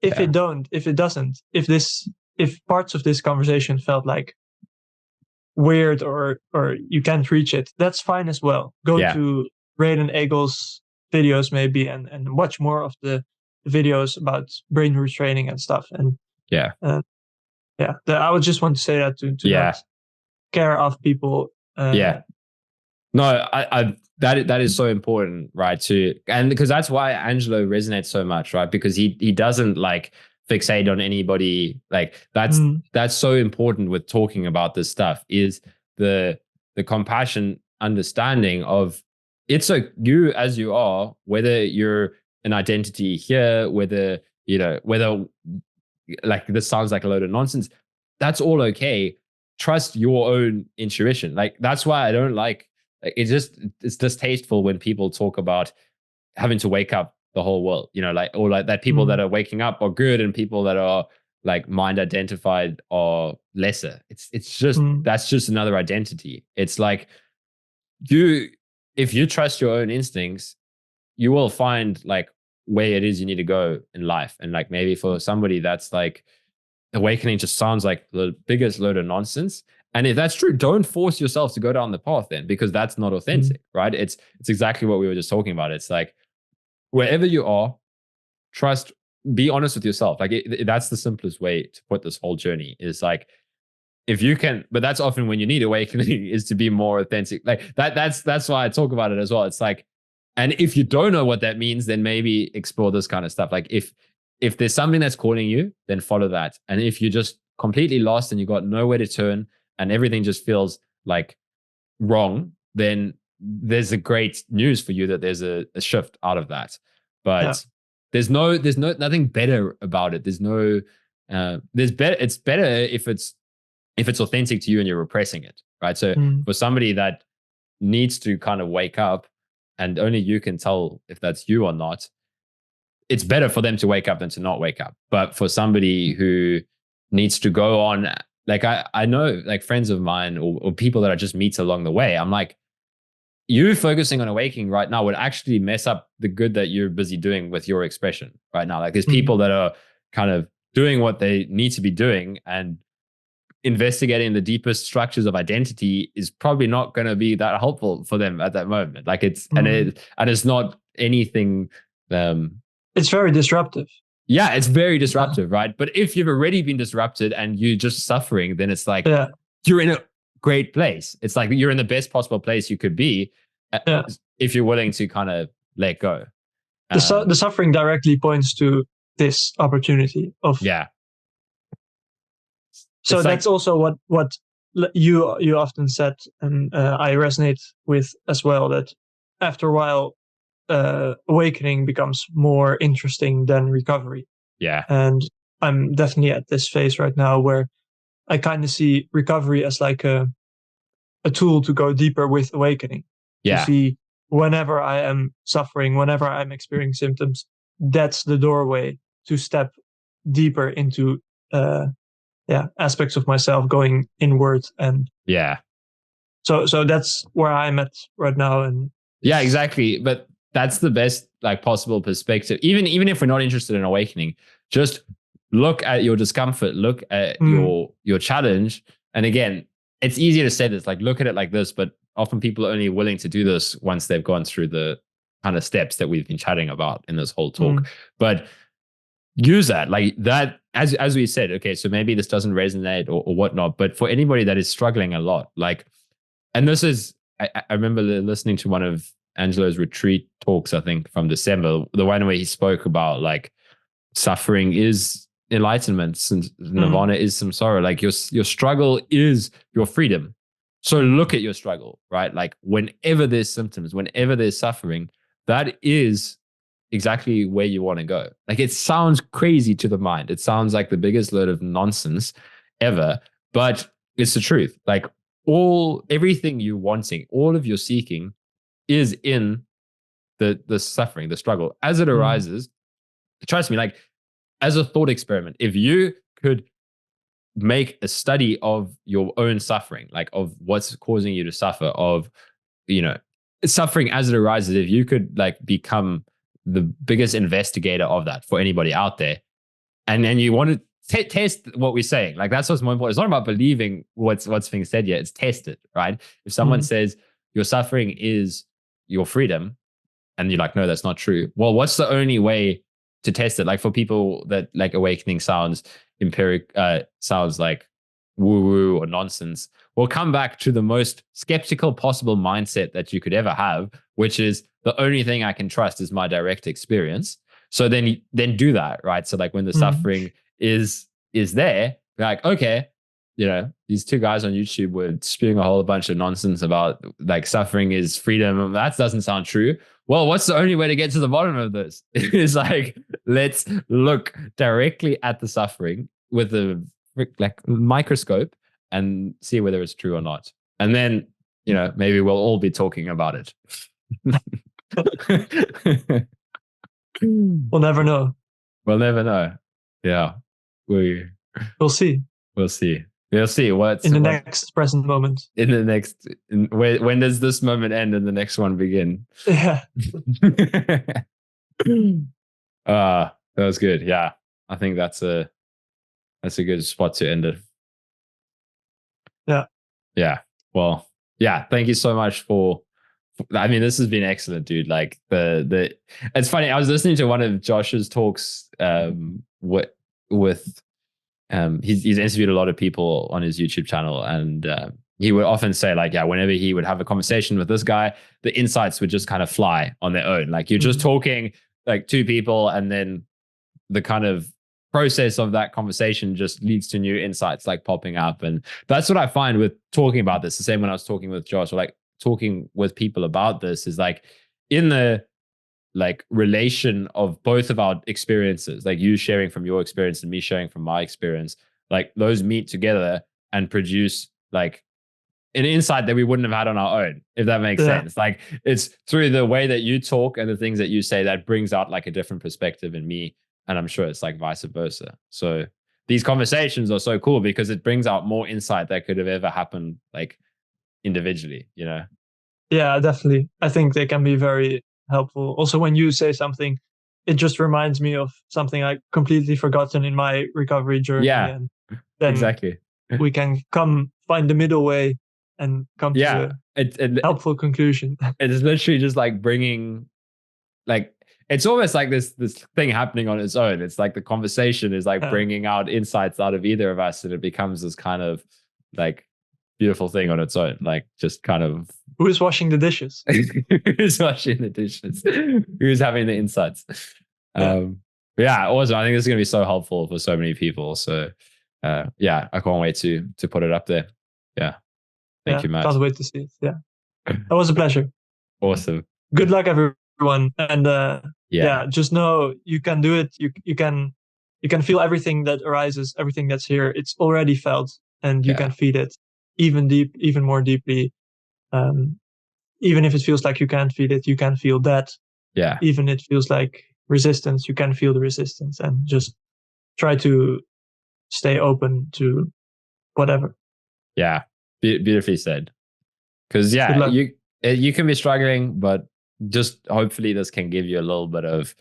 If
Yeah.
it don't, if it doesn't, if parts of this conversation felt like weird or you can't reach it, that's fine as well. Go
Yeah.
to Braden Eagle's videos maybe and watch more of the videos about brain retraining and stuff. And
Yeah.
yeah, I would just want to say that to
Yeah.
not care of people.
Yeah. No, I that is so important, right? And because that's why Angelo resonates so much, right? Because he doesn't like fixate on anybody. Like that's so important with talking about this stuff is the compassion, understanding of it's like you as you are, whether you're an identity here, whether whether like this sounds like a load of nonsense, that's all okay. Trust your own intuition. Like that's why I don't like it's distasteful when people talk about having to wake up the whole world, or like that people that are waking up are good and people that are like mind identified are lesser. It's just that's just another identity. It's like if you trust your own instincts, you will find like where it is you need to go in life. And like maybe for somebody that's like awakening just sounds like the biggest load of nonsense. And if that's true, don't force yourself to go down the path then, because that's not authentic, right? It's exactly what we were just talking about. It's like wherever you are, trust, be honest with yourself. Like that's the simplest way to put this whole journey is like, if you can, but that's often when you need awakening is to be more authentic. Like that's why I talk about it as well. It's like, and if you don't know what that means, then maybe explore this kind of stuff. Like if there's something that's calling you, then follow that. And if you're just completely lost and you got nowhere to turn and everything just feels like wrong, then there's a great news for you that there's a shift out of that. But there's nothing better about it. It's better if it's authentic to you and you're repressing it, right? So for somebody that needs to kind of wake up and only you can tell if that's you or not, it's better for them to wake up than to not wake up. But for somebody who needs to go on, like I know like friends of mine or people that I just meet along the way, I'm like, you focusing on awakening right now would actually mess up the good that you're busy doing with your expression right now. Like there's people that are kind of doing what they need to be doing, and investigating the deepest structures of identity is probably not going to be that helpful for them at that moment. Like and it's not anything.
It's very disruptive.
Yeah, it's very disruptive, right? But if you've already been disrupted and you're just suffering, then it's like you're in a great place. It's like you're in the best possible place you could be if you're willing to kind of let go.
The suffering directly points to this opportunity of So
it's
that's also what you often said, and I resonate with as well. That after a while, awakening becomes more interesting than recovery.
Yeah,
and I'm definitely at this phase right now where I kind of see recovery as like a tool to go deeper with awakening. To see whenever I am suffering, whenever I'm experiencing symptoms, that's the doorway to step deeper into aspects of myself going inward. And so that's where I'm at right now. And
exactly. But that's the best like possible perspective. Even if we're not interested in awakening, just look at your discomfort, look at your challenge. And again, it's easier to say this, like look at it like this, but often people are only willing to do this once they've gone through the kind of steps that we've been chatting about in this whole talk. But use that, like that, as we said, okay, so maybe this doesn't resonate or whatnot, but for anybody that is struggling a lot, like, and this is, I remember listening to one of Angelo's retreat talks, I think from December, the one where he spoke about like suffering is enlightenment, since nirvana is samsara. Like your struggle is your freedom. So look at your struggle, right? Like whenever there's symptoms, whenever there's suffering, that is exactly where you want to go. Like it sounds crazy to the mind. It sounds like the biggest load of nonsense ever, but it's the truth. Like everything you're wanting, all of your seeking is in the suffering, the struggle as it arises. Trust me, like as a thought experiment, if you could make a study of your own suffering, like of what's causing you to suffer, of, suffering as it arises. If you could like become the biggest investigator of that for anybody out there, and then you want to test what we're saying, like that's what's more important. It's not about believing what's being said yet. It's test it, right? If someone says your suffering is your freedom, and you're like, no, that's not true. Well, what's the only way to test it? Like for people that like awakening sounds sounds like woo woo or nonsense. We'll come back to the most skeptical possible mindset that you could ever have, which is the only thing I can trust is my direct experience. So then do that, right? So like when the suffering is there, like, okay, these two guys on YouTube were spewing a whole bunch of nonsense about like suffering is freedom. That doesn't sound true. Well, what's the only way to get to the bottom of this? It's like, let's look directly at the suffering with a like microscope and see whether it's true or not. And then, maybe we'll all be talking about it.
We'll never know.
We'll never know. Yeah.
We'll see.
We'll see. We'll see what's
in the next present moment.
When does this moment end and the next one begin?
Yeah.
That was good. Yeah. I think that's a good spot to end it.
Yeah.
Yeah. Well, yeah. Thank you so much I mean, this has been excellent, dude. Like it's funny. I was listening to one of Josh's talks with he's interviewed a lot of people on his YouTube channel, and he would often say like, yeah, whenever he would have a conversation with this guy, the insights would just kind of fly on their own. Like you're just talking like two people, and then the kind of process of that conversation just leads to new insights like popping up. And that's what I find with talking about this. The same when I was talking with Josh, or like talking with people about this, is like in the like relation of both of our experiences, like you sharing from your experience and me sharing from my experience, like those meet together and produce like an insight that we wouldn't have had on our own, if that makes sense. Like it's through the way that you talk and the things that you say that brings out like a different perspective in me. And I'm sure it's like vice versa. So these conversations are so cool because it brings out more insight that could have ever happened like individually,
Yeah, definitely. I think they can be very helpful. Also, when you say something, it just reminds me of something I completely forgotten in my recovery journey.
Yeah,
and then
exactly.
We can find the middle way and come to a helpful conclusion.
It's literally just like bringing, like, it's almost like this thing happening on its own. It's like the conversation is like bringing out insights out of either of us, and it becomes this kind of like beautiful thing on its own. Like just kind of,
who is washing the dishes?
Who's washing the dishes? Who's having the insights? Yeah, awesome. I think this is going to be so helpful for so many people. So yeah, I can't wait to put it up there. Yeah. Thank you, Matt.
Can't wait to see it. Yeah. That was a pleasure.
Awesome.
Good luck, everyone. And just know you can do it. You can feel everything that arises, everything that's here. It's already felt, and you can feel it even more deeply. Even if it feels like you can't feel it, you can feel that.
Yeah.
Even if it feels like resistance, you can feel the resistance, and just try to stay open to whatever.
Yeah. Beautifully said. Because you can be struggling, but just hopefully this can give you a little bit of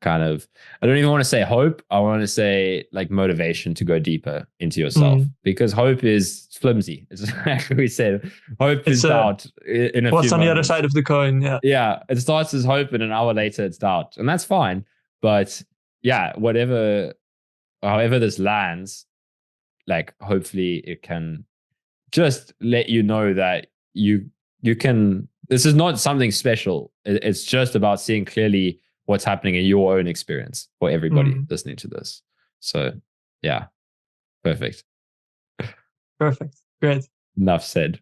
kind of, I don't even want to say hope. I want to say like motivation to go deeper into yourself, because hope is flimsy. It's like we said, hope is doubt in a
what's
few
on
moments.
The other side of the coin.
Yeah. It starts as hope and an hour later it's doubt, and that's fine. But yeah, however this lands, like hopefully it can just let you know that you can, this is not something special. It's just about seeing clearly what's happening in your own experience for everybody listening to this. So yeah, perfect.
Great.
Enough said.